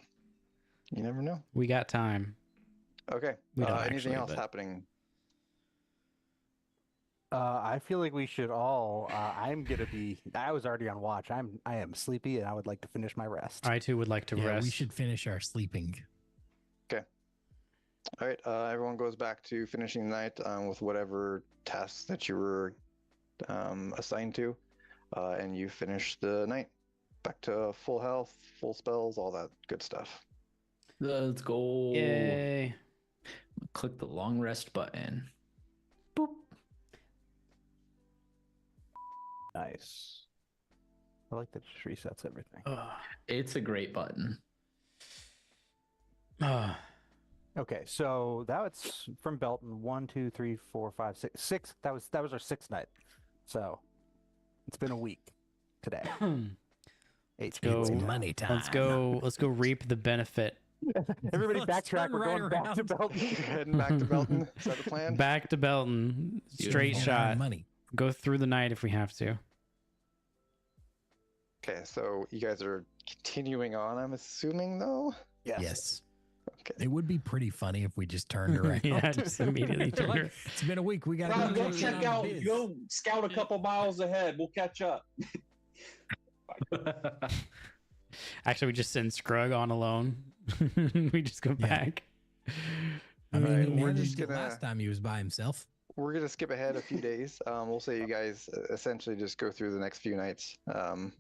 S1: you never know.
S4: We got time.
S1: Okay.
S4: We don't
S1: Anything
S4: actually,
S1: else
S4: but-
S1: happening?
S2: I feel like we should all. I was already on watch. I am sleepy, and I would like to finish my rest.
S4: I too would like to
S6: Yeah,
S4: rest.
S6: we should finish our sleeping.
S1: All right. Everyone goes back to finishing the night with whatever tasks that you were assigned to, and you finish the night. Back to full health, full spells, all that good stuff.
S3: Let's go.
S4: Yay.
S3: Click the long rest button. Boop.
S2: Nice. I like that it just resets everything.
S3: It's a great button.
S2: Okay, so that's from Belton. 1, 2, 3, 4, 5, 6. 6. That was our 6th night. So it's been a week today. 8.
S4: go.
S6: It's
S2: Yeah.
S6: money time.
S4: Let's go reap the benefit.
S2: Everybody
S6: Let's
S2: backtrack.
S6: turn
S2: We're
S6: right
S2: going back to
S6: around.
S2: Belton.
S1: Heading back to Belton. Is that the plan?
S4: Back to Belton. Straight
S3: Beautiful.
S4: shot.
S6: Money.
S4: Go through the night if we have to.
S1: Okay, so you guys are continuing on, I'm assuming, though?
S6: Yes.
S1: Okay.
S6: It would be pretty funny if we just turned around.
S4: Yeah, just immediately turn
S6: Like,
S4: around.
S6: it's been a week. We got
S5: Rob,
S6: to
S5: go check out. Go scout a couple miles ahead. We'll catch up.
S4: Actually, we just send Scrug on alone. We just go
S6: Yeah.
S4: back.
S6: I mean,
S1: Alright,
S6: he
S1: we're
S6: managed
S1: just
S6: it
S1: gonna-
S6: last time he was by himself.
S1: We're going to skip ahead a few days. We'll say you guys essentially just go through the next few nights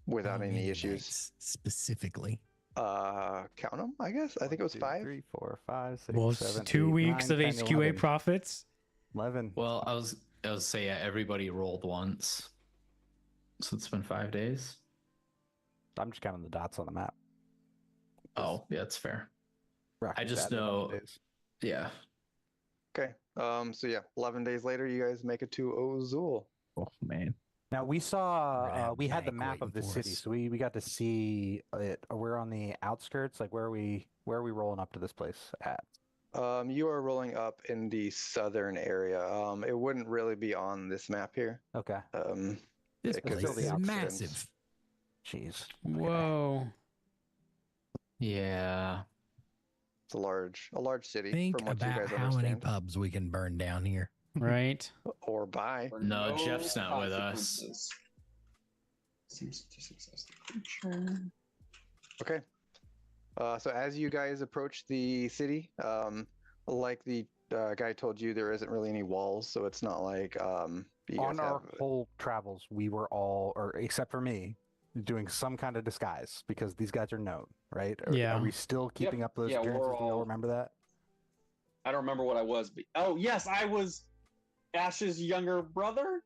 S1: without
S6: How
S1: any
S6: many
S1: issues.
S6: nights specifically.
S1: Count them, I guess. I think it was 5.
S2: 3, 4, 5, 6,
S4: Well,
S2: 7,
S4: 2
S2: 8,
S4: weeks
S2: 9,
S4: of
S2: 10,
S4: HQA
S2: 11.
S4: profits.
S2: 11.
S3: Well, I was say yeah, everybody rolled once. So it's been 5 days.
S2: I'm just counting the dots on the map.
S3: Oh, yeah, that's fair.
S2: Rock
S3: I
S2: just
S3: just
S2: added 11
S3: know-
S2: days.
S3: Yeah.
S1: Okay. So yeah, 11 days later, you guys make it to Ozul.
S6: Oh man.
S2: Now we
S6: We're gonna
S2: saw
S6: have a
S2: we had the
S6: bank
S2: map of the
S6: waiting for
S2: city,
S6: us.
S2: so we got to see it. We're on the outskirts. Like where are we rolling up to this place at?
S1: You are rolling up in the southern area. It wouldn't really be on this map here.
S2: Okay.
S6: This
S1: Because
S6: place
S1: of the
S6: is
S1: outskirts.
S6: massive.
S2: Jeez.
S4: Whoa.
S3: Yeah.
S1: It's a large city
S6: Think
S1: from what you
S6: about
S1: guys
S6: how many
S1: understand.
S6: pubs we can burn down here.
S4: Right.
S1: Or buy.
S5: For
S3: No, Jeff's not with us.
S5: consequences. Seems to success the creature.
S1: Okay. So as you guys approach the city, like the guy told you, there isn't really any walls, so it's not like you guys
S2: On our
S1: have.
S2: whole travels, we were all, or except for me, doing some kind of disguise because these guys are known, right?
S4: Yeah.
S2: Are we still keeping up those
S5: Yeah,
S2: appearances?
S5: we're
S2: Do you all
S5: all-
S2: remember that?
S5: I don't remember what I was, but oh yes, I was Ash's younger brother,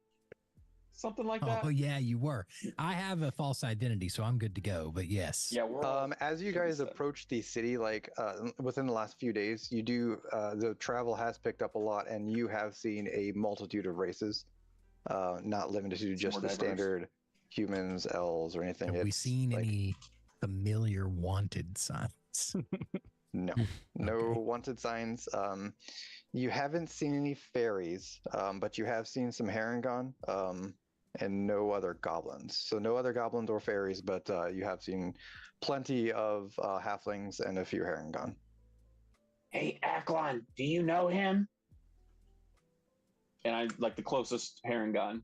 S5: something like that.
S6: Oh yeah, you were. I have a false identity, so I'm good to go. But yes.
S5: Yeah, we're all
S1: As you guys approach the city, like within the last few days, you do the travel has picked up a lot, and you have seen a multitude of races, not limited to just
S5: more
S1: the
S5: diverse.
S1: standard humans, elves, or anything.
S6: Have we
S1: It's
S6: seen
S1: like,
S6: any familiar wanted signs?
S1: No, no
S6: Okay.
S1: wanted signs. You haven't seen any fairies, but you have seen some Harengon, and no other goblins. So no other goblins or fairies, but you have seen plenty of halflings and a few Harengon.
S5: Hey, Aklon, do you know him? And I like the closest Harengon.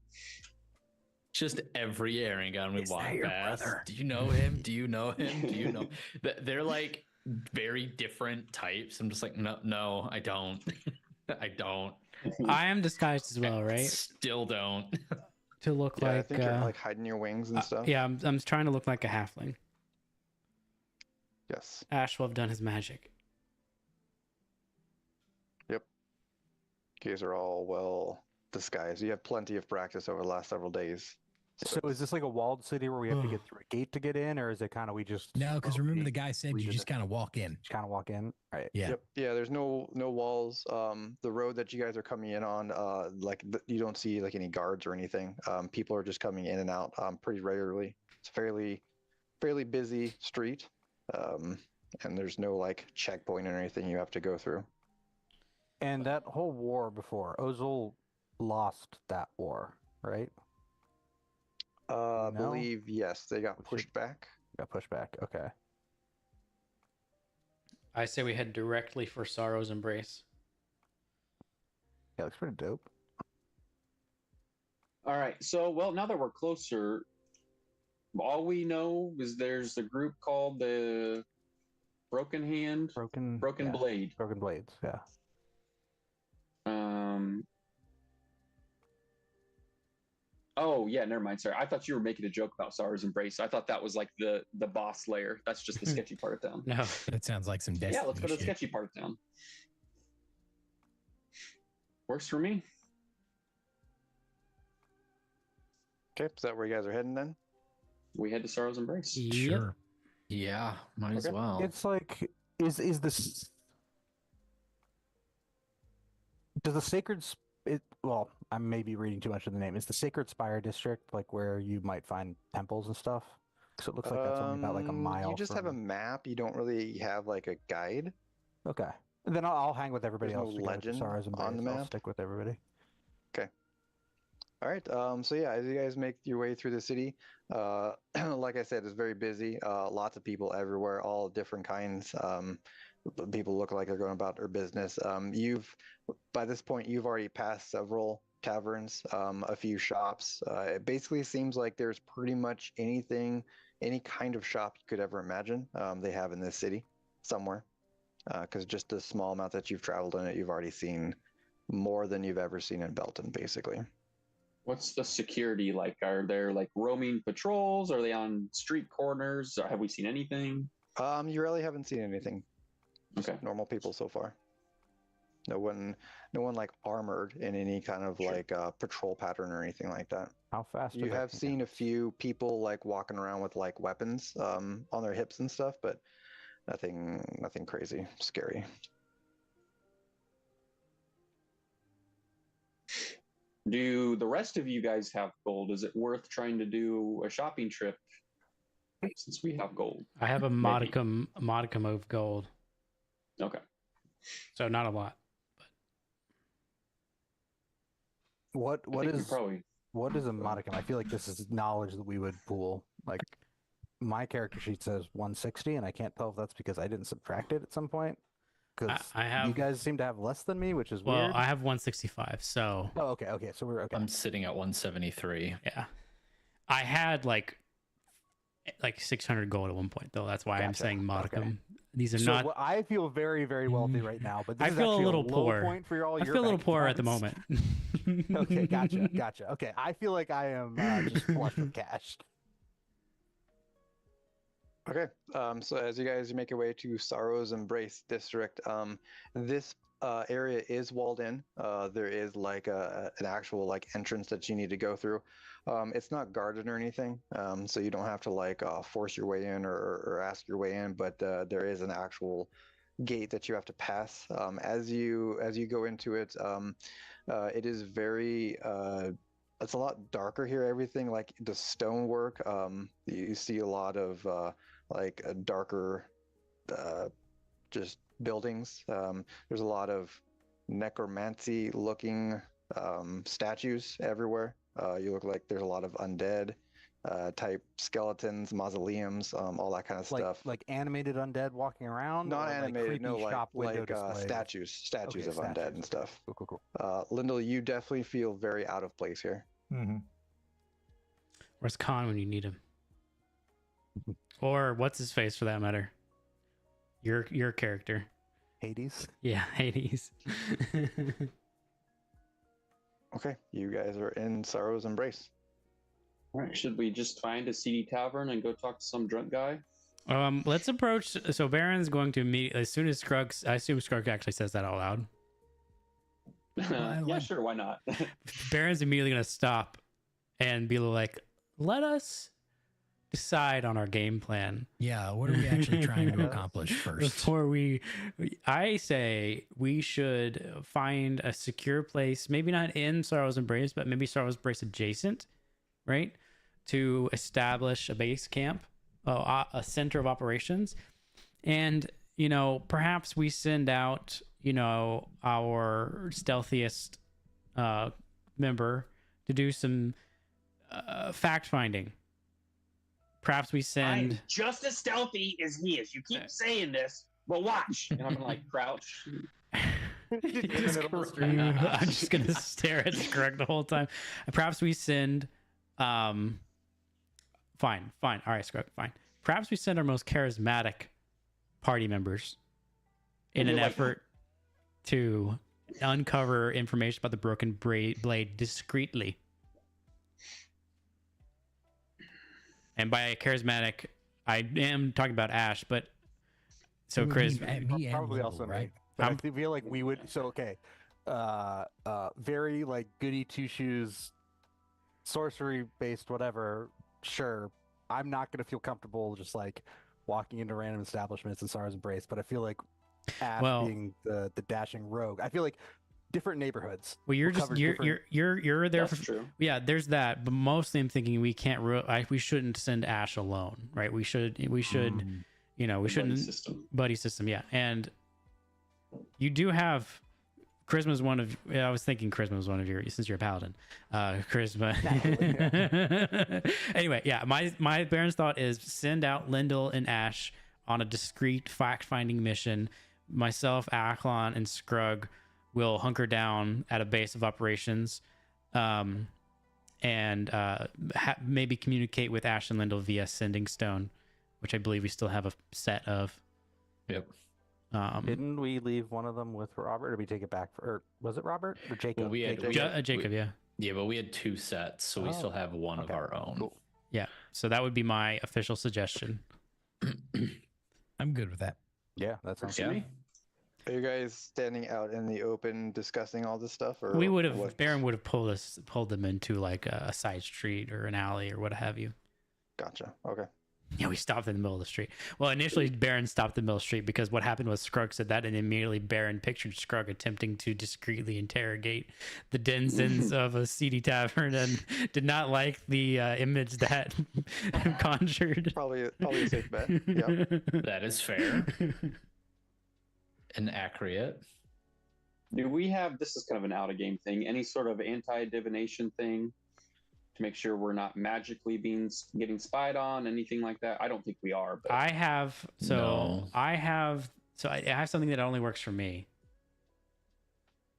S3: Just every airing gun we
S6: Is
S3: walk
S6: that your
S3: past.
S6: brother?
S3: Do you know him? Do you know him? Do you know? They're like very different types. I'm just like, no, I don't. I don't.
S4: I am disguised as well, right?
S3: Still don't.
S4: To look
S1: Yeah, I
S4: like
S1: think you're like hiding your wings and stuff.
S4: yeah, I'm trying to look like a halfling.
S1: Yes.
S4: Ash will have done his magic.
S1: You guys are all well disguised. You have plenty of practice over the last several days.
S2: So is this like a walled city where we have to get through a gate to get in, or is it kind of we just
S6: No, because remember the
S2: slowly
S6: guy said you
S2: redid
S6: just
S2: it?
S6: kind of walk in.
S2: Just kind of walk in? Right.
S6: Yeah.
S1: Yep. Yeah, there's no walls. The road that you guys are coming in on, you don't see like any guards or anything. People are just coming in and out pretty regularly. It's a fairly busy street. And there's no like checkpoint or anything you have to go through.
S2: And that whole war before, Ozul lost that war, right?
S1: I
S2: No?
S1: believe yes, they got
S2: We should-
S1: pushed back.
S2: Got pushed back. Okay.
S4: I say we head directly for Sorrow's Embrace.
S2: Yeah, looks pretty dope.
S5: All right. So, well, now that we're closer, all we know is there's a group called the Broken Hand,
S2: Broken
S5: Broken
S2: yeah,
S5: Blade.
S2: Broken blades, yeah.
S5: Oh yeah, never mind. Sorry, I thought you were making a joke about Sorrow's Embrace. I thought that was like the boss layer. That's just the sketchy part of town.
S4: No.
S6: That sounds like some Destiny
S5: Yeah, let's go to the
S6: shit.
S5: sketchy part of town. Works for me.
S1: Okay, is that where you guys are heading then?
S5: We head to Sorrow's Embrace.
S4: Yep.
S6: Sure.
S3: Yeah, might as
S1: Okay.
S3: well.
S2: It's like is this does the sacred well, I may be reading too much of the name. Is the Sacred Spire district like where you might find temples and stuff? So it looks like that's only about like a mile.
S1: You just have a
S2: from...
S1: map. You don't really have like a guide.
S2: Okay. And then I'll hang with everybody
S1: There's
S2: else.
S1: no
S2: to go to
S1: legend
S2: Sorrow's
S1: on the
S2: Embrace. I'll
S1: map?
S2: stick with everybody.
S1: All right. So yeah, as you guys make your way through the city, like I said, it's very busy. Lots of people everywhere, all different kinds. People look like they're going about their business. By this point, you've already passed several taverns, a few shops. It basically seems like there's pretty much anything, any kind of shop you could ever imagine, they have in this city somewhere. Because just the small amount that you've traveled in it, you've already seen more than you've ever seen in Belton, basically.
S5: What's the security like? Are there like roaming patrols? Are they on street corners? Have we seen anything?
S1: You really haven't seen anything. Just
S5: Okay.
S1: normal people so far. No one like armored in any kind of
S5: Sure.
S1: like patrol pattern or anything like that.
S2: How fast?
S1: You have seen a few people like walking around with like weapons on their hips and stuff, but nothing crazy, scary.
S5: Do the rest of you guys have gold? Is it worth trying to do a shopping trip since we have gold?
S4: I have a
S5: Maybe.
S4: modicum of gold,
S5: Okay.
S4: so not a lot.
S2: What
S5: I think we probably
S2: what is a modicum? I feel like this is knowledge that we would pool. Like my character sheet says 160, and I can't tell if that's because I didn't subtract it at some point. Because
S4: I have
S2: you guys seem to have less than me, which is
S4: well,
S2: weird.
S4: I have 165, so
S2: Oh, okay. So we're okay.
S3: I'm sitting at 173.
S4: yeah. I had like 600 gold at one point, though. That's why I'm
S2: Gotcha.
S4: saying modicum. These are
S2: So
S4: not.
S2: I feel very, very wealthy right now, but this
S4: I
S2: is
S4: feel a
S2: actually
S4: little
S2: low
S4: poor.
S2: point for all
S4: I
S2: your
S4: feel a little
S2: bank
S4: poor at the
S2: accounts.
S4: moment.
S2: Okay, gotcha. Okay, I feel like I am just flush with cash.
S1: Okay, so as you guys make your way to Sorrow's Embrace District, this area is walled in. There is like an actual like entrance that you need to go through. It's not guarded or anything, so you don't have to like force your way in or ask your way in. But there is an actual gate that you have to pass. As you go into it, it is very it's a lot darker here. Everything like the stonework. You see a lot of like a darker just buildings. There's a lot of necromancy looking statues everywhere. You look like there's a lot of undead type skeletons, mausoleums, all that kind of stuff.
S2: Like animated undead walking around,
S1: Not
S2: or
S1: animated,
S2: like
S1: no,
S2: creepy shop window
S1: like
S2: displays?
S1: statues
S2: Okay,
S1: of undead and stuff.
S2: Cool.
S1: Lyndall, you definitely feel very out of place here.
S2: Mm-hmm.
S4: Where's Khan when you need him? Or what's his face for that matter? Your character.
S2: Hades.
S4: Yeah, Hades.
S1: Okay, you guys are in Sorrow's Embrace.
S5: All right. Should we just find a seedy tavern and go talk to some drunk guy?
S4: Let's approach. So Baron's going to immediately, as soon as Scruggs, I assume Scruggs actually says that out loud.
S5: Yeah, sure. Why not?
S4: Baron's immediately going to stop and be like, "Let us decide on our game plan."
S6: Yeah, what are we actually trying to accomplish first?
S4: Before I say we should find a secure place, maybe not in Sorrow's Embrace, but maybe Sorrow's Embrace adjacent, right? To establish a base camp, a center of operations. And, perhaps we send out, our stealthiest member to do some fact finding. Perhaps we send.
S5: I'm just as stealthy as he is. You keep saying this, but watch. And I'm gonna like crouch.
S4: I'm just gonna stare at Scruggs the whole time. Perhaps we send. Fine. All right, Scruggs, fine. Perhaps we send our most charismatic party members in an effort to uncover information about the broken blade discreetly. And by charismatic, I am talking about Ash, but so Chris,
S6: me and
S2: probably
S6: Lil,
S2: also
S6: right?
S2: me. But I feel like we would. So okay, very like goody two shoes, sorcery based, whatever. Sure, I'm not gonna feel comfortable just like walking into random establishments in Sorrow's Embrace. But I feel like Ash being the dashing rogue, I feel like different neighborhoods.
S4: Well, you're just you're there.
S5: That's true.
S4: Yeah, there's that. But mostly, I'm thinking we can't. We shouldn't send Ash alone, right? We should. We shouldn't. Buddy system. Yeah, and you do have charisma's one of. I was thinking charisma was one of your, since you're a paladin. Charisma. Anyway, yeah. My Baron's thought is send out Lyndall and Ash on a discreet fact-finding mission. Myself, Acklon, and Scruggs will hunker down at a base of operations, and maybe communicate with Ash and Lyndall via Sending Stone, which I believe we still have a set of.
S3: Yep.
S2: Didn't we leave one of them with Robert, or did we take it back for? Or was it Robert or Jacob?
S3: Well, we had
S4: Jacob, yeah.
S3: Yeah, but we had 2 sets, so we still have one of our own.
S2: Cool.
S4: Yeah, so that would be my official suggestion.
S6: I'm good with that.
S2: Yeah, that sounds
S3: Yeah.
S2: good.
S1: Are you guys standing out in the open discussing all this stuff, or
S4: We would have.
S1: what?
S4: Baron would have pulled them into like a side street or an alley or what have you.
S1: Gotcha. Okay.
S4: Yeah, we stopped in the middle of the street. Well, initially Baron stopped in the middle of the street because what happened was Scrugg said that, and immediately Baron pictured Scrugg attempting to discreetly interrogate the denizens of a seedy tavern, and did not like the image that conjured.
S1: Probably a safe bet. Yep.
S3: That is fair and accurate.
S5: Do we have, this is kind of an out of game thing, any sort of anti-divination thing to make sure we're not magically getting spied on, anything like that? I don't think we are, but
S4: I have
S3: No.
S4: I have something that only works for me.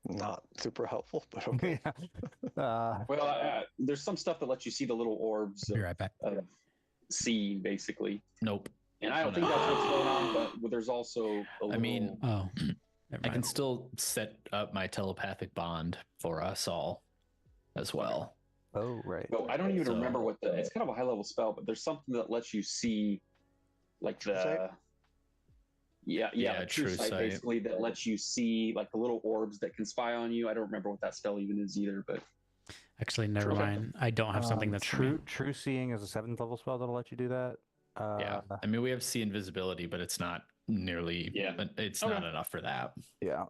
S1: Not super helpful, but okay.
S5: well, there's some stuff that lets you see the little orbs
S6: Be right back.
S5: of seeing, basically.
S3: Nope.
S5: And I don't think that's what's going on, but there's also
S3: I mean,
S4: Oh, never
S3: I can
S4: mind.
S3: still set up my telepathic bond for us all as well.
S2: Oh, right.
S5: I don't even
S3: So-
S5: remember what it's kind of a high level spell, but there's something that lets you see like
S1: True sight?
S5: the true
S3: true
S5: sight,
S3: sight.
S5: basically, that lets you see like the little orbs that can spy on you. I don't remember what that spell even is either, but
S4: Actually, never
S5: Okay.
S4: mind. I don't have something that's for me.
S2: true seeing is a 7th level spell that'll let you do that.
S3: Yeah. I mean, we have see invisibility, but it's not nearly, it's
S5: Okay.
S3: not enough for that.
S2: Yeah.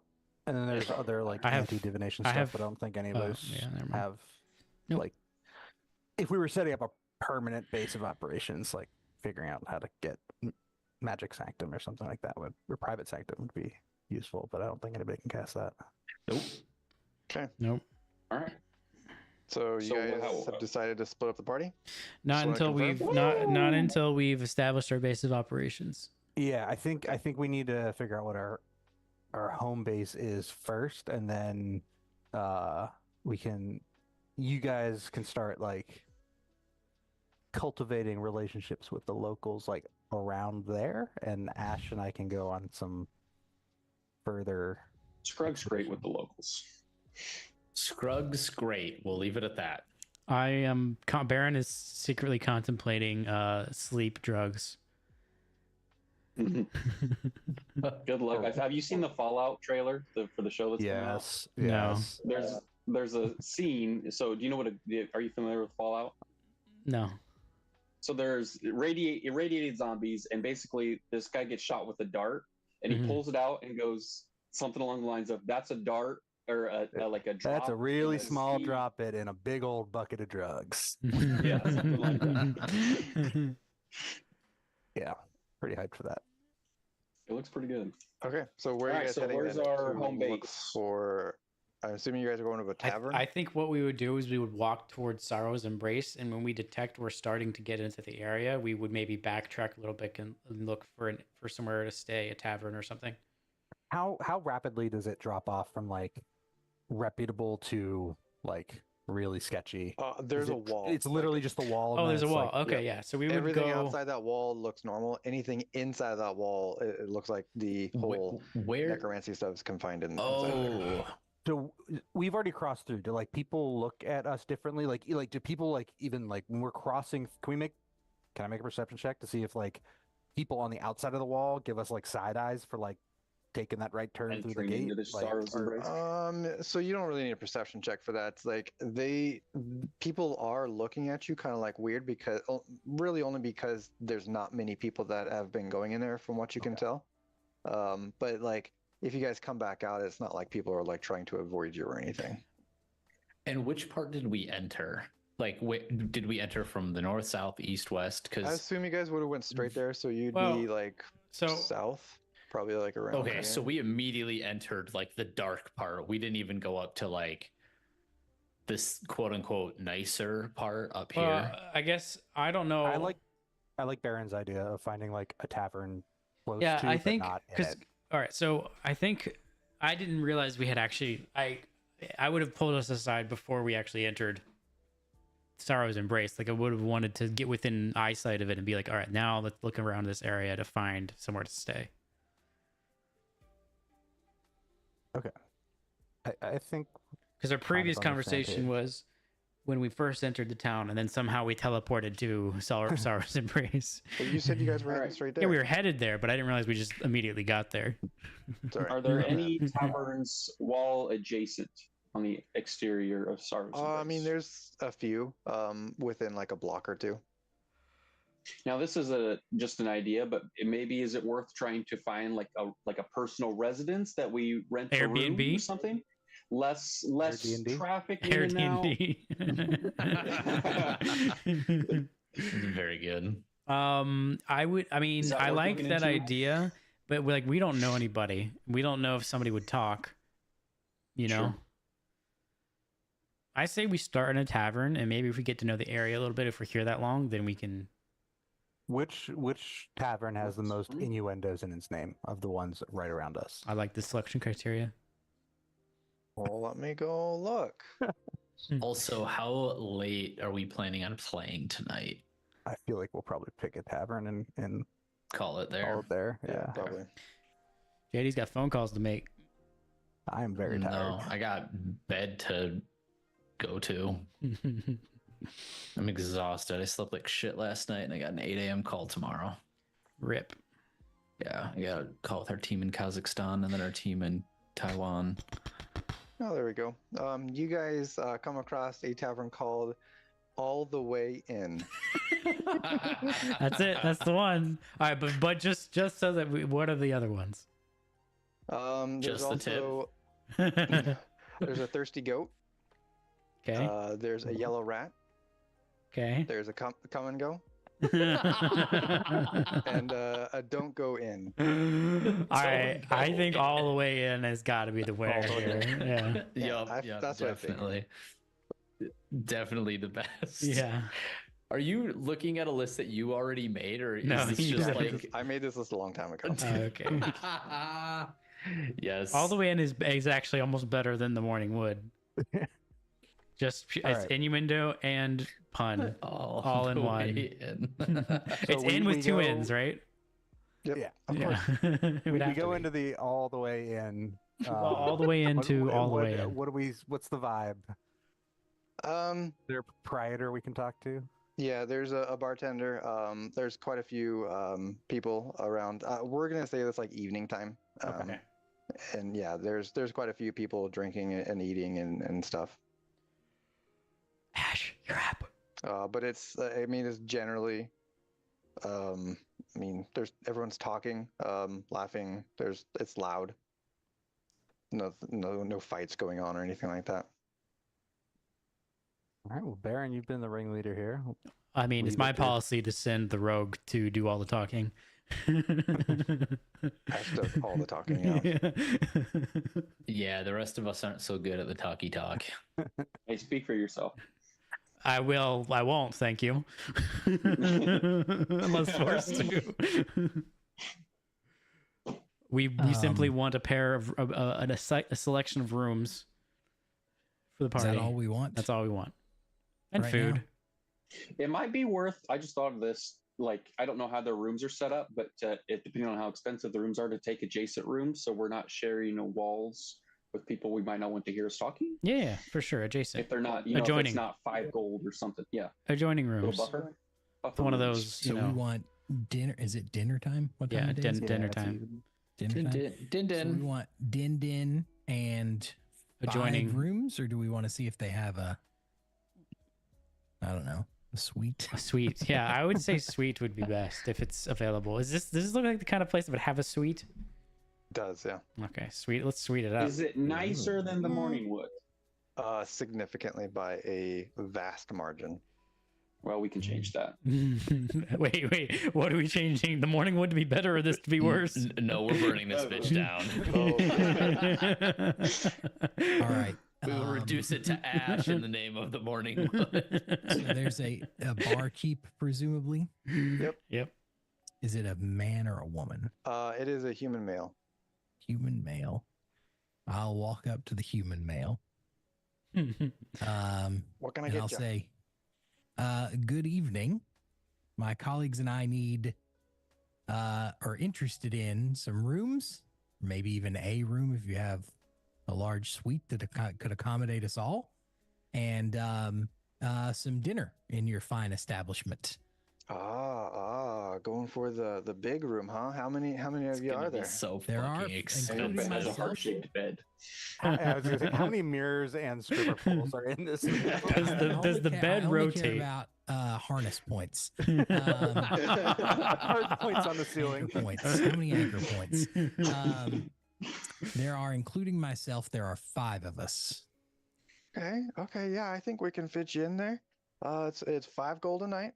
S2: And then there's other like
S4: I have-
S2: anti-divination
S4: I
S2: stuff,
S4: have-
S2: but I don't think any of
S4: oh,
S2: those
S4: yeah, never mind.
S2: have
S4: Nope.
S2: like if we were setting up a permanent base of operations, like figuring out how to get magic sanctum or something like that or private sanctum would be useful, but I don't think anybody can cast that.
S3: Nope.
S4: Nope.
S5: all right.
S1: So you
S5: So
S1: guys
S5: how-
S1: have decided to split up the party?
S4: Not
S1: Just wanna
S4: until we've
S1: confirm?
S4: not until we've established our base of operations.
S2: Yeah, I think we need to figure out what our home base is first, and then you guys can start like cultivating relationships with the locals like around there, and Ash and I can go on some further.
S5: Scrugg's great with the locals.
S3: Scrugg's great. We'll leave it at that.
S4: I am. Baron is secretly contemplating sleep drugs.
S5: Good luck. Have you seen the Fallout trailer for the show that's coming out?
S2: Yes,
S4: No.
S2: yes.
S5: There's a scene. So do you know are you familiar with Fallout?
S4: No.
S5: So there's irradiated zombies, and basically this guy gets shot with a dart, and he
S4: Mhm.
S5: pulls it out and goes something along the lines of, "That's a dart or like a drop."
S2: That's a really
S5: in the
S2: small
S5: sea."
S2: drop it in a big old bucket of drugs.
S5: Yeah, something like that.
S2: Yeah, pretty hyped for that.
S5: It looks pretty good.
S1: Okay, so where are
S5: Alright,
S1: you guys
S5: so
S1: heading
S5: where's
S1: then
S5: our
S1: to
S5: home
S1: look
S5: base?
S1: for? I'm assuming you guys are going to a tavern.
S4: I think what we would do is we would walk towards Sorrow's Embrace, and when we detect we're starting to get into the area, we would maybe backtrack a little bit and look for somewhere to stay, a tavern or something.
S2: How rapidly does it drop off from like reputable to like really sketchy?
S1: There's
S2: Is
S1: a
S2: it-
S1: wall.
S2: It's literally just the wall.
S4: Oh,
S2: and
S4: there's a
S2: then it's,
S4: wall.
S2: like,
S4: Okay, yeah. So we would
S1: everything
S4: go.
S1: outside that wall looks normal. Anything inside that wall, it looks like the whole
S3: Where?
S1: necromancy stuff is confined in. inside there.
S3: Oh,
S2: So we've already crossed through. Do like people look at us differently? Like do people like even like when we're crossing? Can I make a perception check to see if like people on the outside of the wall give us like side eyes for like taking that right turn through the
S5: Entering
S2: gate?
S5: into the
S2: Like,
S5: Sorrow's
S2: or-
S5: Embrace.
S1: So you don't really need a perception check for that. It's like people are looking at you kind of like weird because really only because there's not many people that have been going in there from what you can tell. But like if you guys come back out, it's not like people are like trying to avoid you or anything.
S3: and which part did we enter? Like, did we enter from the north, south, east, west?
S1: I
S3: Because
S1: assume you guys would have went straight there, so you'd
S4: Well,
S1: be like
S4: So
S1: south, probably like around.
S3: okay,
S1: there.
S3: so we immediately entered like the dark part. We didn't even go up to like this quote unquote nicer part up here.
S4: I guess I don't know.
S2: I like Baron's idea of finding like a tavern close
S4: Yeah,
S2: to,
S4: I
S2: but
S4: think
S2: not in
S4: because
S2: it.
S4: all right. So I think I didn't realize we had actually. I would have pulled us aside before we actually entered Sorrow's Embrace. Like I would have wanted to get within eyesight of it and be like, all right, now let's look around this area to find somewhere to stay.
S2: I think
S4: Because our previous
S2: on the same
S4: conversation
S2: page.
S4: was when we first entered the town, and then somehow we teleported to Sorrow's Embrace.
S1: But you said you guys were heading
S5: Alright.
S1: straight there.
S4: Yeah, we were headed there, but I didn't realize we just immediately got there.
S1: Sorry.
S5: Are there any taverns wall adjacent on the exterior of Sorrow's Embrace?
S1: I mean, there's a few within like a block or two.
S5: Now this is just an idea, but maybe is it worth trying to find like a personal residence that we rent a room
S4: Airbnb?
S5: or something? Less
S2: Airbnb?
S5: traffic in and out.
S4: Airbnb.
S3: Very good.
S4: I mean,
S5: Is that
S4: I
S5: worth
S4: like
S5: looking
S4: that
S5: into?
S4: idea, but we don't know anybody. We don't know if somebody would talk, you know?
S5: Sure.
S4: I say we start in a tavern, and maybe if we get to know the area a little bit, if we're here that long, then we can.
S2: Which tavern has the most
S5: Mhm.
S2: innuendos in its name of the ones right around us?
S4: I like the selection criteria.
S1: Well, let me go look.
S3: Also, how late are we planning on playing tonight?
S2: I feel like we'll probably pick a tavern and
S3: Call it
S2: call
S3: there.
S2: it there. Yeah.
S1: Probably.
S4: JD's got phone calls to make.
S2: I am very tired.
S3: No, I got bed to go to. I'm exhausted. I slept like shit last night and I got an 8 a.m. call tomorrow.
S4: Rip.
S3: Yeah, I got a call with our team in Kazakhstan and then our team in Taiwan.
S1: Oh, there we go. You guys come across a tavern called All the Way In.
S4: That's it. That's the one. All right, but just so that what are the other ones?
S1: There's
S3: Just the tip.
S1: also
S4: Okay.
S1: there's a thirsty goat. There's a yellow rat.
S4: Okay.
S1: There's a come and go, and a don't go in.
S4: All right.
S3: go
S4: I think
S3: in.
S4: all the way in has got to be the winner
S1: All the way
S4: here. Yeah.
S3: Yup,
S1: that's what I figured.
S3: definitely. Definitely the best.
S4: Yeah.
S3: Are you looking at a list that you already made, or
S4: No,
S3: is this
S4: he
S3: just
S4: definitely
S3: like?
S1: I made this list a long time ago.
S4: Okay.
S3: Yes.
S4: All the way in is actually almost better than the morning wood. Just
S2: All
S4: it's
S2: right.
S4: innuendo and pun. all in
S3: the
S4: one.
S3: way in.
S4: It's
S2: we-
S4: in with
S2: we
S4: two
S2: go-
S4: ins, right?
S1: Yep,
S2: Yeah.
S1: of course.
S4: It
S2: We
S4: would have to
S2: go
S4: be.
S2: into the all the way in.
S4: all the way into all the way in.
S2: What do we? What's the vibe?
S1: Um,
S2: Is there a proprietor we can talk to?
S1: yeah, there's a bartender. There's quite a few people around. We're gonna say it's like evening time.
S4: Okay.
S1: And yeah, there's quite a few people drinking and eating and stuff.
S4: Ash, you're up.
S1: But it's I mean it's generally I mean everyone's talking, laughing. It's loud. No fights going on or anything like that.
S2: All right. Well, Baron, you've been the ringleader here.
S4: I mean, it's
S2: Leave
S4: my
S2: it to-
S4: policy to send the rogue to do all the talking.
S1: Ash does all the talking. Yeah.
S3: Yeah, the rest of us aren't so good at the talky talk.
S5: Hey, speak for yourself.
S4: I won't, thank you. Unless forced to. We simply want a pair of a selection of rooms for the
S6: Is
S4: party.
S6: that all we want?
S4: That's all we want. And
S6: Right
S4: food.
S6: now?
S5: It might be worth. I just thought of this. Like, I don't know how their rooms are set up, but it depending on how expensive the rooms are, to take adjacent rooms, so we're not sharing walls with people we might not want to hear us talking.
S4: Yeah, for sure. Adjacent.
S5: If they're not, if
S4: Adjoining.
S5: it's not 5 gold or something. Yeah,
S4: Adjoining
S5: little
S4: rooms.
S5: buffer.
S4: It's one of
S5: rooms.
S4: those,
S6: So
S4: you
S6: we
S4: know.
S6: want dinner. Is it dinner time? What time
S4: Yeah,
S6: it is?
S4: dinner
S2: it's
S4: time.
S2: even-
S6: Dinner
S3: Din
S6: time.
S3: din din
S6: So we
S3: din.
S6: want din and
S4: Adjoining.
S6: 5 rooms, or do we want to see if they have a? I don't know, a suite.
S4: A suite. Yeah, I would say suite would be best if it's available. Does this look like the kind of place that would have a suite?
S1: Does, yeah.
S4: Okay, sweet. Let's suite it up.
S5: Is it nicer than the Morningwood?
S1: Significantly by a vast margin.
S5: Well, we can change that.
S4: wait. What are we changing? The morning wood to be better or this to be worse?
S3: No, we're burning this bitch down.
S6: All right.
S3: We will reduce it to ash in the name of the morning wood.
S6: So there's a barkeep, presumably.
S4: Yep.
S6: Is it a man or a woman?
S1: It is a human male.
S6: Human male. I'll walk up to the human male.
S1: What can I
S6: And
S1: get
S6: I'll
S1: you?
S6: say, good evening. My colleagues and I need, are interested in some rooms, maybe even a room if you have a large suite that could accommodate us all, and some dinner in your fine establishment.
S1: going for the big room, huh? How many
S3: It's
S1: of you
S3: gonna
S1: are
S3: be
S1: there?
S3: so
S6: There are,
S3: fucking
S6: including
S5: There's a
S6: myself.
S5: heart-shaped bed.
S2: I was gonna say, how many mirrors and stripper poles are in this room?
S4: Does the bed
S6: I only care
S4: rotate?
S6: about harness points.
S2: Hard points on the ceiling.
S6: Anchor points. How many anchor points? There are, including myself, there are 5 of us.
S1: Okay, yeah, I think we can fit you in there. It's 5 gold a night.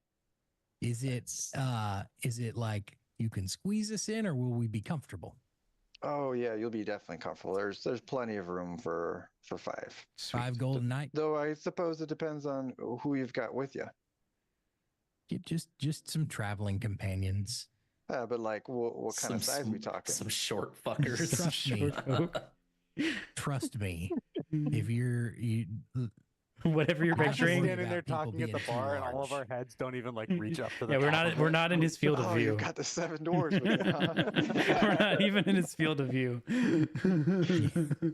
S6: Is it like you can squeeze us in, or will we be comfortable?
S1: Oh yeah, you'll be definitely comfortable. There's plenty of room for 5.
S6: 5 gold a night?
S1: Though I suppose it depends on who you've got with you.
S6: Just some traveling companions.
S1: But like, what kind of size are we talking?
S3: Some short fuckers.
S6: Trust me. Trust me. If you
S4: Whatever you're
S2: I'm just
S4: picturing.
S2: standing there
S6: About people
S2: talking at the
S6: being too
S2: bar, and all of
S6: large.
S2: our heads don't even like reach up to the.
S4: Yeah,
S2: top
S4: we're
S2: of
S4: not in his field of
S1: Oh,
S4: view.
S1: you've got the 7 doors with you. Huh?
S4: We're not even in his field of view.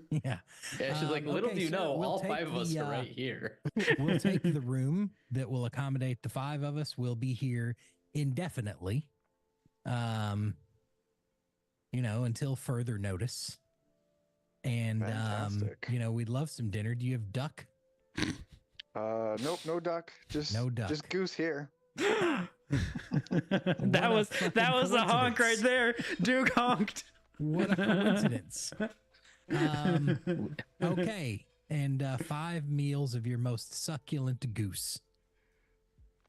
S6: yeah.
S3: Yeah, she's like, little
S6: Okay,
S3: do you
S6: so
S3: know,
S6: we'll
S3: all
S6: take
S3: 5 of us
S6: the,
S3: are right here.
S6: We'll take the room that will accommodate the 5 of us. We'll be here indefinitely. Until further notice. And
S1: Fantastic.
S6: we'd love some dinner. Do you have duck?
S1: Nope, no duck. Just
S6: No duck.
S1: Just goose here.
S4: that
S6: a
S4: was
S6: fucking
S4: a honk right
S6: coincidence.
S4: there. Duke honked.
S6: What a coincidence. Okay. And 5 meals of your most succulent goose.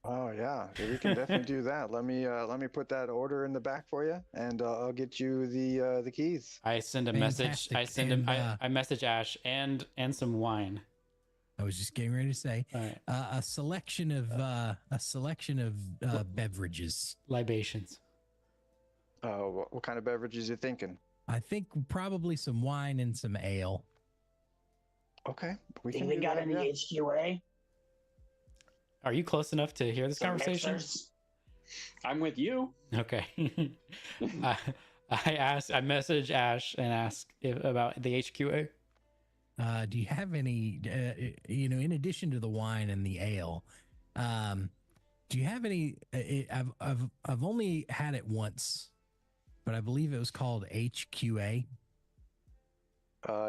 S1: Oh yeah, we can definitely do that. Let me put that order in the back for you, and I'll get you the keys.
S4: I send a message. I
S6: Fantastic.
S4: send him.
S6: And,
S4: I message Ash and some wine.
S6: I was just getting ready to say
S4: All right.
S6: a selection of beverages.
S4: Libations.
S1: What kind of beverages you thinking?
S6: I think probably some wine and some ale.
S1: Okay, we
S7: Think
S1: can
S7: they
S1: do
S7: got
S1: that,
S7: any
S1: yeah.
S7: HQA?
S4: Are you close enough to hear this
S7: Some
S4: conversation?
S7: mixers?
S5: I'm with you.
S4: Okay. I message Ash and ask about the HQA.
S6: Do you have any, in addition to the wine and the ale, do you have any, I've only had it once, but I believe it was called HQA.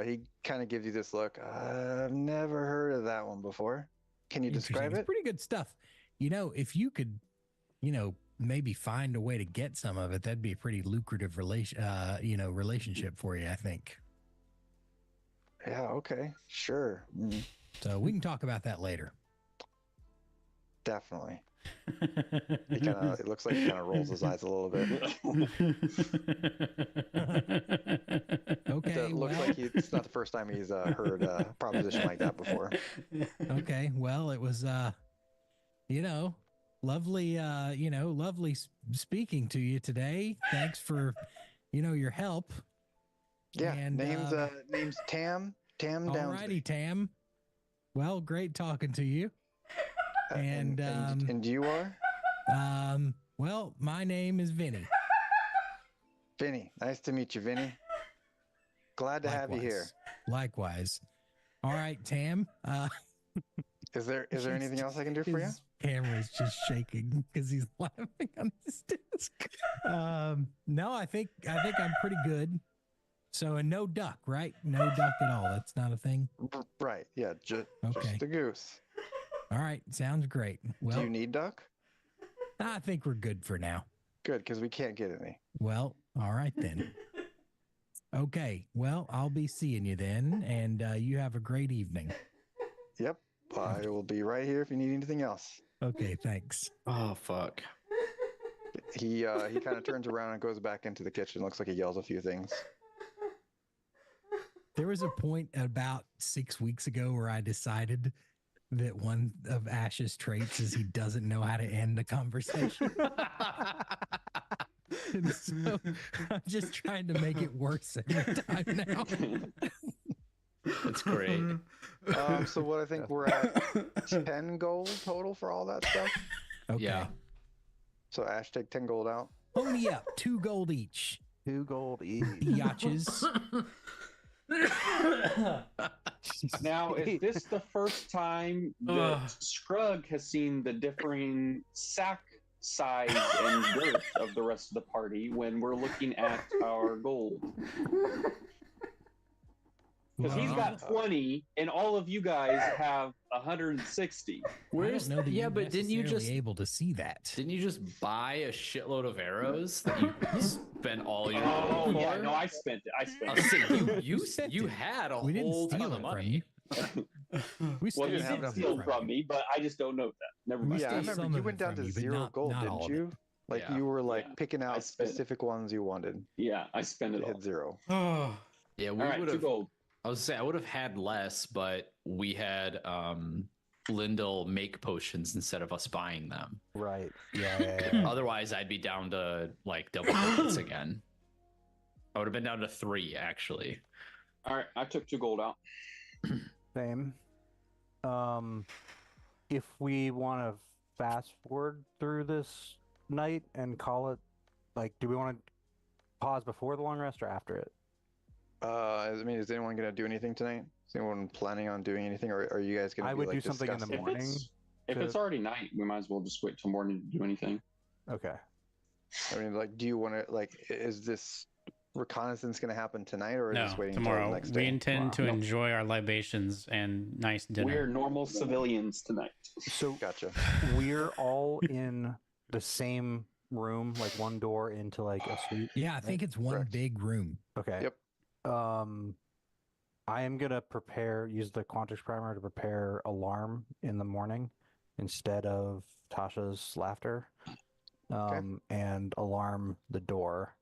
S1: He kind of gives you this look. I've never heard of that one before. Can you
S6: Interesting.
S1: describe
S6: It's
S1: it?
S6: pretty good stuff. If you could, maybe find a way to get some of it, that'd be a pretty lucrative relationship for you, I think.
S1: Yeah. Okay. Sure.
S6: So we can talk about that later.
S1: Definitely. It looks like he kind of rolls his eyes a little bit.
S6: Okay.
S1: It looks like it's not the first time he's heard a proposition like that before.
S6: Okay. Well, it was, lovely, lovely speaking to you today. Thanks for, your help.
S1: Yeah.
S6: And,
S1: name's Tam. Tam Downsby.
S6: Alrighty, Tam. Well, great talking to you. And
S1: you are
S6: well, my name is Vinny.
S1: Vinny. Nice to meet you, Vinny. Glad to have you here.
S6: Likewise. All right, Tam.
S1: Is there anything else I can do for you?
S6: His camera's just shaking because he's laughing on his desk. No, I think I'm pretty good. So, and no duck, right? No duck at all. That's not a thing.
S1: Right. Yeah. Just the goose.
S6: All right, sounds great. Well,
S1: Do you need duck?
S6: I think we're good for now.
S1: Good, because we can't get any.
S6: Well, all right then. Okay, well, I'll be seeing you then, and you have a great evening.
S1: Yep. I will be right here if you need anything else.
S6: Okay, thanks.
S3: Oh fuck.
S1: He kind of turns around and goes back into the kitchen. Looks like he yells a few things.
S6: There was a point about 6 weeks ago where I decided that one of Ash's traits is he doesn't know how to end a conversation. And so I'm just trying to make it worse every time now.
S3: It's great.
S1: So what I think we're at 10 gold total for all that stuff.
S6: Okay.
S3: Yeah.
S1: So Ash, take 10 gold out.
S6: Pony up, 2 gold each.
S2: 2 gold each.
S6: Yaches.
S5: Now, is this the first time that Scrug has seen the differing sack size and girth of the rest of the party when we're looking at our gold. Because he's got 20, and all of you guys have 160.
S3: Where's
S6: I don't know that
S3: yeah,
S6: you're
S3: but didn't you
S6: necessarily
S3: just
S6: able to see that?
S3: didn't you just buy a shitload of arrows that you spent all your
S5: Oh
S3: gold
S5: yeah,
S3: for?
S5: no, I spent it. I
S3: I
S5: spent
S3: was
S5: it.
S3: saying, you
S6: sent
S3: you
S6: it.
S3: had a
S6: We didn't
S3: whole
S6: steal
S3: ton
S6: it
S3: of
S6: from
S3: money.
S6: you. We
S5: Well,
S6: still
S5: you
S1: didn't have
S5: did
S1: enough
S5: steal
S6: from
S5: from
S6: you.
S5: me, but I just don't know that. Never
S6: We
S5: mind.
S1: Yeah, I
S6: still
S1: remember
S6: some
S1: you
S6: of
S1: went
S6: it
S1: down
S6: from
S1: to
S6: you, but
S1: 0
S6: not
S1: gold,
S6: all
S1: didn't
S6: of
S1: you?
S6: it.
S1: Like
S3: Yeah.
S1: you were like
S5: Yeah,
S1: picking
S5: I
S1: out
S5: spent it.
S1: specific ones you wanted.
S5: Yeah, I spent it
S1: You
S5: all.
S1: hit 0.
S4: Oh,
S3: Yeah, we
S5: All right,
S3: would
S5: 2
S3: have.
S5: gold.
S3: I was saying I would have had less, but we had Lyndall make potions instead of us buying them.
S2: Right. Yeah.
S3: Otherwise, I'd be down to like double digits again. I would have been down to 3 actually.
S5: All right, I took 2 gold out.
S2: Same. If we want to fast forward through this night and call it, like, do we want to pause before the long rest or after it?
S1: I mean, is anyone gonna do anything tonight? Is anyone planning on doing anything, or are you guys gonna?
S2: I
S1: be,
S2: would
S1: like,
S2: do something in the
S1: discussing?
S2: morning.
S5: If it's already night, we might as well just wait till morning to do anything.
S2: Okay.
S1: I mean, like, do you want to like? Is this reconnaissance gonna happen tonight, or is
S4: no,
S1: this waiting until
S4: tomorrow.
S1: the next
S4: We
S1: day?
S4: intend to
S5: Tomorrow.
S4: enjoy our libations and nice dinner.
S5: We're normal civilians tonight.
S2: So
S1: Gotcha.
S2: we're all in the same room, like one door into like a suite.
S6: Yeah, I think it's one
S1: Correct.
S6: big room.
S2: Okay.
S1: Yep.
S2: I am gonna use the Quantix primer to prepare alarm in the morning instead of Tasha's laughter. And alarm the door.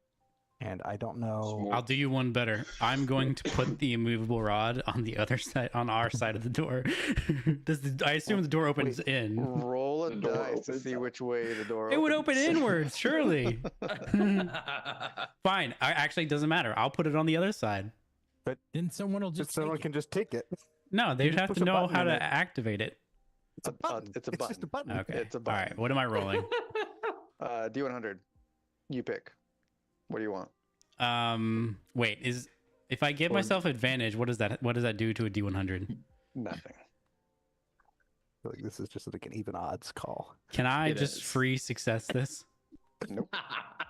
S2: And I don't know.
S4: I'll do you one better. I'm going to put the immovable rod on the other side, on our side of the door. I assume the door opens in.
S1: Roll a
S5: The door
S1: dice to
S5: opens
S1: see
S5: up.
S1: which way the door.
S4: It would open
S1: opens.
S4: inwards, surely. Fine. Actually, it doesn't matter. I'll put it on the other side.
S6: Then someone will
S2: Just
S6: just
S2: someone
S6: take
S2: can just take it.
S4: No, they'd
S2: just
S4: have
S2: push
S4: to
S2: a
S4: know
S2: button
S4: how
S2: in
S4: to
S2: it.
S4: activate it.
S2: It's a button.
S1: It's a
S2: It's just a button.
S4: Okay.
S1: It's a
S4: All right.
S1: button.
S4: What am I rolling?
S1: D100. You pick. What do you want?
S4: Wait. If I give
S1: Or-
S4: myself advantage, what does that do to a D100?
S1: Nothing.
S2: I feel like this is just like an even odds call.
S4: Can I
S3: It
S4: just
S3: is.
S4: free success this?
S1: Nope.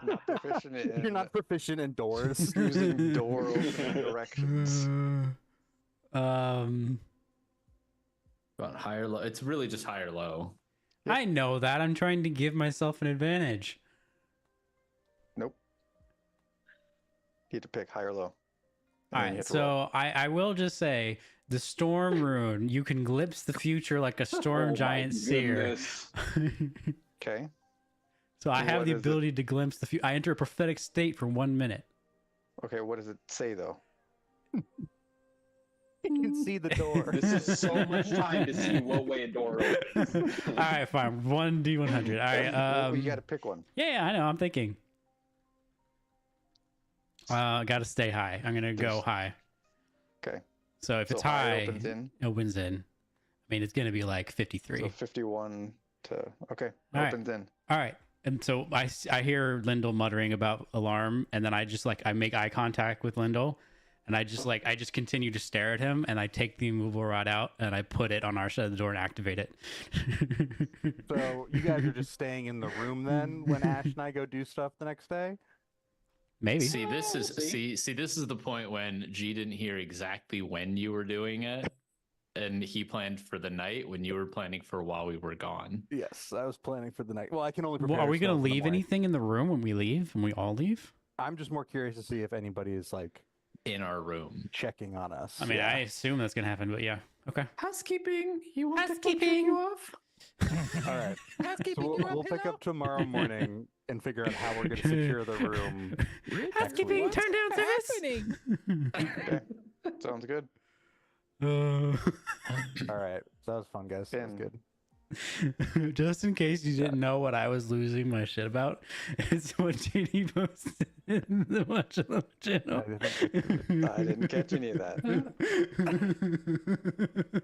S1: Not proficient in
S2: You're not proficient in doors.
S1: using door opening directions.
S3: About higher low. It's really just higher low.
S4: I know that. I'm trying to give myself an advantage.
S1: Nope. You have to pick high or low.
S4: All
S1: And then you
S4: right,
S1: have to roll.
S4: so I will just say the storm rune. You can glimpse the future like a storm
S5: Oh my
S4: giant seer.
S5: goodness.
S1: Okay.
S4: So I have
S1: What
S4: the
S1: is it?
S4: ability to glimpse the future. I enter a prophetic state for 1 minute.
S1: Okay. What does it say though?
S2: You can see the door.
S5: This is so much time to see what way a door opens.
S4: All right, fine. 1D100. All right.
S1: Well, you got to pick one.
S4: Yeah, I know. I'm thinking. Got to stay high. I'm gonna go
S1: There's-
S4: high.
S1: Okay.
S4: So if
S1: So
S4: it's
S1: high
S4: high,
S1: opens in.
S4: it wins in. I mean, it's gonna be like 53.
S1: So 51 to okay.
S4: All right.
S1: Opens in.
S4: All right. And so I hear Lyndall muttering about alarm, and then I make eye contact with Lyndall, and I just continue to stare at him, and I take the immovable rod out and I put it on our side of the door and activate it.
S2: So you guys are just staying in the room then when Ash and I go do stuff the next day?
S4: Maybe.
S3: See, this is
S5: see?
S3: see, this is the point when G didn't hear exactly when you were doing it, and he planned for the night when you were planning for while we were gone.
S2: Yes, I was planning for the night. Well, I can only prepare.
S4: Well, are we gonna
S2: stuff in the
S4: leave
S2: morning.
S4: anything in the room when we leave? When we all leave?
S2: I'm just more curious to see if anybody is like
S3: In our room.
S2: checking on us.
S4: I mean,
S2: Yeah.
S4: I assume that's gonna happen, but yeah. Okay.
S3: Housekeeping. You want
S4: Housekeeping.
S3: you off?
S2: All right.
S6: Housekeeping,
S2: So we'll pick up tomorrow morning and figure out how we're going to secure the room.
S4: Housekeeping,
S2: What's
S4: turn down service.
S1: Okay. Sounds good.
S2: All right. That was fun, guys. That was
S1: Ben.
S2: good.
S4: Just in case you didn't know what I was losing my shit about, it's what JD posted in the Watch Alone channel.
S1: I didn't catch any of that.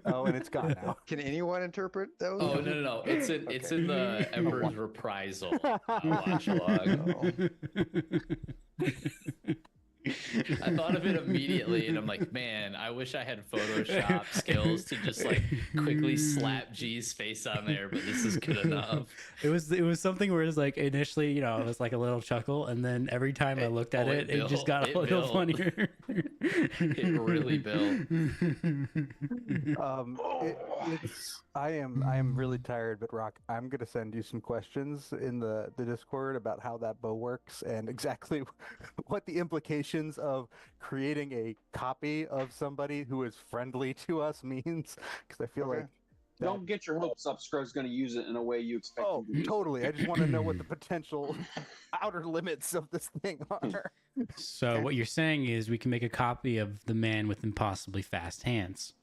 S2: Oh, and it's gone now.
S1: Can anyone interpret those?
S3: Oh no. It's
S1: Okay.
S3: in the Emperor's Reprisal watch log.
S1: Oh.
S3: I thought of it immediately, and I'm like, man, I wish I had Photoshop skills to just like quickly slap G's face on there, but this is good enough.
S4: It was something where it's like initially, you know, it was like a little chuckle, and then every time I looked at it, it just got a little funnier.
S3: It really built.
S2: I am really tired, but Rock, I'm gonna send you some questions in the Discord about how that bow works and exactly what the implications of creating a copy of somebody who is friendly to us means. Because I feel like
S5: Don't get your hopes up. Scrug's going to use it in a way you expect.
S2: oh,
S5: him to use it.
S2: totally. I just want to know what the potential outer limits of this thing are.
S4: So what you're saying is we can make a copy of the man with impossibly fast hands.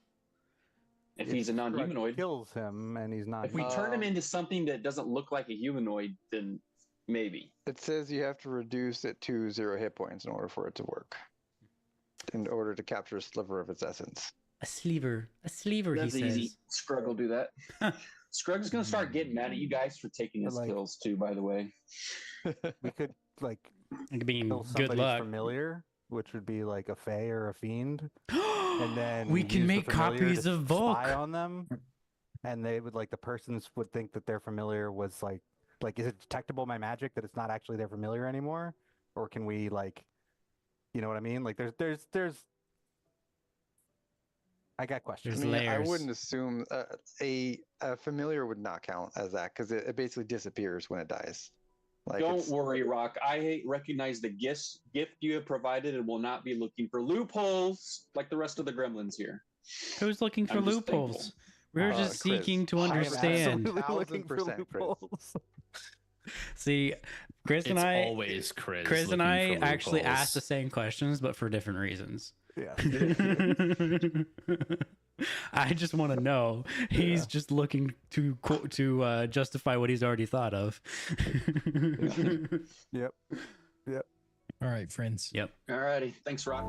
S5: If he's a non-humanoid,
S2: kills him, and he's not.
S5: if we turn him into something that doesn't look like a humanoid, then maybe.
S1: It says you have to reduce it to 0 hit points in order for it to work. In order to capture a sliver of its essence.
S4: A sleever,
S5: That's
S4: he says.
S5: easy. Scrug will do that. Scrug's going to start getting mad at you guys for taking his kills too, by the way.
S2: We could like
S4: It being
S2: kill
S4: good
S2: somebody
S4: luck.
S2: familiar, which would be like a fae or a fiend, and then
S4: we can
S2: use the
S4: make
S2: familiar
S4: copies
S2: to
S4: of Volk.
S2: spy on them, and they would like the persons would think that their familiar was like is it detectable by magic that it's not actually their familiar anymore, or can we like, you know what I mean? Like there's. I got questions.
S4: There's layers.
S1: I wouldn't assume a familiar would not count as that because it basically disappears when it dies. Like
S5: Don't worry, Rock. I recognize the gift you have provided and will not be looking for loopholes like the rest of the gremlins here.
S4: Who's looking for
S5: I'm just
S4: loopholes?
S5: thankful.
S4: We're just
S1: Chris,
S4: seeking to
S1: I am
S4: understand.
S2: Absolutely looking for
S1: 1000% Chris.
S2: loopholes.
S4: See, Chris and
S3: It's
S4: I
S3: always Chris.
S4: Chris and
S3: looking
S4: I
S3: for
S4: actually
S3: loopholes.
S4: asked the same questions, but for different reasons.
S2: Yeah.
S4: I just want to know. He's just looking to justify what he's already thought of.
S2: Yep.
S6: All right, friends.
S4: Yep.
S5: All righty. Thanks, Rock.